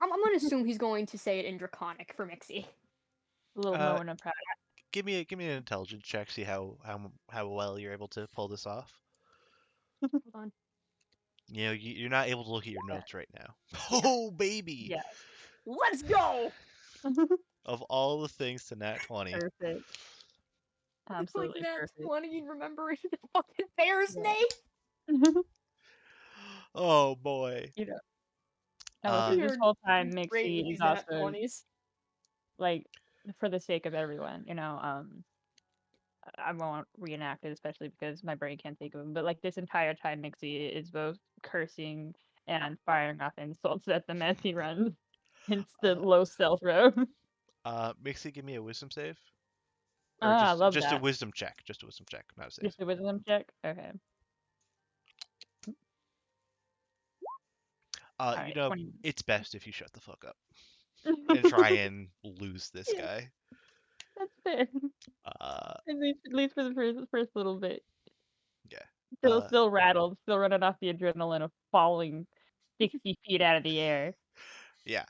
I'm gonna assume he's going to say it in Draconic for Mixie. A little Uh, moan of pride. Give me an intelligence check. See how well you're able to pull this off. Hold on. You know, you're not able to look at your notes right now. Oh baby! Yeah. Let's go! Of all the things to nat 20, Perfect. Absolutely like that perfect. 20 remembering the fucking bear's Yeah. name. oh boy. You know. And through this You're whole time, great Mixie with is these nat also 20s. like, for the sake of everyone, I won't reenact it, especially because my brain can't think of them. But like this entire time, Mixie is both cursing and firing off insults at them as he runs. Hence the low stealth row. Mixie, give me a wisdom save. Or I just love just a that. wisdom check. Just a wisdom check, not a save. Just a wisdom check. Okay. You Alright, know, 20. it's best if you shut the fuck up and try and lose this Yeah. guy. That's fair. At least for the first little bit. Yeah. Still rattled, still running off the adrenaline of falling 60 feet out of the air. Yeah.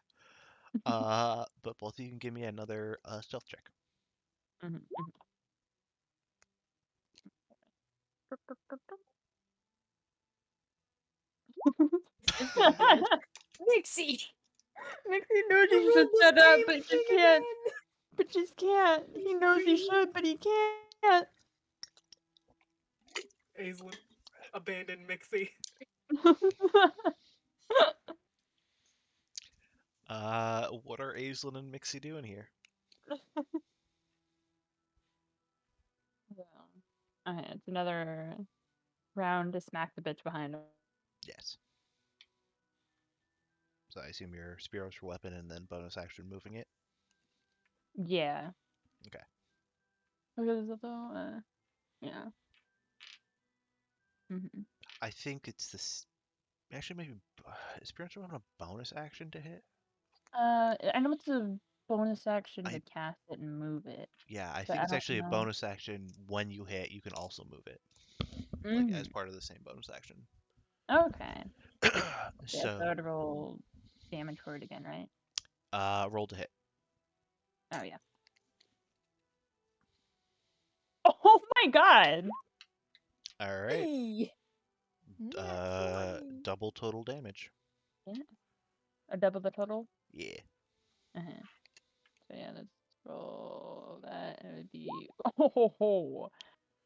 But both of you can give me another stealth check. Mhm, mhm. Mixie! Mixie knows he should shut up, but just can't. But just can't. He knows he should, but he can't. Aislinn, abandon Mixie. What are Aislinn and Mixie doing here? Okay, it's another round to smack the bitch behind him. Yes. So I assume your spiritual weapon and then bonus action moving it. Yeah. Okay. What is it though? Yeah. I think it's this. Actually, maybe is spiritual weapon a bonus action to hit? I know it's a bonus action I- to cast it and move it. Yeah, I But think I it's don't actually a know. bonus action when you hit. You can also move it, like as part of the same bonus action. Okay. Yeah, so I So, would roll damage for it again, right? roll to hit. Oh yeah. Oh my god! All right. Hey! Nat 20. Double total damage. A double the total? Yeah. Uh-huh. So yeah, let's roll that. It would be oh,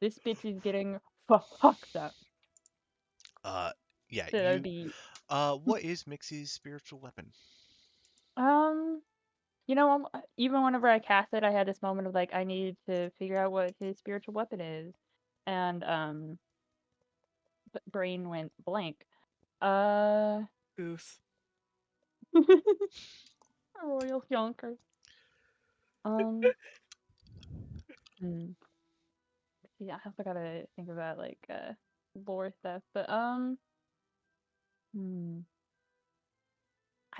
this bitch is getting fucked up. Yeah. So that would be What is Mixie's spiritual weapon? even whenever I cast it, I had this moment of like I needed to figure out what his spiritual weapon is, and brain went blank. Goose. Royal Yonker. Yeah, I also gotta think about like lore stuff, but I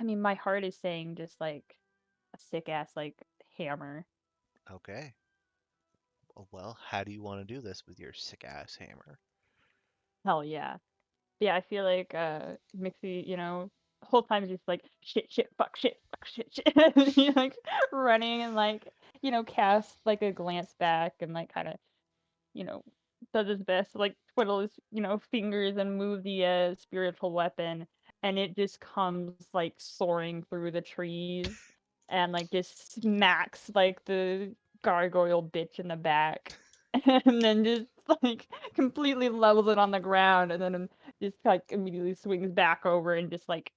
mean, my heart is saying just like a sick ass like hammer. Okay. Well, how do you want to do this with your sick ass hammer? Hell yeah. Yeah, I feel like Mixie, the whole time is just like shit, fuck, shit. And he like running and like, casts like a glance back and like kind of, you know, does his best to like twiddle his, fingers and move the spiritual weapon, and it just comes like soaring through the trees and like just smacks like the gargoyle bitch in the back. And then just like completely levels it on the ground, and then just like immediately swings back over and just like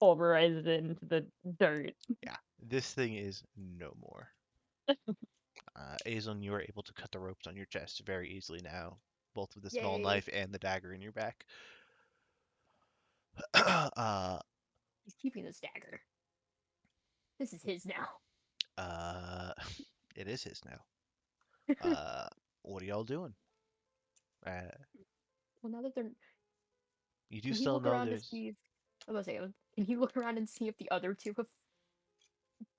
pulverizes it into the dirt. Yeah, this thing is no more. Azon, you are able to cut the ropes on your chest very easily now, both with the small Yay. knife and the dagger in your back. uh, He's keeping this dagger. This is his now. it is his now. What are y'all doing? Uh, Well, now that they're. you do Can he still look know around to there's. see if. I was gonna say, can he look around and see if the other two have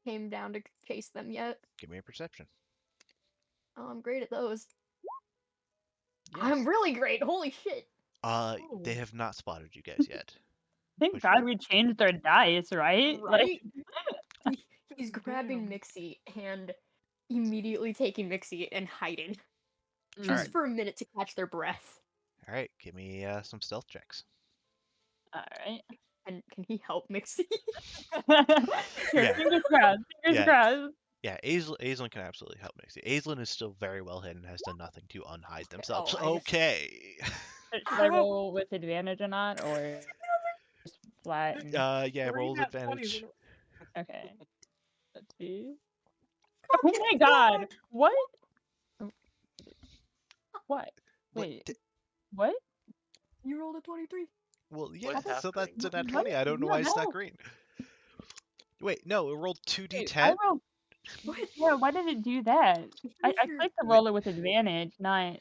came down to chase them yet? Give me a perception. Oh, I'm great at those. Yes. I'm really great. Holy shit. They have not spotted you guys yet. Thank Which God one? we changed our dice, right? Right? He's Damn. grabbing Mixie and immediately taking Mixie and hiding. Just Alright. for a minute to catch their breath. All right, give me some stealth checks. All right. And can he help Mixie? Here, Yeah. fingers crossed. Fingers Yeah. crossed. Yeah, Aislinn can absolutely help Mixie. Aislinn is still very well hidden and has done nothing to unhide themselves. Oh, I just- Okay. Should I roll with advantage or not, or just flat? And... Yeah, Three roll nat 20s advantage. in a- Okay. Let's see. Oh my God! What? What? What Wait. di- What? You rolled a 23. Well, yeah, What's so happening? that's a nat What? 20. I don't know No, why it's not no. green. Wait, no, it rolled Wait, 2d10. I rolled. What? Yeah, why did it do that? I Pretty sure- clicked to Wait. roll it with advantage, not.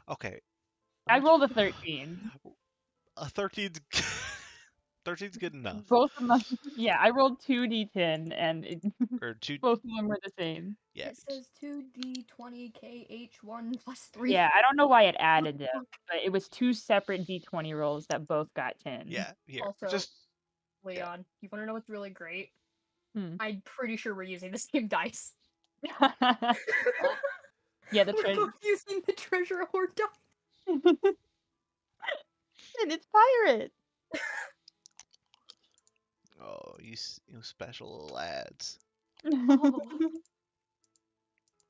Okay. I Which- rolled a 13. A 13's 13's good enough. Both of them. Yeah, I rolled 2d10, and Or 2 both of them were the same. yeah. It says 2d20kh1 plus 3. Yeah, I don't know why it What added the them, fuck? but it was 2 separate d20 rolls that both got 10. Yeah, here. Also, Just Leon, you want to know what's really great? Hmm. I'm pretty sure we're using the same dice. Yeah, the We're treasure. both using the treasure hoard dice. And it's pirate. oh, you special lads.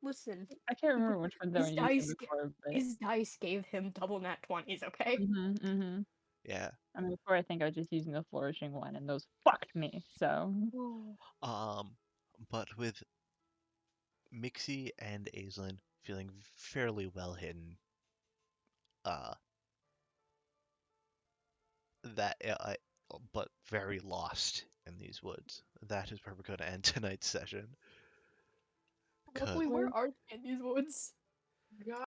Listen, I can't remember which ones I his was using dice, before, but his dice gave him double nat 20s, okay? Yeah. I mean, before I think I was just using the flourishing one, and those fucked me. So But with Mixie and Aislinn feeling fairly well hidden, but very lost in these woods. That is where we're going to end tonight's session. Roughly, where are they in these woods? God.